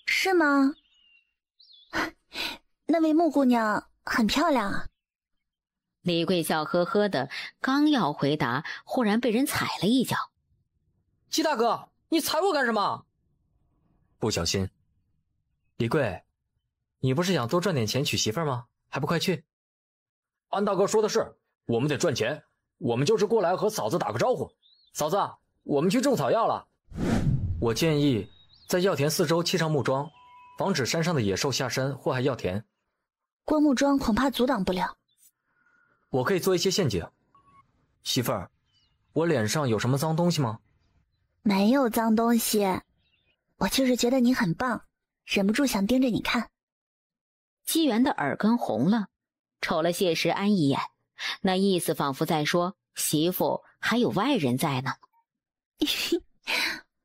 是吗？那位木姑娘很漂亮啊。李贵笑呵呵的，刚要回答，忽然被人踩了一脚。姬大哥，你踩我干什么？不小心。李贵，你不是想多赚点钱娶媳妇儿吗？还不快去！安大哥说的是，我们得赚钱，我们就是过来和嫂子打个招呼。嫂子，我们去种草药了。我建议在药田四周砌上木桩，防止山上的野兽下山祸害药田。灌木桩恐怕阻挡不了。我可以做一些陷阱。媳妇儿，我脸上有什么脏东西吗？没有脏东西，我就是觉得你很棒，忍不住想盯着你看。姬元的耳根红了，瞅了谢时安一眼，那意思仿佛在说，媳妇还有外人在呢。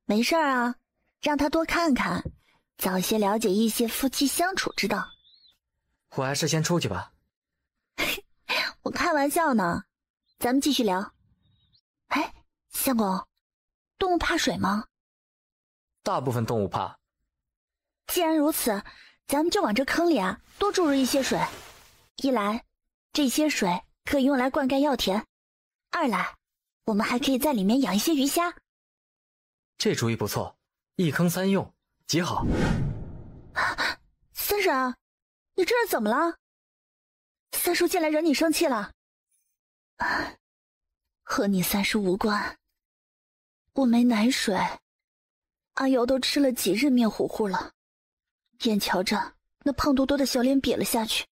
没事啊，让他多看看，早些了解一些夫妻相处之道。我还是先出去吧。我开玩笑呢，咱们继续聊。哎，相公，动物怕水吗？大部分动物怕。既然如此，咱们就往这坑里啊多注入一些水。一来，这些水可以用来灌溉药田；二来，我们还可以在里面养一些鱼虾。这主意不错，一坑三用，极好。三婶，你这是怎么了？三叔进来惹你生气了？和你三叔无关。我没奶水，阿瑶都吃了几日面糊糊了，眼瞧着那胖嘟嘟的小脸瘪了下去，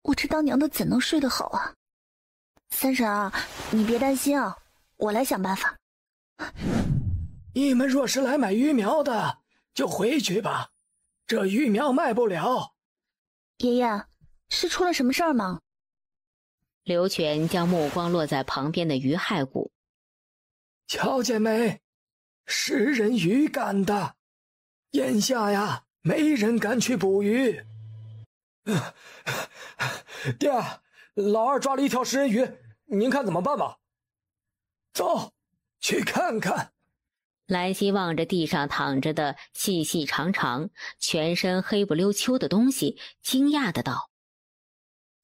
我这当娘的怎能睡得好啊？三婶啊，你别担心啊，我来想办法。你们若是来买鱼苗的，就回去吧，这鱼苗卖不了。爷爷，是出了什么事儿吗？刘全将目光落在旁边的鱼骸谷。瞧见没？食人鱼干的。眼下呀，没人敢去捕鱼。爹，老二抓了一条食人鱼，您看怎么办吧？走，去看看。兰溪望着地上躺着的细细长长、全身黑不溜秋的东西，惊讶的道：“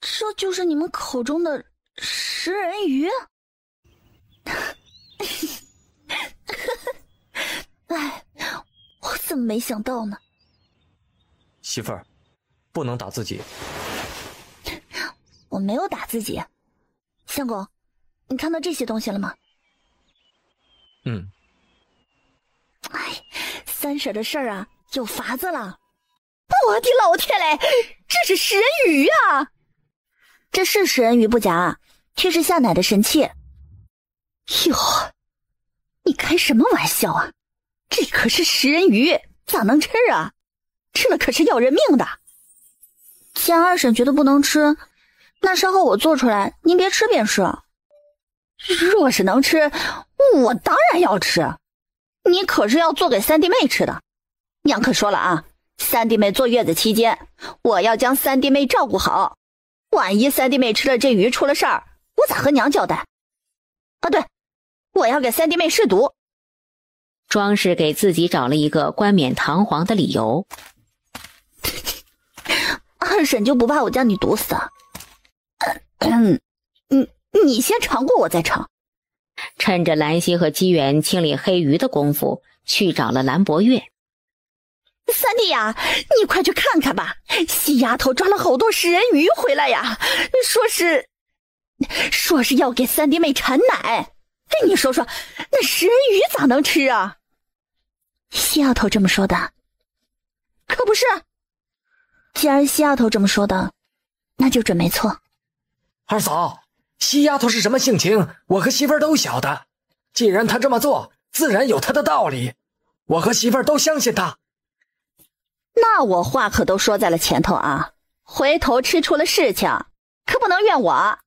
这就是你们口中的食人鱼？”哎，我怎么没想到呢？媳妇儿，不能打自己。我没有打自己。相公，你看到这些东西了吗？哎，三婶的事儿啊，有法子了。我的老天嘞，这是食人鱼啊！这是食人鱼不假，却是下奶的神器。哟，你开什么玩笑啊？这可是食人鱼，咋能吃啊？吃了可是要人命的。既然二婶觉得不能吃，那稍后我做出来，您别吃便是。若是能吃，我当然要吃。你可是要做给三弟妹吃的，娘可说了啊，三弟妹坐月子期间，我要将三弟妹照顾好。万一三弟妹吃了这鱼出了事儿，我咋和娘交代？啊，对，我要给三弟妹试毒。庄氏给自己找了一个冠冕堂皇的理由。二婶就不怕我将你毒死啊？你先尝过我再尝。趁着兰溪和姬元清理黑鱼的功夫，去找了兰博月。三弟呀，你快去看看吧，西丫头抓了好多食人鱼回来呀，说是要给三弟妹产奶。你说说，那食人鱼咋能吃啊？西丫头这么说的。可不是。既然西丫头这么说的，那就准没错。二嫂，西丫头是什么性情，我和媳妇儿都晓得。既然她这么做，自然有她的道理，我和媳妇儿都相信她。那我话可都说在了前头啊，回头吃出了事情，可不能怨我。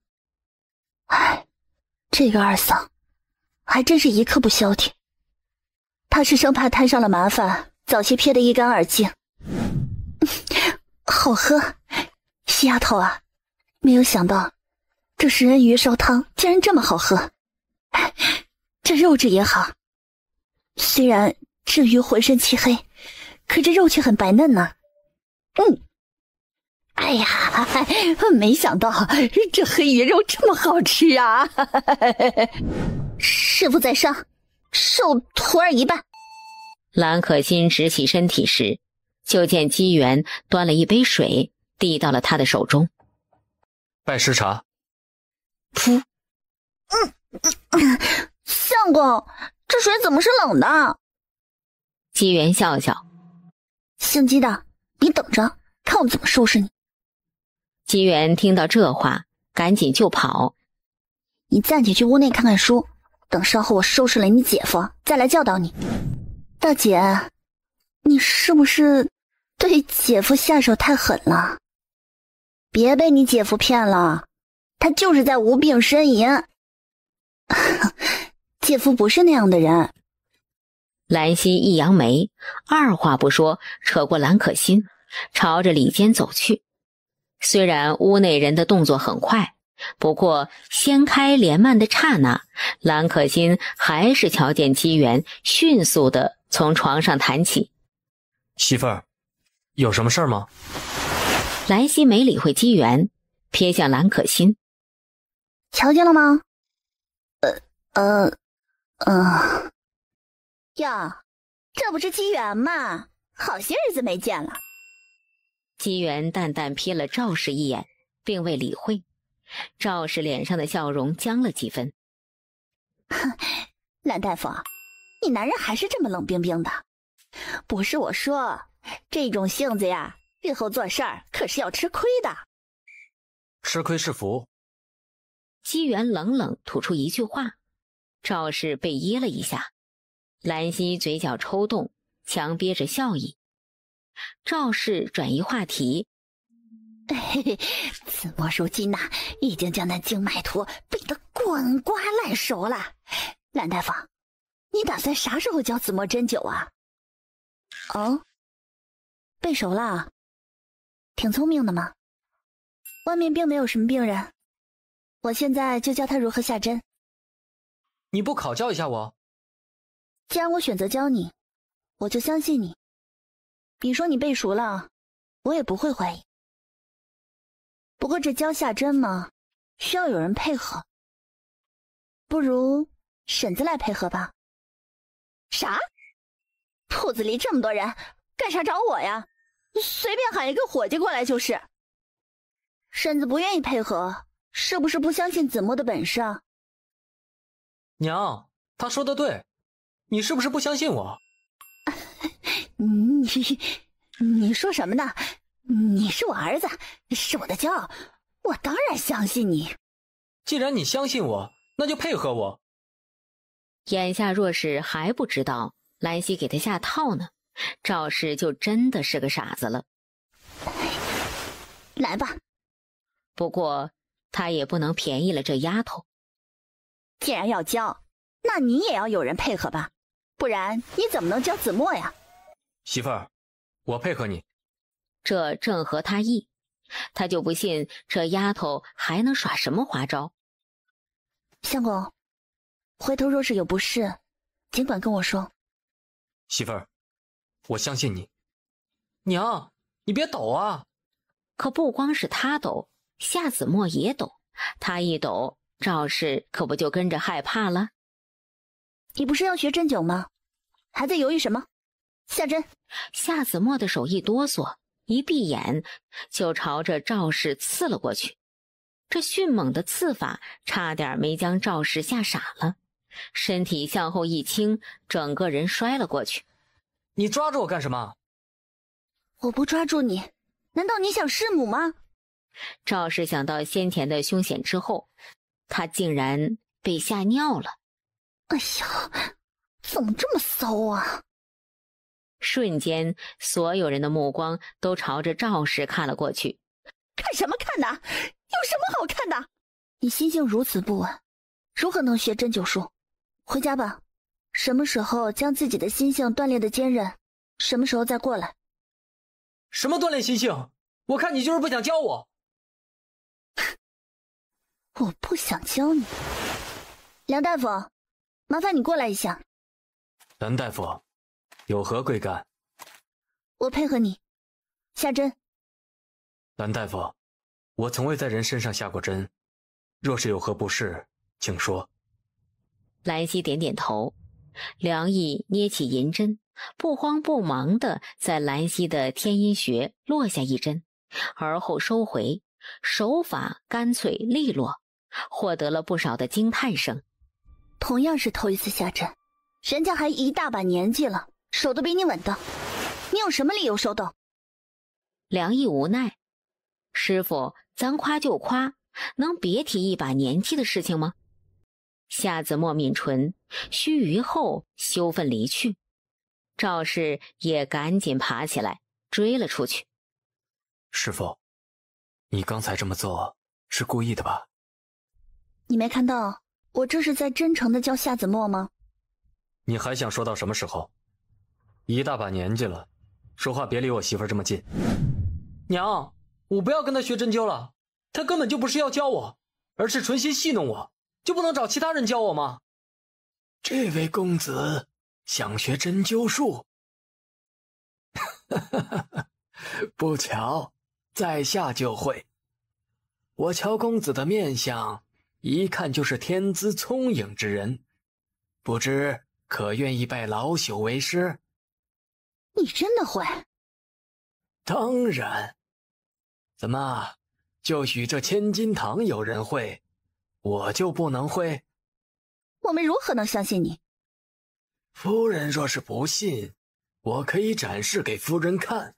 哎，这个二嫂还真是一刻不消停，他是生怕摊上了麻烦，早些撇得一干二净。好喝，西丫头啊，没有想到这食人鱼烧汤竟然这么好喝。这肉质也好，虽然这鱼浑身漆黑，可这肉却很白嫩呢。哎呀，没想到这黑鱼肉这么好吃啊！师傅在上，受徒儿一拜。兰可心直起身体时，就见姬元端了一杯水递到了他的手中。拜师茶。噗。相公，这水怎么是冷的？姬元笑笑。姓姬的，你等着，看我怎么收拾你。姬元听到这话，赶紧就跑。你暂且去屋内看看书，等稍后我收拾了你姐夫，再来教导你。大姐，你是不是对姐夫下手太狠了？别被你姐夫骗了，他就是在无病呻吟。姐夫不是那样的人。兰溪一扬眉，二话不说，扯过兰可心，朝着里间走去。虽然屋内人的动作很快，不过掀开帘幔的刹那，兰可心还是瞧见姬元迅速地从床上弹起。媳妇儿，有什么事儿吗？兰溪没理会姬元，瞥向兰可心。瞧见了吗？哟，这不是姬元吗？好些日子没见了。姬元淡淡瞥了赵氏一眼，并未理会。赵氏脸上的笑容僵了几分。兰大夫，你男人还是这么冷冰冰的。不是我说，这种性子呀，日后做事儿可是要吃亏的。吃亏是福。姬元冷冷吐出一句话，赵氏被噎了一下。兰溪嘴角抽动，强憋着笑意。赵氏转移话题，子墨如今已经将那经脉图背得滚瓜烂熟了。兰大夫，你打算啥时候教子墨针灸啊？哦，背熟了，挺聪明的嘛。外面并没有什么病人，我现在就教他如何下针。你不考教一下我？既然我选择教你，我就相信你。你说你背熟了，我也不会怀疑。不过这教下针嘛，需要有人配合。不如婶子来配合吧。啥？铺子里这么多人，干啥找我呀？随便喊一个伙计过来就是。婶子不愿意配合，是不是不相信子墨的本事啊？娘，他说的对，你是不是不相信我？你说什么呢？你是我儿子，是我的骄傲，我当然相信你。既然你相信我，那就配合我。眼下若是还不知道兰溪给他下套呢，赵氏就真的是个傻子了。来吧。不过他也不能便宜了这丫头。既然要教，那你也要有人配合吧，不然你怎么能教子墨呀？媳妇儿，我配合你。这正合他意，他就不信这丫头还能耍什么花招。相公，回头若是有不适，尽管跟我说。媳妇儿，我相信你。娘，你别抖啊！可不光是他抖，夏子墨也抖。他一抖，赵氏可不就跟着害怕了？你不是要学针灸吗？还在犹豫什么？下针！夏子墨的手一哆嗦，一闭眼就朝着赵氏刺了过去。这迅猛的刺法差点没将赵氏吓傻了，身体向后一倾，整个人摔了过去。你抓住我干什么？我不抓住你，难道你想弑母吗？赵氏想到先前的凶险之后，他竟然被吓尿了。哎呀，怎么这么骚啊！瞬间，所有人的目光都朝着赵氏看了过去。看什么看呢？有什么好看的？你心性如此不稳，如何能学针灸术？回家吧，什么时候将自己的心性锻炼得坚韧，什么时候再过来。什么锻炼心性？我看你就是不想教我。我不想教你。梁大夫，麻烦你过来一下。兰大夫，有何贵干？我配合你下针。兰大夫，我从未在人身上下过针，若是有何不适，请说。兰溪点点头，梁毅捏起银针，不慌不忙地在兰溪的天阴穴落下一针，而后收回，手法干脆利落，获得了不少的惊叹声。同样是头一次下针，人家还一大把年纪了，手都比你稳当，你有什么理由手抖？梁毅无奈，师傅咱夸就夸，能别提一把年纪的事情吗？夏子墨抿唇，须臾后羞愤离去。赵氏也赶紧爬起来追了出去。师傅，你刚才这么做是故意的吧？你没看到我这是在真诚的教夏子墨吗？你还想说到什么时候？一大把年纪了，说话别离我媳妇儿这么近。娘，我不要跟她学针灸了，她根本就不是要教我，而是存心戏弄我，就不能找其他人教我吗？这位公子想学针灸术？不巧，在下就会。我乔公子的面相，一看就是天资聪颖之人，不知可愿意拜老朽为师？你真的会？当然。怎么，就许这千金堂有人会，我就不能会？我们如何能相信你？夫人若是不信，我可以展示给夫人看。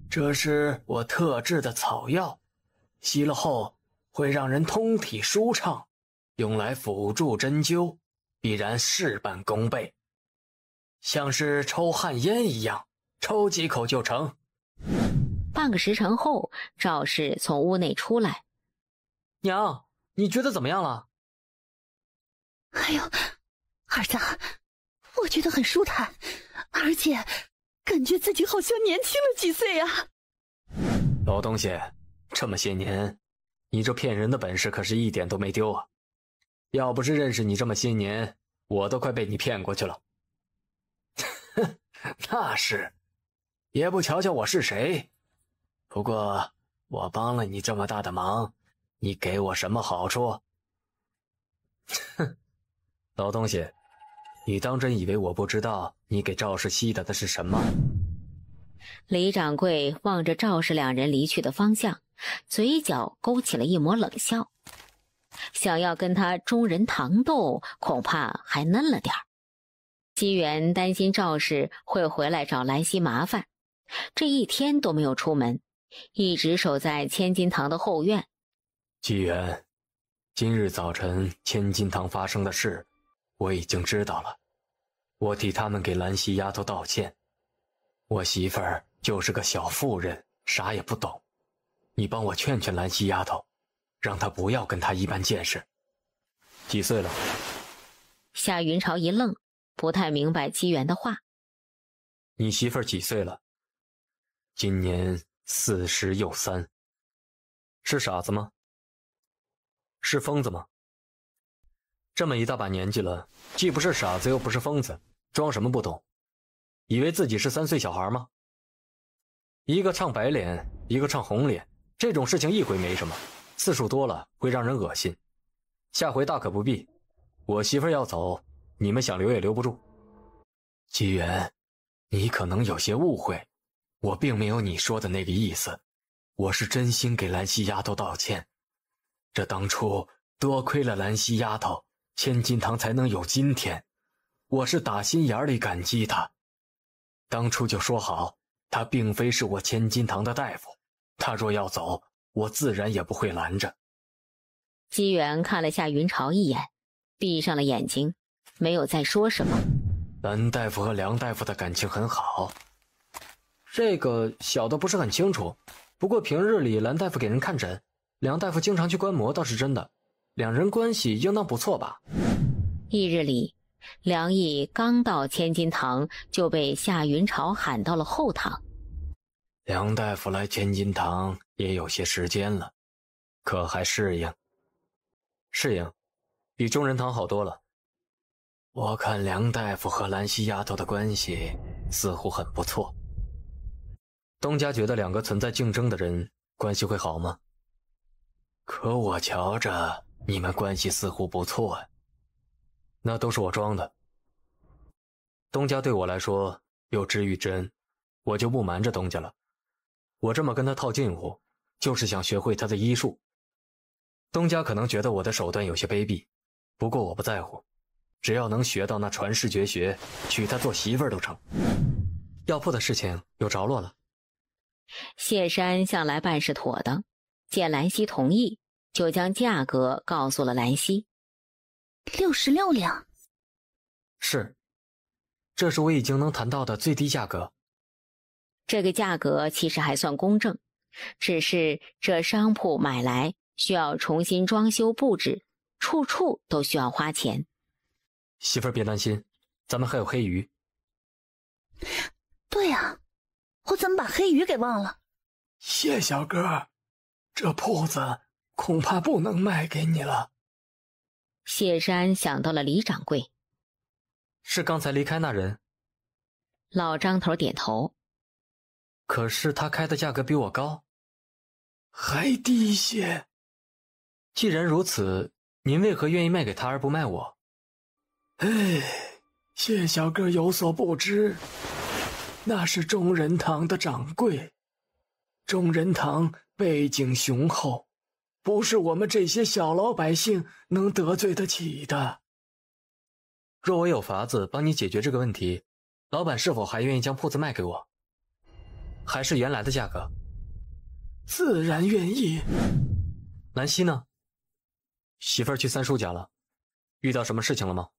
这是我特制的草药，吸了后会让人通体舒畅，用来辅助针灸，必然事半功倍。像是抽旱烟一样，抽几口就成。半个时辰后，赵氏从屋内出来。娘，你觉得怎么样了？哎呦，儿子，我觉得很舒坦，而且感觉自己好像年轻了几岁啊。老东西，这么些年，你这骗人的本事可是一点都没丢啊！要不是认识你这么些年，我都快被你骗过去了。那是，也不瞧瞧我是谁。不过我帮了你这么大的忙，你给我什么好处？哼，老东西，你当真以为我不知道你给赵氏吸的是什么？李掌柜望着赵氏两人离去的方向，嘴角勾起了一抹冷笑。想要跟他中人堂斗，恐怕还嫩了点儿。姬元担心赵氏会回来找兰溪麻烦，这一天都没有出门，一直守在千金堂的后院。姬元，今日早晨千金堂发生的事，我已经知道了。我替他们给兰溪丫头道歉。我媳妇儿就是个小妇人，啥也不懂。你帮我劝劝兰溪丫头，让她不要跟她一般见识。几岁了？夏云潮一愣，不太明白姬元的话。你媳妇儿几岁了？今年40又3。是傻子吗？是疯子吗？这么一大把年纪了，既不是傻子又不是疯子，装什么不懂？以为自己是3岁小孩吗？一个唱白脸，一个唱红脸，这种事情一回没什么，次数多了会让人恶心。下回大可不必。我媳妇儿要走，你们想留也留不住。姬元，你可能有些误会，我并没有你说的那个意思，我是真心给兰溪丫头道歉。这当初多亏了兰溪丫头，千金堂才能有今天，我是打心眼里感激她。当初就说好，她并非是我千金堂的大夫，她若要走，我自然也不会拦着。姬元看了夏云潮一眼，闭上了眼睛，没有再说什么。兰大夫和梁大夫的感情很好，这个小的不是很清楚，不过平日里兰大夫给人看诊，梁大夫经常去观摩，倒是真的，两人关系应当不错吧。翌日里，梁毅刚到千金堂，就被夏云潮喊到了后堂。梁大夫来千金堂也有些时间了，可还适应？适应，比中人堂好多了。我看梁大夫和兰溪丫头的关系似乎很不错。东家觉得两个存在竞争的人关系会好吗？可我瞧着你们关系似乎不错啊。那都是我装的。东家对我来说有知遇之恩，我就不瞒着东家了。我这么跟他套近乎，就是想学会他的医术。东家可能觉得我的手段有些卑鄙，不过我不在乎，只要能学到那传世绝学，娶她做媳妇儿都成。药铺的事情有着落了。谢山向来办事妥当，见兰溪同意，就将价格告诉了兰溪。66两。是，这是我已经能谈到的最低价格。这个价格其实还算公正，只是这商铺买来需要重新装修布置，处处都需要花钱。媳妇儿别担心，咱们还有黑鱼。对呀，我怎么把黑鱼给忘了？谢小哥，这铺子恐怕不能卖给你了。谢山想到了李掌柜。是刚才离开那人？老张头点头。可是他开的价格比我高。还低些。既然如此，您为何愿意卖给他而不卖我？谢小哥有所不知，那是中仁堂的掌柜。中仁堂背景雄厚，不是我们这些小老百姓能得罪得起的。若我有法子帮你解决这个问题，老板是否还愿意将铺子卖给我？还是原来的价格？自然愿意。兰溪呢？媳妇儿去三叔家了，遇到什么事情了吗？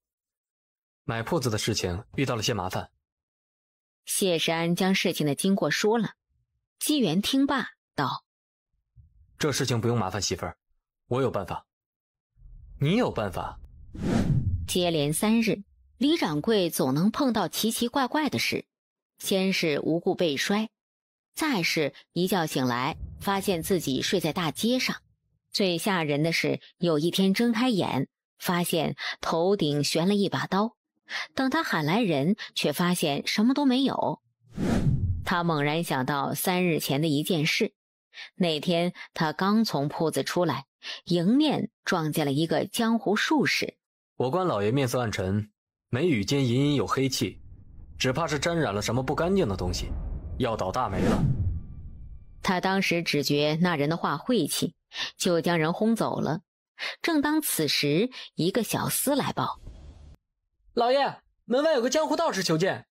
买铺子的事情遇到了些麻烦。谢山将事情的经过说了。姬元听罢道：这事情不用麻烦媳妇儿，我有办法。你有办法？接连3日，李掌柜总能碰到奇奇怪怪的事，先是无故被摔，再是一觉醒来发现自己睡在大街上，最吓人的是有一天睁开眼，发现头顶悬了一把刀，等他喊来人，却发现什么都没有。他猛然想到3日前的一件事，那天他刚从铺子出来，迎面撞见了一个江湖术士。我观老爷面色暗沉，眉宇间隐隐有黑气，只怕是沾染了什么不干净的东西，要倒大霉了。他当时只觉那人的话晦气，就将人轰走了。正当此时，一个小厮来报：老爷，门外有个江湖道士求见。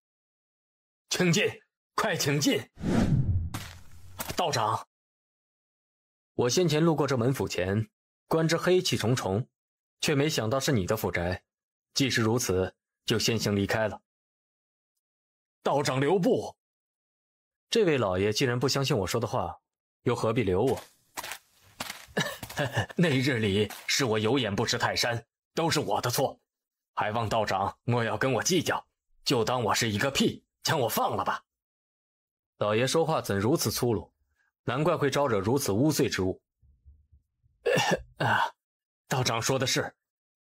请进，快请进。道长，我先前路过这门府前，观之黑气重重，却没想到是你的府宅。既是如此，就先行离开了。道长留步。这位老爷既然不相信我说的话，又何必留我？那日里是我有眼不识泰山，都是我的错，还望道长莫要跟我计较，就当我是一个屁，将我放了吧。老爷说话怎如此粗鲁，难怪会招惹如此污秽之物。道长说的是，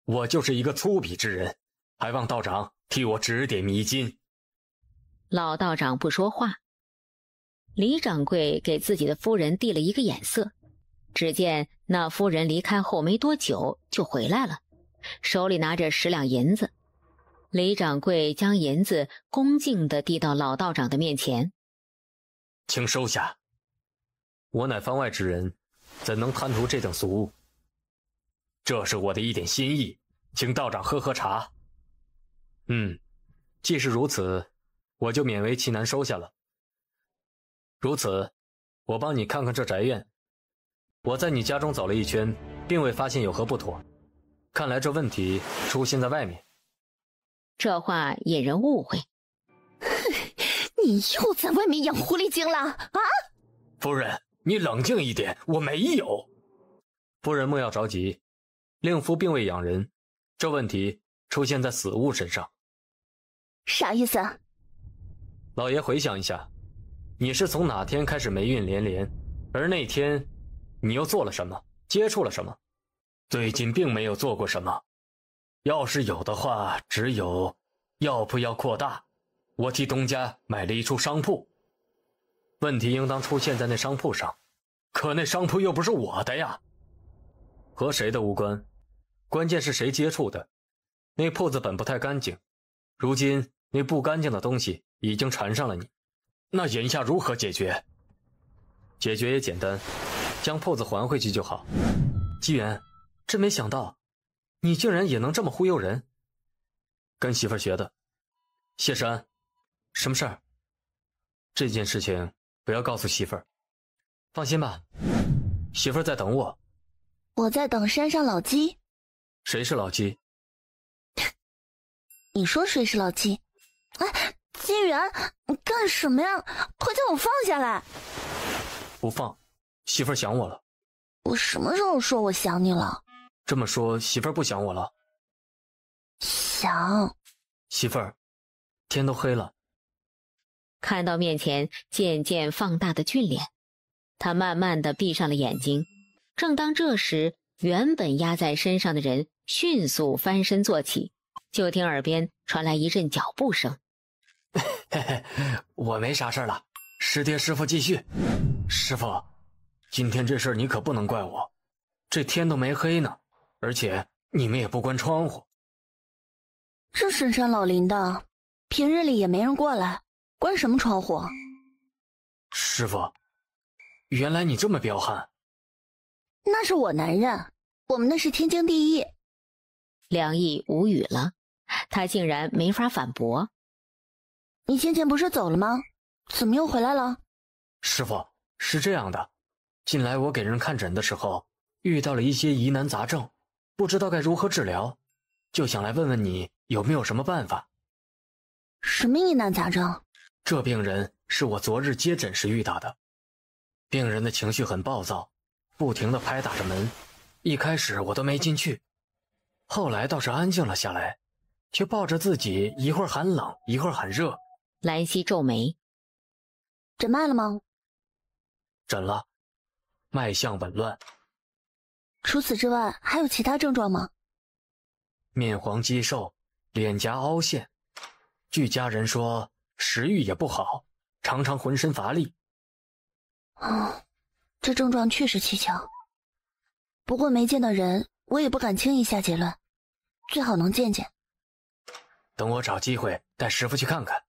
我就是一个粗鄙之人，还望道长替我指点迷津。老道长不说话。李掌柜给自己的夫人递了一个眼色，只见那夫人离开后没多久就回来了，手里拿着10两银子。李掌柜将银子恭敬地递到老道长的面前：请收下。我乃番外之人，怎能贪图这等俗物？这是我的一点心意，请道长喝喝茶。既是如此，我就勉为其难收下了。如此，我帮你看看这宅院。我在你家中走了一圈，并未发现有何不妥，看来这问题出现在外面。这话引人误会。你又在外面养狐狸精了啊？夫人，你冷静一点，我没有。夫人莫要着急，令夫并未养人，这问题出现在死物身上。啥意思？老爷回想一下，你是从哪天开始霉运连连，而那天你又做了什么，接触了什么？最近并没有做过什么，要是有的话，只有药铺要扩大，我替东家买了一处商铺。问题应当出现在那商铺上，可那商铺又不是我的呀。和谁的无关，关键是谁接触的。那铺子本不太干净，如今那不干净的东西已经缠上了你。那眼下如何解决？解决也简单，将铺子还回去就好。纪元，真没想到，你竟然也能这么忽悠人。跟媳妇儿学的。谢山，什么事儿？这件事情不要告诉媳妇儿。放心吧，媳妇儿在等我。我在等山上老鸡。谁是老鸡？你说谁是老鸡？哎，金元，你干什么呀？快将我放下来！不放，媳妇儿想我了。我什么时候说我想你了？这么说，媳妇儿不想我了？想。媳妇儿，天都黑了。看到面前渐渐放大的俊脸，他慢慢地闭上了眼睛。正当这时，原本压在身上的人迅速翻身坐起，就听耳边传来一阵脚步声。嘿嘿，我没啥事了，师爹师傅继续。师傅，今天这事儿你可不能怪我，这天都没黑呢，而且你们也不关窗户。这深山老林的，平日里也没人过来，关什么窗户？师傅，原来你这么彪悍。那是我男人，我们那是天经地义。梁毅无语了，他竟然没法反驳。你先前不是走了吗？怎么又回来了？师傅，是这样的，近来我给人看诊的时候，遇到了一些疑难杂症，不知道该如何治疗，就想来问问你有没有什么办法。什么疑难杂症？这病人是我昨日接诊时遇到的。病人的情绪很暴躁，不停地拍打着门，一开始我都没进去，后来倒是安静了下来，却抱着自己一会儿喊冷一会儿喊热。兰溪皱眉。诊脉了吗？诊了，脉象紊乱。除此之外还有其他症状吗？面黄肌瘦，脸颊凹陷，据家人说食欲也不好，常常浑身乏力。这症状确实蹊跷，不过没见到人，我也不敢轻易下结论，最好能见见。等我找机会带师傅去看看。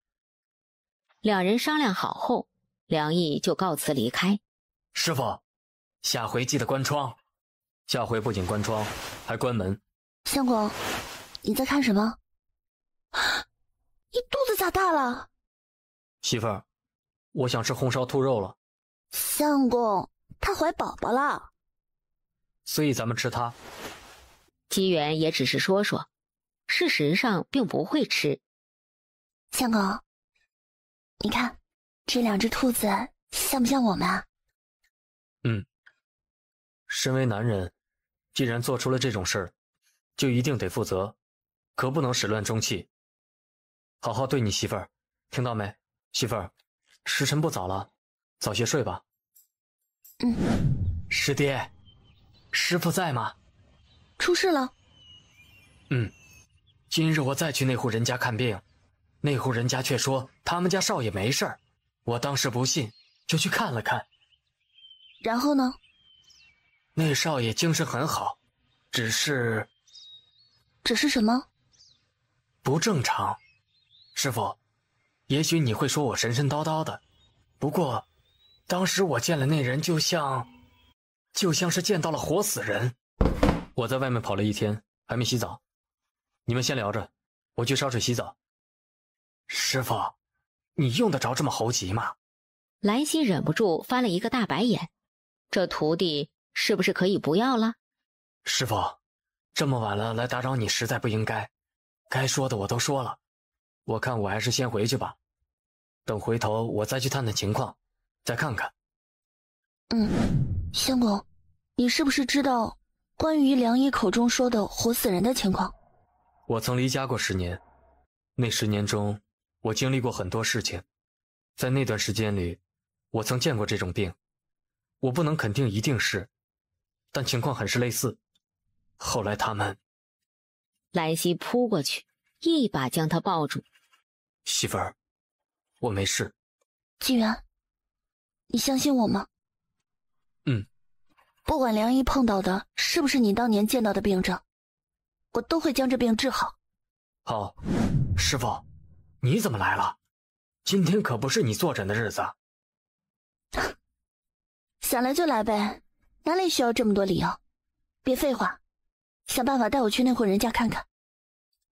两人商量好后，梁毅就告辞离开。师傅，下回记得关窗。下回不仅关窗，还关门。相公，你在看什么？你肚子咋大了？媳妇儿，我想吃红烧兔肉了。相公，他怀宝宝了。所以咱们吃它。姬元也只是说说，事实上并不会吃。相公，你看这两只兔子像不像我们啊？身为男人，既然做出了这种事儿，就一定得负责，可不能始乱终弃。好好对你媳妇儿，听到没？媳妇儿，时辰不早了，早些睡吧。师爹，师傅在吗？出事了。今日我再去那户人家看病，那户人家却说他们家少爷没事儿，我当时不信，就去看了看。然后呢？那少爷精神很好，只是什么？不正常。师傅，也许你会说我神神叨叨的，不过当时我见了那人就像是见到了活死人。我在外面跑了一天，还没洗澡，你们先聊着，我去烧水洗澡。师傅，你用得着这么猴急吗？兰溪忍不住翻了一个大白眼，这徒弟是不是可以不要了？师傅，这么晚了来打扰你实在不应该，该说的我都说了，我看我还是先回去吧，等回头我再去探探情况，再看看。相公，你是不是知道关于梁毅口中说的活死人的情况？我曾离家过10年，那10年中我经历过很多事情，在那段时间里我曾见过这种病，我不能肯定一定是，但情况很是类似。后来他们……兰溪扑过去，一把将他抱住。媳妇儿，我没事。纪元，你相信我吗？不管梁毅碰到的是不是你当年见到的病症，我都会将这病治好。好，师傅，你怎么来了？今天可不是你坐诊的日子。想来就来呗，哪里需要这么多理由？别废话，想办法带我去那户人家看看。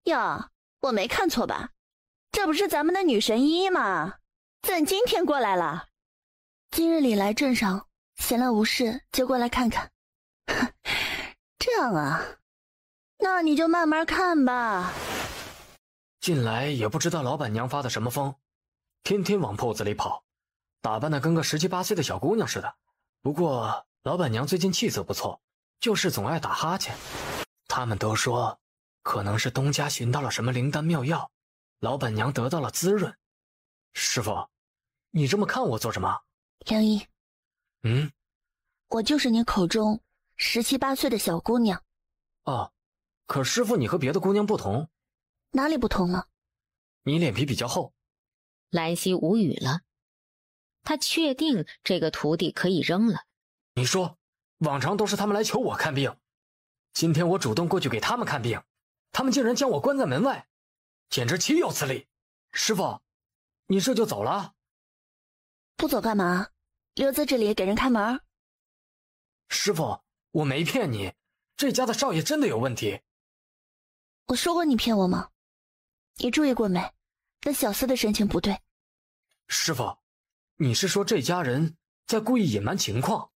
哟，我没看错吧？这不是咱们的女神医吗？怎今天过来了？今日里来镇上，闲来无事就过来看看。这样啊，那你就慢慢看吧。近来也不知道老板娘发的什么疯，天天往铺子里跑，打扮的跟个17、18岁的小姑娘似的。不过老板娘最近气色不错，就是总爱打哈欠。他们都说，可能是东家寻到了什么灵丹妙药，老板娘得到了滋润。师傅，你这么看我做什么？梁一，我就是你口中17、18岁的小姑娘。哦，可师傅你和别的姑娘不同。哪里不同了？你脸皮比较厚。兰溪无语了，他确定这个徒弟可以扔了。你说，往常都是他们来求我看病，今天我主动过去给他们看病，他们竟然将我关在门外，简直岂有此理！师傅，你这就走了？不走干嘛？留在这里给人开门？师傅，我没骗你，这家的少爷真的有问题。我说过你骗我吗？你注意过没？那小厮的神情不对。师傅，你是说这家人在故意隐瞒情况？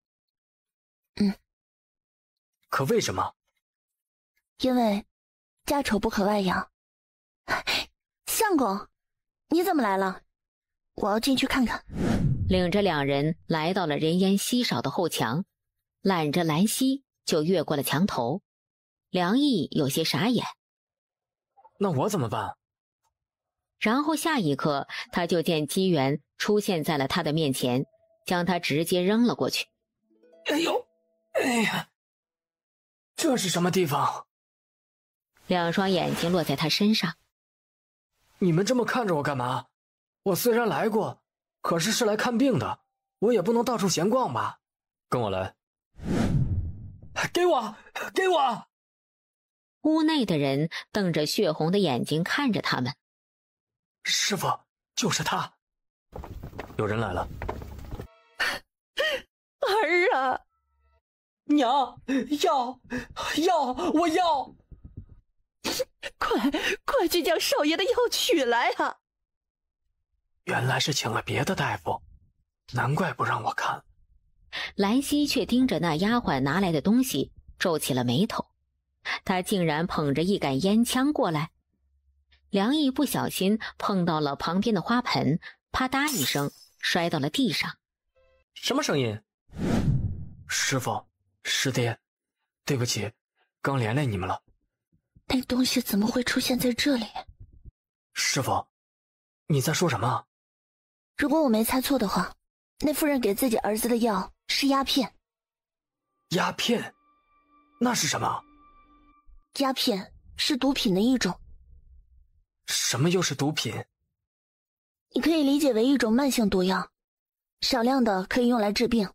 可为什么？因为家丑不可外扬。相公，你怎么来了？我要进去看看。领着两人来到了人烟稀少的后墙，揽着兰溪就越过了墙头。梁毅有些傻眼。那我怎么办？然后下一刻，他就见机缘出现在了他的面前，将他直接扔了过去。哎呦，哎呀，这是什么地方？两双眼睛落在他身上。你们这么看着我干嘛？我虽然来过，可是来看病的，我也不能到处闲逛吧？跟我来。给我，给我！屋内的人瞪着血红的眼睛看着他们。师傅，就是他。有人来了。儿啊！娘，要，我要！快去将少爷的药取来啊！原来是请了别的大夫，难怪不让我看。兰溪却盯着那丫鬟拿来的东西，皱起了眉头。他竟然捧着一杆烟枪过来。梁毅不小心碰到了旁边的花盆，啪嗒一声摔到了地上。什么声音？师傅，师爹，对不起，刚连累你们了。那东西怎么会出现在这里？师傅，你在说什么？如果我没猜错的话，那妇人给自己儿子的药是鸦片。鸦片？那是什么？鸦片是毒品的一种。什么又是毒品？你可以理解为一种慢性毒药，少量的可以用来治病，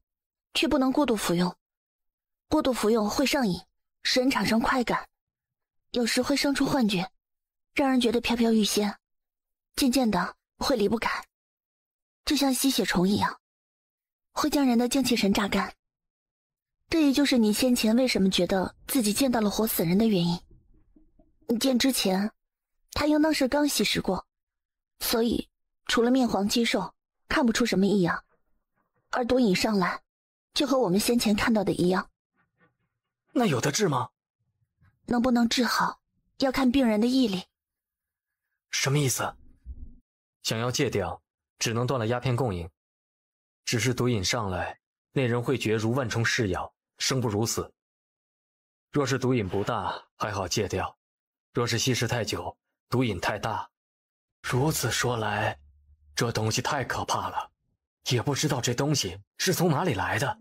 却不能过度服用。过度服用会上瘾，使人产生快感，有时会生出幻觉，让人觉得飘飘欲仙，渐渐的会离不开，就像吸血虫一样，会将人的精气神榨干。这也就是你先前为什么觉得自己见到了活死人的原因。你见之前，他应当是刚吸食过，所以除了面黄肌瘦，看不出什么异样。而毒瘾上来，就和我们先前看到的一样。那有的治吗？能不能治好，要看病人的毅力。什么意思？想要戒掉，只能断了鸦片供应。只是毒瘾上来，那人会觉如万虫噬咬，生不如死。若是毒瘾不大，还好戒掉；若是吸食太久，毒瘾太大。如此说来，这东西太可怕了，也不知道这东西是从哪里来的。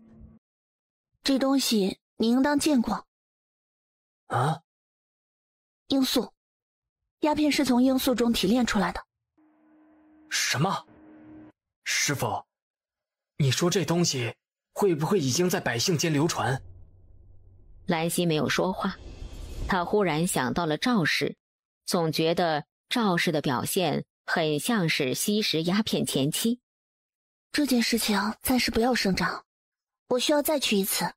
这东西你应当见过。啊？罂粟，鸦片是从罂粟中提炼出来的。什么？师傅，你说这东西会不会已经在百姓间流传？兰溪没有说话，他忽然想到了赵氏，总觉得赵氏的表现很像是吸食鸦片前妻。这件事情暂时不要声张，我需要再去一次，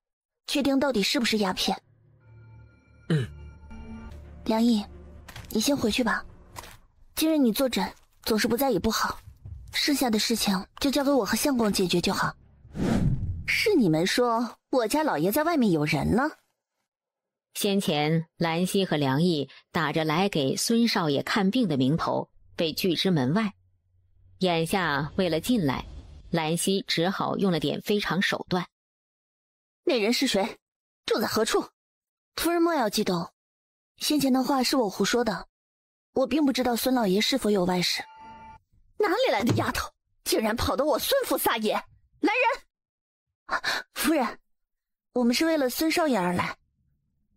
确定到底是不是鸦片。梁毅，你先回去吧。今日你坐诊总是不在也不好，剩下的事情就交给我和相公解决就好。是你们说我家老爷在外面有人呢？先前兰溪和梁毅打着来给孙少爷看病的名头被拒之门外，眼下为了进来，兰溪只好用了点非常手段。那人是谁？住在何处？夫人莫要激动，先前的话是我胡说的，我并不知道孙老爷是否有外室。哪里来的丫头，竟然跑到我孙府撒野！来人！夫人，我们是为了孙少爷而来。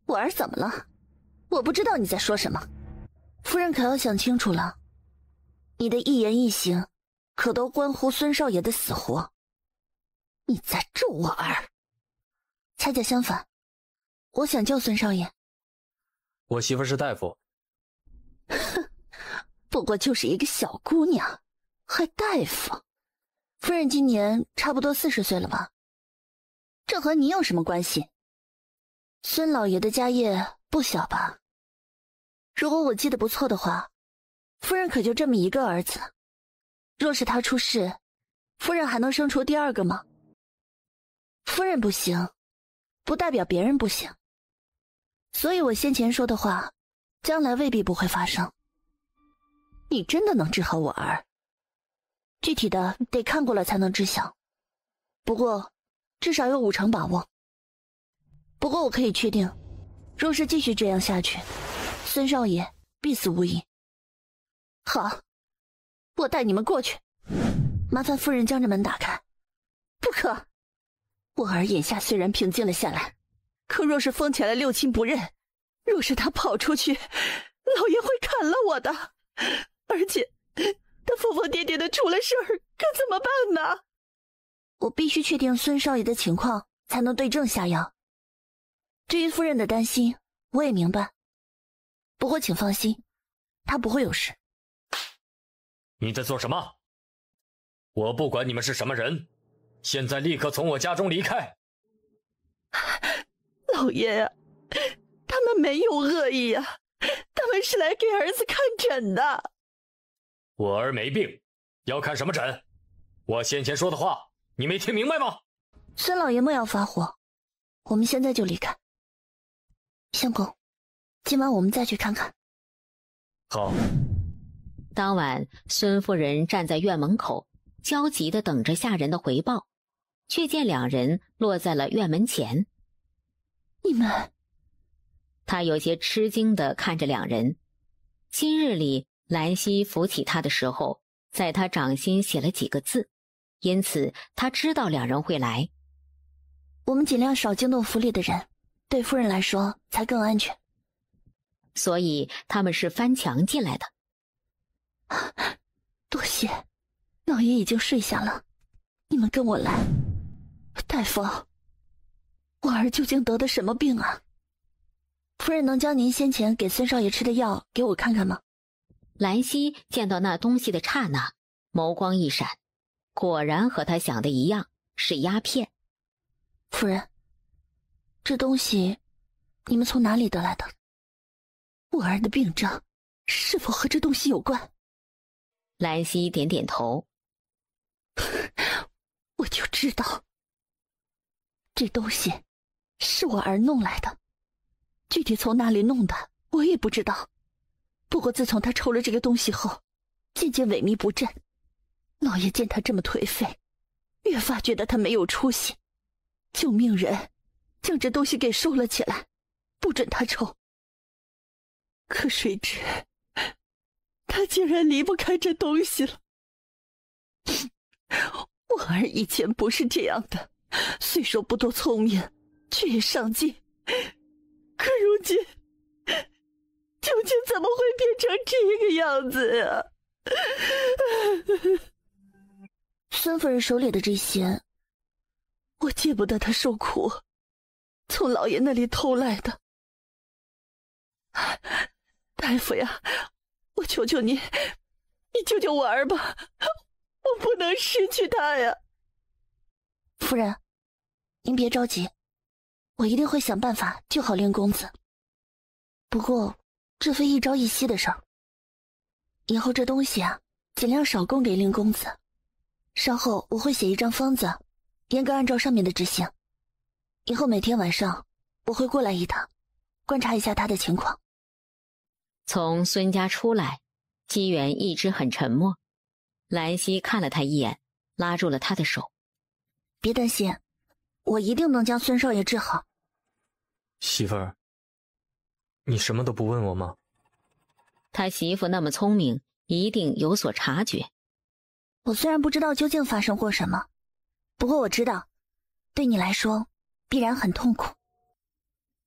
我儿怎么了？我不知道你在说什么。夫人可要想清楚了，你的一言一行可都关乎孙少爷的死活。你在咒我儿。恰恰相反，我想救孙少爷。我媳妇是大夫。不过就是一个小姑娘，还大夫。夫人今年差不多40岁了吧？这和你有什么关系？孙老爷的家业不小吧？如果我记得不错的话，夫人可就这么一个儿子。若是他出事，夫人还能生出第二个吗？夫人不行，不代表别人不行。所以我先前说的话，将来未必不会发生。你真的能治好我儿？具体的得看过了才能知晓，不过至少有5成把握。不过我可以确定，若是继续这样下去，孙少爷必死无疑。好，我带你们过去。麻烦夫人将这门打开。不可，我儿眼下虽然平静了下来，可若是疯起来六亲不认，若是他跑出去，老爷会砍了我的。而且他疯疯癫癫的出了事儿，可怎么办呢？我必须确定孙少爷的情况，才能对症下药。至于夫人的担心，我也明白。不过请放心，他不会有事。你在做什么？我不管你们是什么人，现在立刻从我家中离开。老爷呀，他们没有恶意呀，他们是来给儿子看诊的。我儿没病，要看什么诊？我先前说的话，你没听明白吗？孙老爷莫要发火，我们现在就离开。相公，今晚我们再去看看。好。当晚，孙夫人站在院门口，焦急地等着下人的回报，却见两人落在了院门前。你们……她有些吃惊地看着两人。今日里，兰溪扶起她的时候，在她掌心写了几个字，因此她知道两人会来。我们尽量少惊动府里的人，对夫人来说才更安全。所以他们是翻墙进来的。多谢，老爷已经睡下了，你们跟我来。大夫，我儿究竟得的什么病啊？夫人能将您先前给孙少爷吃的药给我看看吗？兰溪见到那东西的刹那，眸光一闪，果然和他想的一样，是鸦片。夫人，这东西你们从哪里得来的？我儿的病症是否和这东西有关？兰溪点点头。我就知道，这东西是我儿弄来的，具体从哪里弄的我也不知道。不过自从他抽了这个东西后，渐渐萎靡不振。老爷见他这么颓废，越发觉得他没有出息，就命人将这东西给收了起来，不准他抽。可谁知他竟然离不开这东西了。我儿以前不是这样的，虽说不多聪明，却也上进。可如今究竟怎么会变成这个样子呀？孙夫人手里的这些，我见不得他受苦，从老爷那里偷来的。大夫呀，我求求你，你救救我儿吧，我不能失去他呀。夫人，您别着急，我一定会想办法救好令公子。不过这非一朝一夕的事儿，以后这东西啊，尽量少供给令公子。稍后我会写一张方子，严格按照上面的执行。以后每天晚上我会过来一趟，观察一下他的情况。从孙家出来，姬元一直很沉默。兰溪看了他一眼，拉住了他的手。别担心，我一定能将孙少爷治好。媳妇儿，你什么都不问我吗？他媳妇那么聪明，一定有所察觉。我虽然不知道究竟发生过什么，不过我知道，对你来说必然很痛苦。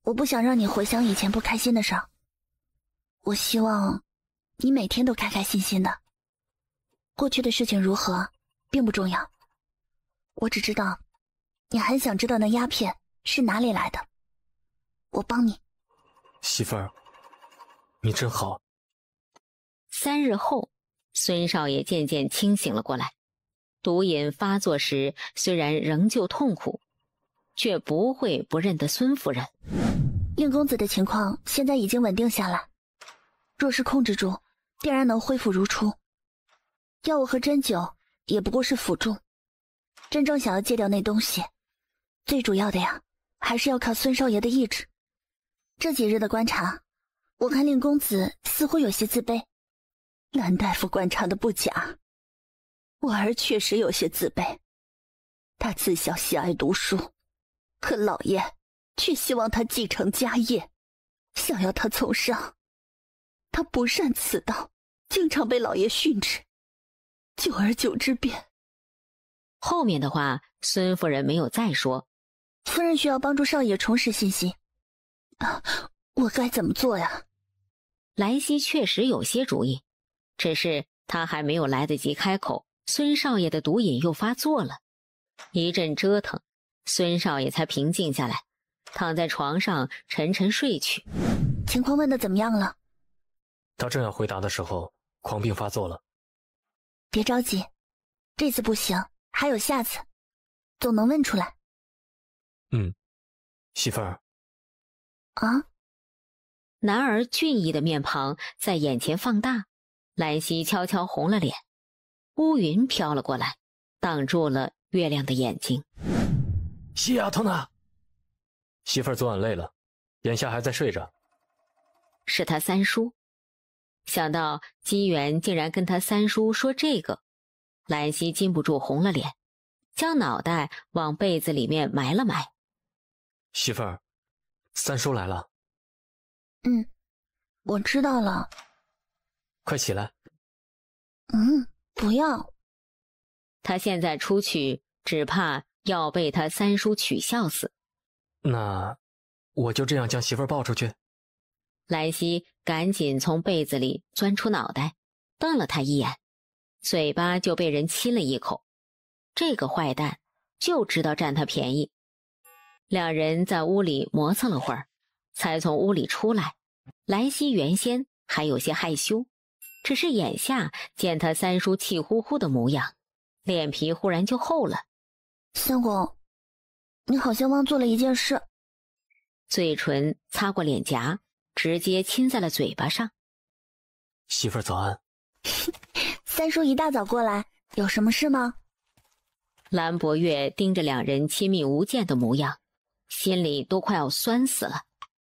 我不想让你回想以前不开心的事儿。我希望你每天都开开心心的。过去的事情如何，并不重要。我只知道，你很想知道那鸦片是哪里来的。我帮你。媳妇儿，你真好。3日后，孙少爷渐渐清醒了过来。毒瘾发作时，虽然仍旧痛苦，却不会不认得孙夫人。令公子的情况现在已经稳定下来，若是控制住，必然能恢复如初。药物和针灸也不过是辅助，真正想要戒掉那东西，最主要的呀，还是要靠孙少爷的意志。这几日的观察，我看令公子似乎有些自卑。蓝大夫观察的不假，我儿确实有些自卑。他自小喜爱读书，可老爷却希望他继承家业，想要他从商。他不善此道，经常被老爷训斥，久而久之便……后面的话，孙夫人没有再说。夫人需要帮助少爷重拾信心。我该怎么做呀？兰溪确实有些主意，只是他还没有来得及开口，孙少爷的毒瘾又发作了。一阵折腾，孙少爷才平静下来，躺在床上沉沉睡去。情况问得怎么样了？他正要回答的时候，狂病发作了。别着急，这次不行，还有下次，总能问出来。媳妇儿。啊？男儿俊逸的面庞在眼前放大，兰溪悄悄红了脸。乌云飘了过来，挡住了月亮的眼睛。西丫头呢？媳妇儿昨晚累了，眼下还在睡着。是他三叔。想到姬元竟然跟他三叔说这个，兰溪禁不住红了脸，将脑袋往被子里面埋了埋。媳妇儿，三叔来了。我知道了。快起来。不要。他现在出去，只怕要被他三叔取笑死。那我就这样将媳妇儿抱出去。兰溪赶紧从被子里钻出脑袋，瞪了他一眼，嘴巴就被人亲了一口。这个坏蛋就知道占他便宜。两人在屋里磨蹭了会儿，才从屋里出来。兰溪原先还有些害羞，只是眼下见他三叔气呼呼的模样，脸皮忽然就厚了。相公，你好像忘做了一件事。嘴唇擦过脸颊，直接亲在了嘴巴上。媳妇儿早安。三叔一大早过来，有什么事吗？蓝博月盯着两人亲密无间的模样，心里都快要酸死了。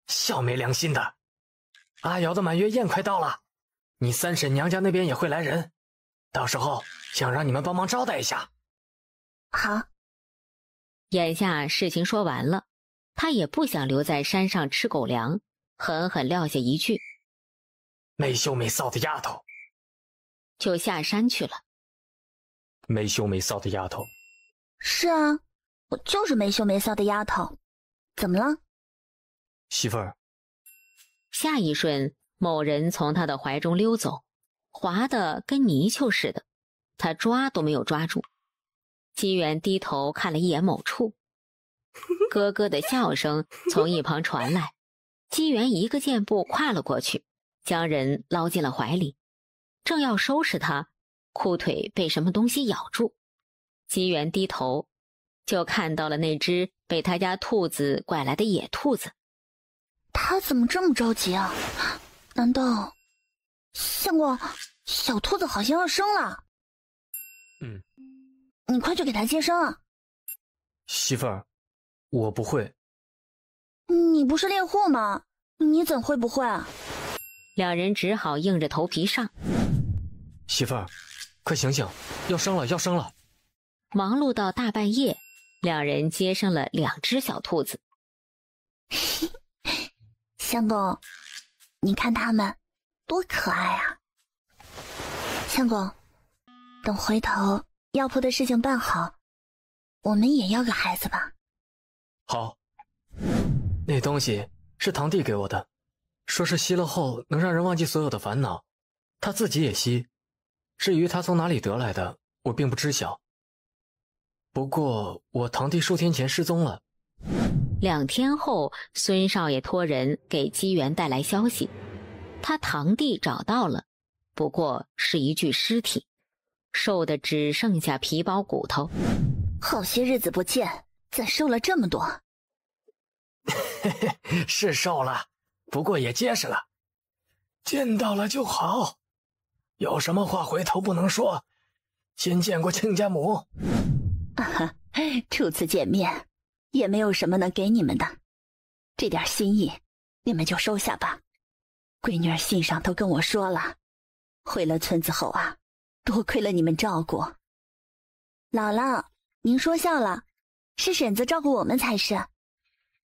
笑没良心的！阿瑶的满月宴快到了，你三婶娘家那边也会来人，到时候想让你们帮忙招待一下。好。眼下事情说完了，他也不想留在山上吃狗粮，狠狠撂下一句：没羞没臊的丫头。就下山去了。没羞没臊的丫头。是啊，我就是没羞没臊的丫头。怎么了？媳妇儿。下一瞬，某人从他的怀中溜走，滑得跟泥鳅似的，他抓都没有抓住。姬元低头看了一眼某处，咯咯的笑声从一旁传来。姬元一个箭步跨了过去，将人捞进了怀里，正要收拾他，裤腿被什么东西咬住。姬元低头，就看到了那只被他家兔子拐来的野兔子。他怎么这么着急啊？难道相公，小兔子好像要生了？你快去给他接生啊！媳妇儿，我不会。你不是猎户吗？你怎会不会啊？两人只好硬着头皮上。媳妇儿，快醒醒，要生了，要生了！忙碌到大半夜，两人接生了2只小兔子。相公，你看它们多可爱啊！相公，等回头药铺的事情办好，我们也要个孩子吧。好，那东西是堂弟给我的，说是吸了后能让人忘记所有的烦恼，他自己也吸。至于他从哪里得来的，我并不知晓。不过我堂弟数天前失踪了。2天后，孙少爷托人给姬元带来消息，他堂弟找到了，不过是一具尸体，瘦的只剩下皮包骨头。好些日子不见，怎瘦了这么多？是瘦了，不过也结实了。见到了就好，有什么话回头不能说，先见过亲家母。初次见面，也没有什么能给你们的，这点心意，你们就收下吧。闺女儿信上都跟我说了，回了村子后啊，多亏了你们照顾。姥姥，您说笑了，是婶子照顾我们才是。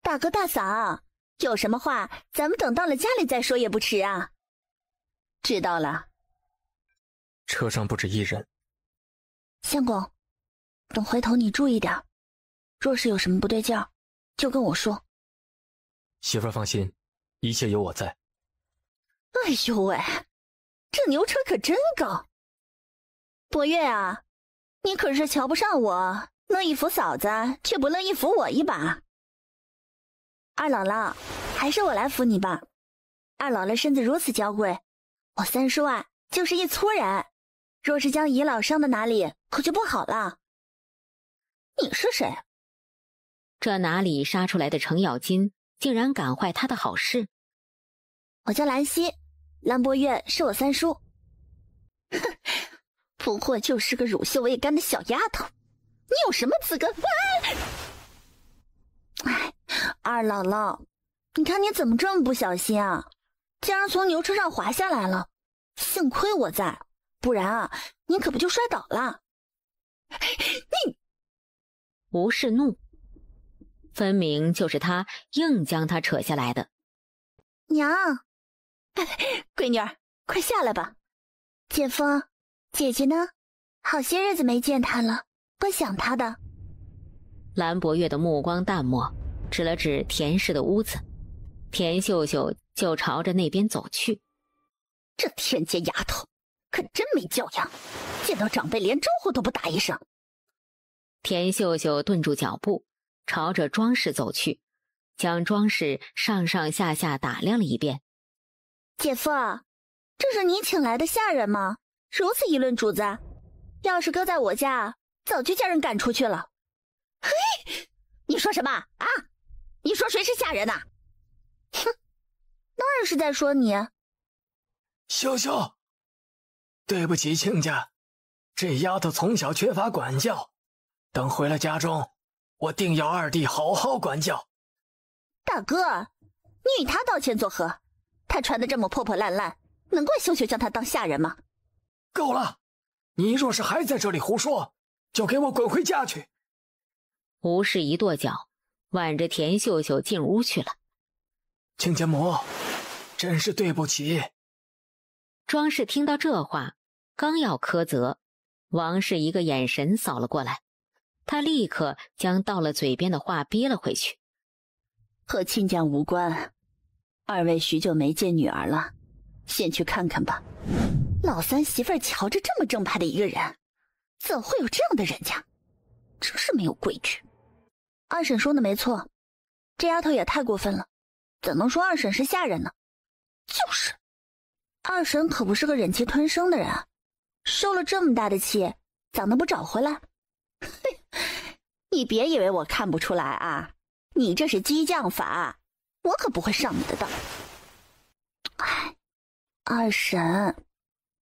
大哥大嫂，有什么话咱们等到了家里再说也不迟啊。知道了。车上不止一人。相公，等回头你注意点，若是有什么不对劲儿，就跟我说。媳妇儿放心，一切有我在。哎呦喂，这牛车可真高。博月啊，你可是瞧不上我，乐意扶嫂子，却不乐意扶我一把。二姥姥，还是我来扶你吧。二姥姥身子如此娇贵，我三叔啊就是一粗人，若是将姨姥伤到哪里，可就不好了。你是谁？这哪里杀出来的程咬金，竟然敢坏他的好事？我叫兰溪，兰博月是我三叔。哼，不过就是个乳臭未干的小丫头，你有什么资格？哎，二姥姥，你看你怎么这么不小心啊，竟然从牛车上滑下来了，幸亏我在，不然啊，你可不就摔倒了。你吴氏怒，分明就是他硬将他扯下来的。娘，闺女儿，快下来吧。姐夫，姐姐呢？好些日子没见她了，我想她的。蓝博月的目光淡漠，指了指田氏的屋子，田秀秀就朝着那边走去。这田家丫头可真没教养，见到长辈连招呼都不打一声。田秀秀顿住脚步，朝着庄氏走去，将庄氏上上下下打量了一遍。姐夫，这是你请来的下人吗？如此议论主子，要是搁在我家，早就叫人赶出去了。嘿，你说什么啊？你说谁是下人呐？哼，当然是在说你。秀秀，对不起亲家，这丫头从小缺乏管教，等回了家中，我定要二弟好好管教。大哥，你与他道歉作何？他穿得这么破破烂烂，能怪秀秀将他当下人吗？够了，你若是还在这里胡说，就给我滚回家去。吴氏一跺脚，挽着田秀秀进屋去了。亲家母，真是对不起。庄氏听到这话，刚要苛责，王氏一个眼神扫了过来，他立刻将到了嘴边的话憋了回去。和亲家无关，二位许久没见女儿了，先去看看吧。老三媳妇儿瞧着这么正派的一个人，怎会有这样的人家？真是没有规矩。二婶说的没错，这丫头也太过分了，怎能说二婶是下人呢？就是，二婶可不是个忍气吞声的人，受了这么大的气，咋能不找回来？嘿，你别以为我看不出来啊，你这是激将法，我可不会上你的当。哎，二婶，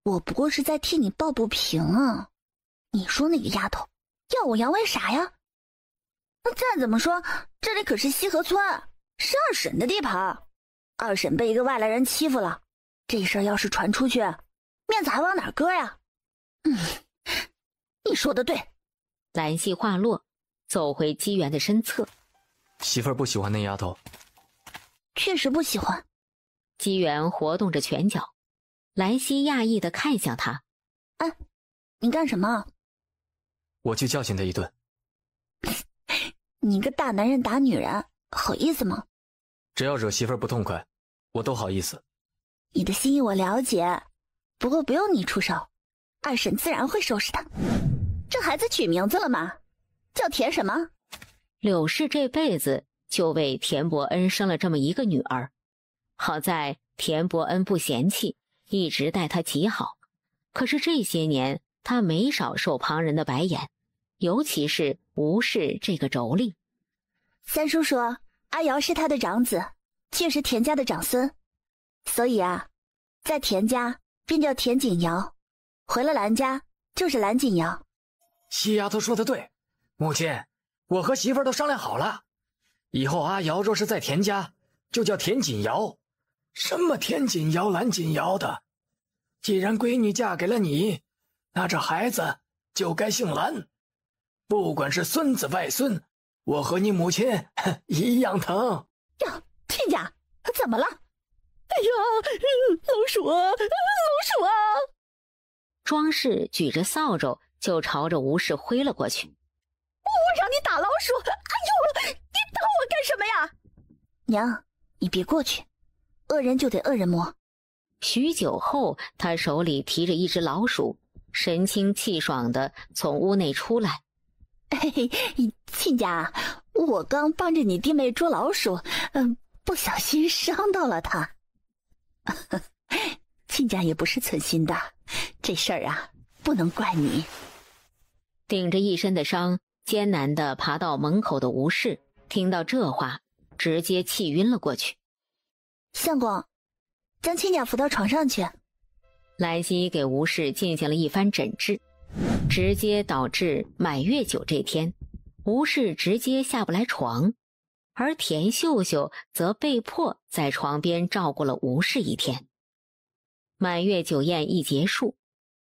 我不过是在替你抱不平啊。你说那个丫头要我阳痿啥呀？那再怎么说，这里可是西河村，是二婶的地盘。二婶被一个外来人欺负了，这事儿要是传出去，面子还往哪搁呀？你说的对。兰溪话落，走回姬元的身侧。媳妇儿不喜欢那丫头。确实不喜欢。姬元活动着拳脚，兰溪讶异地看向他。哎，你干什么？我去教训他一顿。你个大男人打女人，好意思吗？只要惹媳妇儿不痛快，我都好意思。你的心意我了解，不过不用你出手，二婶自然会收拾他。这孩子取名字了吗？叫田什么？柳氏这辈子就为田伯恩生了这么一个女儿，好在田伯恩不嫌弃，一直待她极好。可是这些年他没少受旁人的白眼，尤其是吴氏这个妯娌。三叔说阿瑶是他的长子，却是田家的长孙，所以啊，在田家便叫田景瑶，回了兰家就是兰景瑶。西丫头说的对，母亲，我和媳妇儿都商量好了，以后阿瑶若是在田家，就叫田锦瑶，什么田锦瑶、兰锦瑶的。既然闺女嫁给了你，那这孩子就该姓兰。不管是孙子外孙，我和你母亲一样疼。呀，亲家，怎么了？哎呀，老鼠啊，老鼠啊！庄氏举着扫帚就朝着吴氏挥了过去。我让你打老鼠！哎呦，你打我干什么呀？娘，你别过去，恶人就得恶人磨。许久后，他手里提着一只老鼠，神清气爽地从屋内出来。嘿，亲家，我刚帮着你弟妹捉老鼠，不小心伤到了他。亲家也不是存心的，这事儿啊，不能怪你。顶着一身的伤，艰难地爬到门口的吴氏，听到这话，直接气晕了过去。相公，将亲家扶到床上去。兰溪给吴氏进行了一番诊治，直接导致满月酒这天，吴氏直接下不来床，而田秀秀则被迫在床边照顾了吴氏一天。满月酒宴一结束，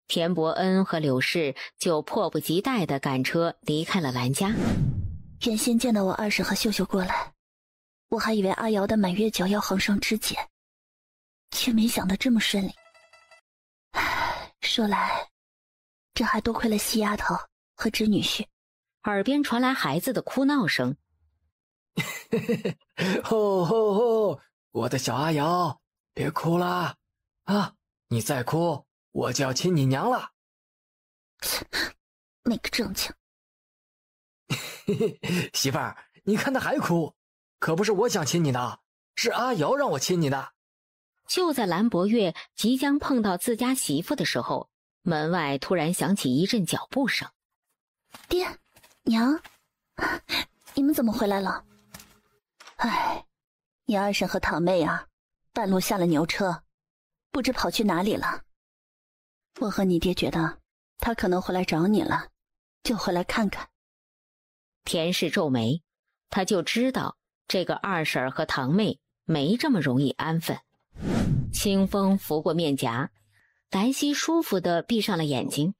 田伯恩和柳氏就迫不及待地赶车离开了兰家。原先见到我二婶和秀秀过来，我还以为阿瑶的满月酒要横生枝节，却没想到这么顺利。说来，这还多亏了西丫头和侄女婿。耳边传来孩子的哭闹声。吼吼吼！我的小阿瑶，别哭了啊！你再哭，我就要亲你娘了。没个正经。媳妇儿，你看他还哭，可不是我想亲你的，是阿瑶让我亲你的。就在兰博月即将碰到自家媳妇的时候，门外突然响起一阵脚步声。爹，娘，你们怎么回来了？哎，你二婶和堂妹啊，半路下了牛车，不知跑去哪里了。我和你爹觉得他可能回来找你了，就回来看看。田氏皱眉，他就知道这个二婶和堂妹没这么容易安分。清风拂过面颊，兰溪舒服地闭上了眼睛。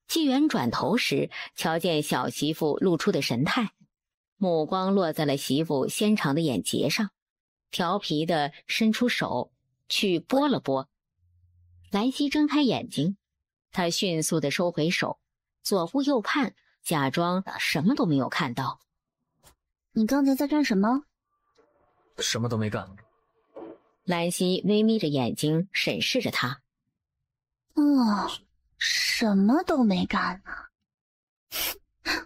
纪元转头时，瞧见小媳妇露出的神态，目光落在了媳妇纤长的眼睫上，调皮地伸出手去拨了拨。兰溪睁开眼睛，她迅速地收回手，左顾右盼，假装什么都没有看到。你刚才在干什么？什么都没干。兰溪微眯着眼睛审视着他。什么都没干呢。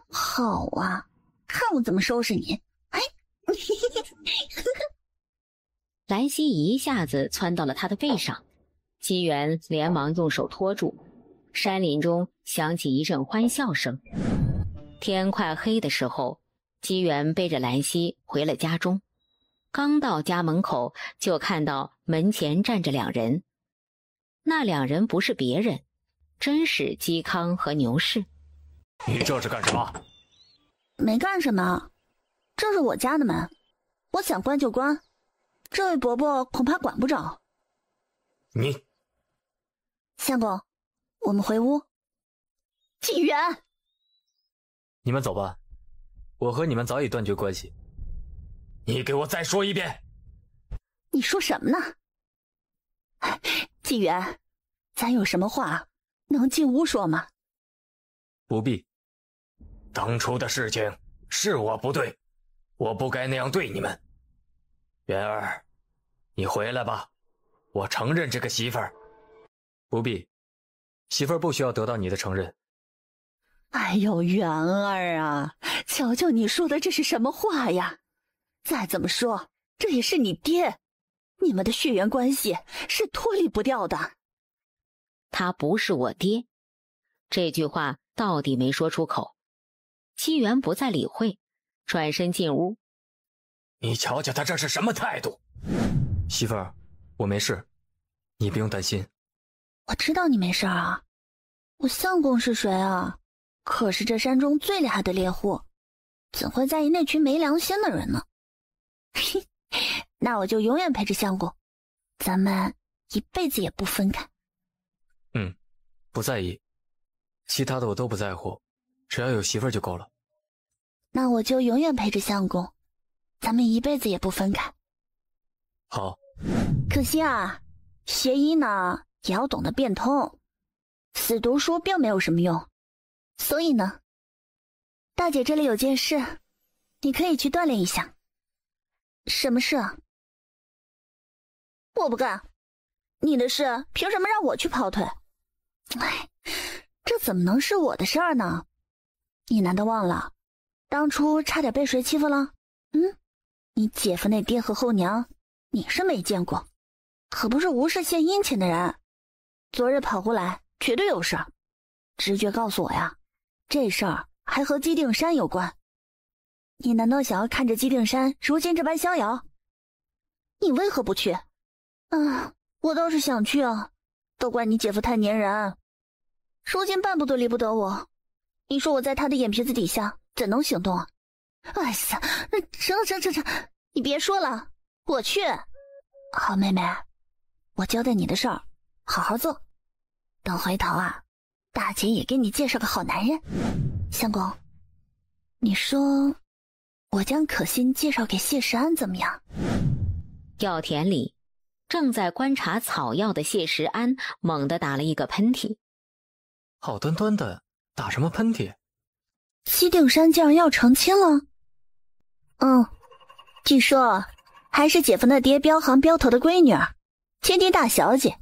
好啊，看我怎么收拾你。哎，兰溪一下子窜到了他的背上，姬元连忙用手托住。山林中响起一阵欢笑声。天快黑的时候，姬元背着兰溪回了家中。刚到家门口，就看到门前站着两人。那两人不是别人，真是嵇康和牛氏。你这是干什么？没干什么，这是我家的门，我想关就关，这位伯伯恐怕管不着。你，相公，我们回屋。纪元，你们走吧，我和你们早已断绝关系。你给我再说一遍。你说什么呢？纪元，咱有什么话能进屋说吗？不必。当初的事情是我不对，我不该那样对你们。元儿，你回来吧，我承认这个媳妇儿。不必，媳妇儿不需要得到你的承认。哎呦，元儿啊，瞧瞧你说的这是什么话呀？再怎么说，这也是你爹，你们的血缘关系是脱离不掉的。他不是我爹，这句话到底没说出口。姬元不再理会，转身进屋。你瞧瞧他这是什么态度？媳妇儿，我没事，你不用担心。我知道你没事啊，我相公是谁啊？可是这山中最厉害的猎户，怎会在意那群没良心的人呢？嘿，那我就永远陪着相公，咱们一辈子也不分开。不在意，其他的我都不在乎，只要有媳妇儿就够了。那我就永远陪着相公，咱们一辈子也不分开。好。可惜啊，学医呢也要懂得变通，死读书并没有什么用。所以呢，大姐这里有件事，你可以去锻炼一下。什么事啊？我不干，你的事凭什么让我去跑腿？哎，这怎么能是我的事儿呢？你难道忘了当初差点被谁欺负了？你姐夫那爹和后娘你是没见过，可不是无事献殷勤的人。昨日跑过来绝对有事儿，直觉告诉我呀，这事儿还和基定山有关。你难道想要看着基定山如今这般逍遥？你为何不去？我倒是想去啊，都怪你姐夫太粘人，如今半步都离不得我。你说我在他的眼皮子底下怎能行动啊？哎呀，成，你别说了，我去。好妹妹，我交代你的事儿好好做，等回头啊，大姐也给你介绍个好男人。相公，你说我将可心介绍给谢石安怎么样？药田里正在观察草药的谢石安猛地打了一个喷嚏。好端端的打什么喷嚏？西定山竟然要成亲了？据说还是姐夫那爹标行标头的闺女儿，天地大小姐。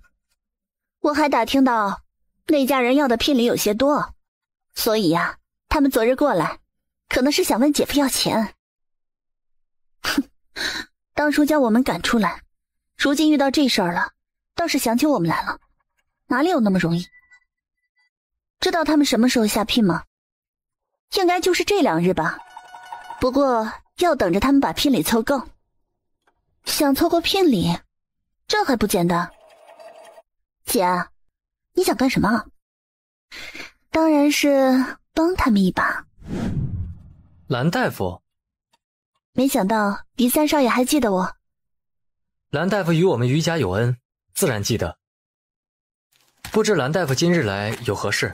我还打听到那家人要的聘礼有些多，所以呀，他们昨日过来可能是想问姐夫要钱。哼，当初将我们赶出来，如今遇到这事儿了，倒是想起我们来了，哪里有那么容易？知道他们什么时候下聘吗？应该就是这2日吧，不过要等着他们把聘礼凑够。想凑够聘礼，这还不简单？姐，你想干什么？当然是帮他们一把。蓝大夫，没想到于三少爷还记得我。蓝大夫与我们于家有恩，自然记得。不知蓝大夫今日来有何事？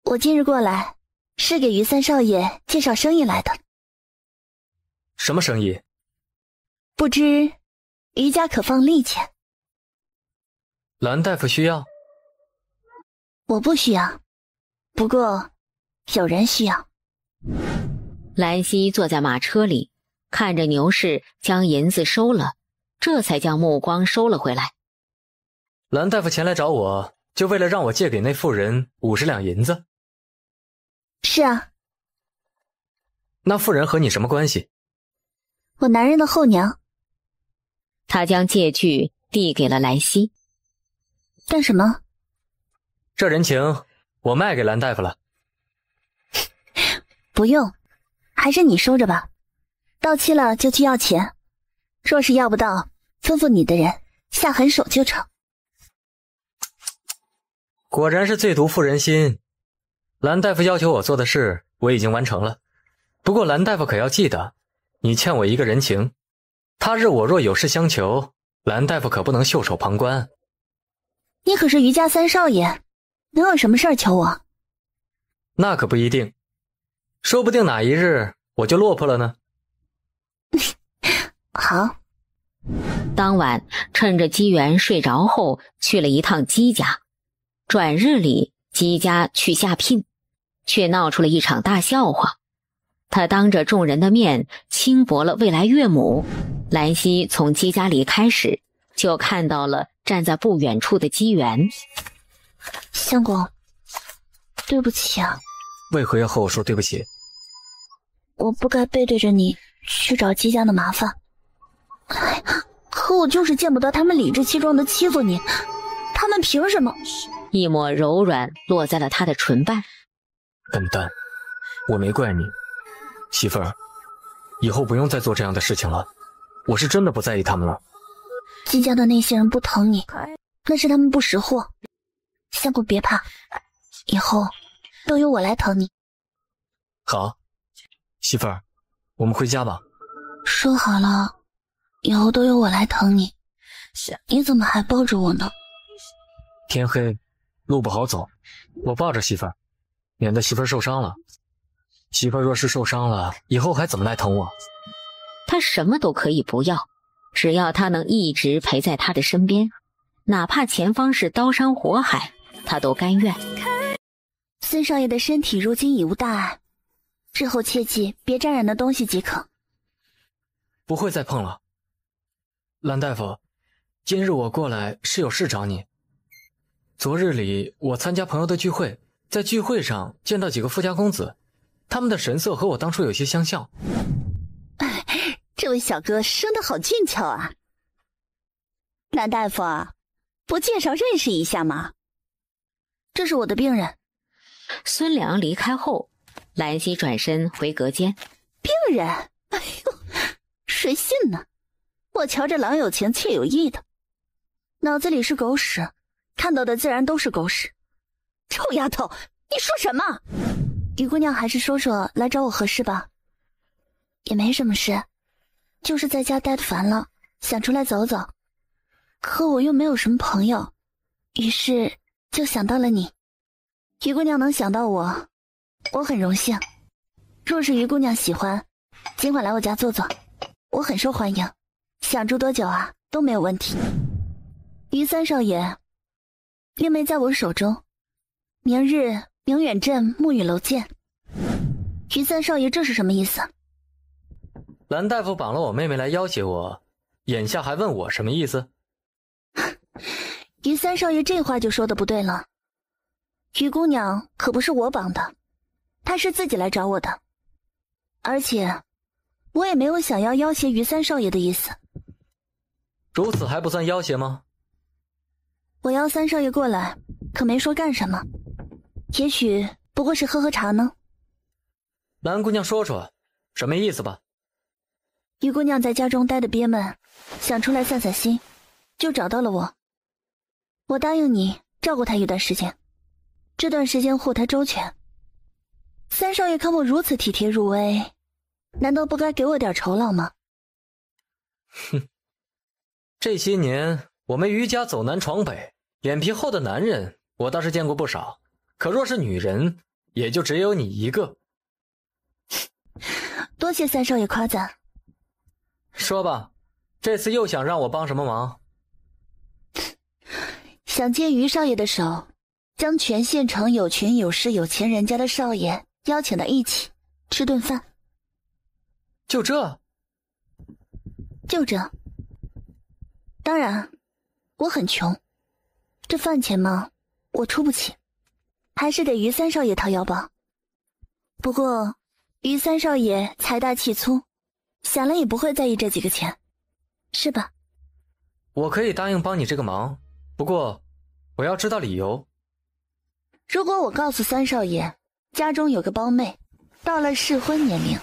我今日过来是给于三少爷介绍生意来的。什么生意？不知于家可放利钱？蓝大夫需要？我不需要，不过有人需要。兰溪坐在马车里，看着牛氏将银子收了，这才将目光收了回来。蓝大夫前来找我，就为了让我借给那妇人50两银子？是啊。那妇人和你什么关系？我男人的后娘。他将借据递给了兰溪。干什么？这人情我卖给蓝大夫了。不用，还是你收着吧，到期了就去要钱，若是要不到，吩咐你的人下狠手就成。果然是最毒妇人心。蓝大夫要求我做的事我已经完成了，不过蓝大夫可要记得，你欠我一个人情，他日我若有事相求，蓝大夫可不能袖手旁观。你可是余家三少爷，能有什么事儿求我？那可不一定，说不定哪一日我就落魄了呢。好。当晚趁着姬元睡着后，去了一趟姬家。转日里，姬家去下聘，却闹出了一场大笑话。他当着众人的面轻薄了未来岳母。兰溪从姬家离开时，就看到了站在不远处的姬元。相公，对不起啊。为何要和我说对不起？我不该背对着你去找姬家的麻烦。可我就是见不得他们理直气壮地欺负你，他们凭什么？一抹柔软落在了他的唇瓣。笨蛋，我没怪你。媳妇儿，以后不用再做这样的事情了，我是真的不在意他们了。姬家的那些人不疼你，那是他们不识货。相公别怕，以后都由我来疼你。好，媳妇儿，我们回家吧。说好了，以后都由我来疼你，你怎么还抱着我呢？天黑，路不好走，我抱着媳妇儿，免得媳妇儿受伤了。媳妇儿若是受伤了，以后还怎么来疼我？他什么都可以不要，只要他能一直陪在他的身边，哪怕前方是刀山火海，他都甘愿。孙少爷的身体如今已无大碍，日后切记别沾染的东西即可。不会再碰了。蓝大夫，今日我过来是有事找你。昨日里我参加朋友的聚会，在聚会上见到几个富家公子，他们的神色和我当初有些相像。这位小哥生得好俊俏啊。蓝大夫啊，不介绍认识一下吗？这是我的病人。孙良离开后，兰溪转身回隔间。病人？哎呦，谁信呢？我瞧着郎有情妾有意的，脑子里是狗屎，看到的自然都是狗屎。臭丫头，你说什么？于姑娘还是说说来找我何事吧。也没什么事，就是在家待得烦了，想出来走走。可我又没有什么朋友，于是就想到了你。于姑娘能想到我，我很荣幸。若是于姑娘喜欢，尽管来我家坐坐，我很受欢迎，想住多久啊都没有问题。于三少爷，令妹在我手中，明日明远镇沐雨楼见。于三少爷这是什么意思？蓝大夫绑了我妹妹来要挟我，眼下还问我什么意思？于三少爷这话就说的不对了。于姑娘可不是我绑的，她是自己来找我的，而且我也没有想要要挟于三少爷的意思。如此还不算要挟吗？我邀三少爷过来，可没说干什么，也许不过是喝喝茶呢。蓝姑娘说说，什么意思吧？于姑娘在家中待得憋闷，想出来散散心，就找到了我。我答应你照顾她一段时间，这段时间护她周全。三少爷看我如此体贴入微，难道不该给我点酬劳吗？哼，这些年我们于家走南闯北，脸皮厚的男人我倒是见过不少，可若是女人，也就只有你一个。多谢三少爷夸赞。说吧，这次又想让我帮什么忙？想借于少爷的手，将全县城有权有势有钱人家的少爷邀请到一起吃顿饭。就这？就这。当然，我很穷，这饭钱嘛，我出不起，还是得于三少爷掏腰包。不过，于三少爷财大气粗，想了也不会在意这几个钱，是吧？我可以答应帮你这个忙，不过我要知道理由。如果我告诉三少爷，家中有个胞妹，到了适婚年龄，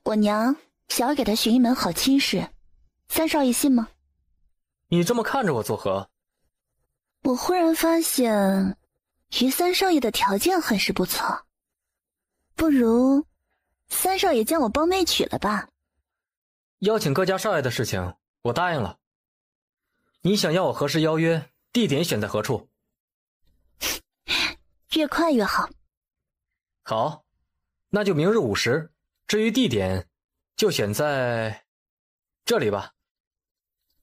我娘想要给她寻一门好亲事，三少爷信吗？你这么看着我作何？我忽然发现，于三少爷的条件很是不错，不如三少爷将我胞妹娶了吧？邀请各家少爷的事情，我答应了。你想要我何时邀约，地点选在何处？越快越好。好，那就明日午时。至于地点，就选在这里吧。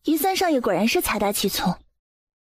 于三少爷果然是财大气粗。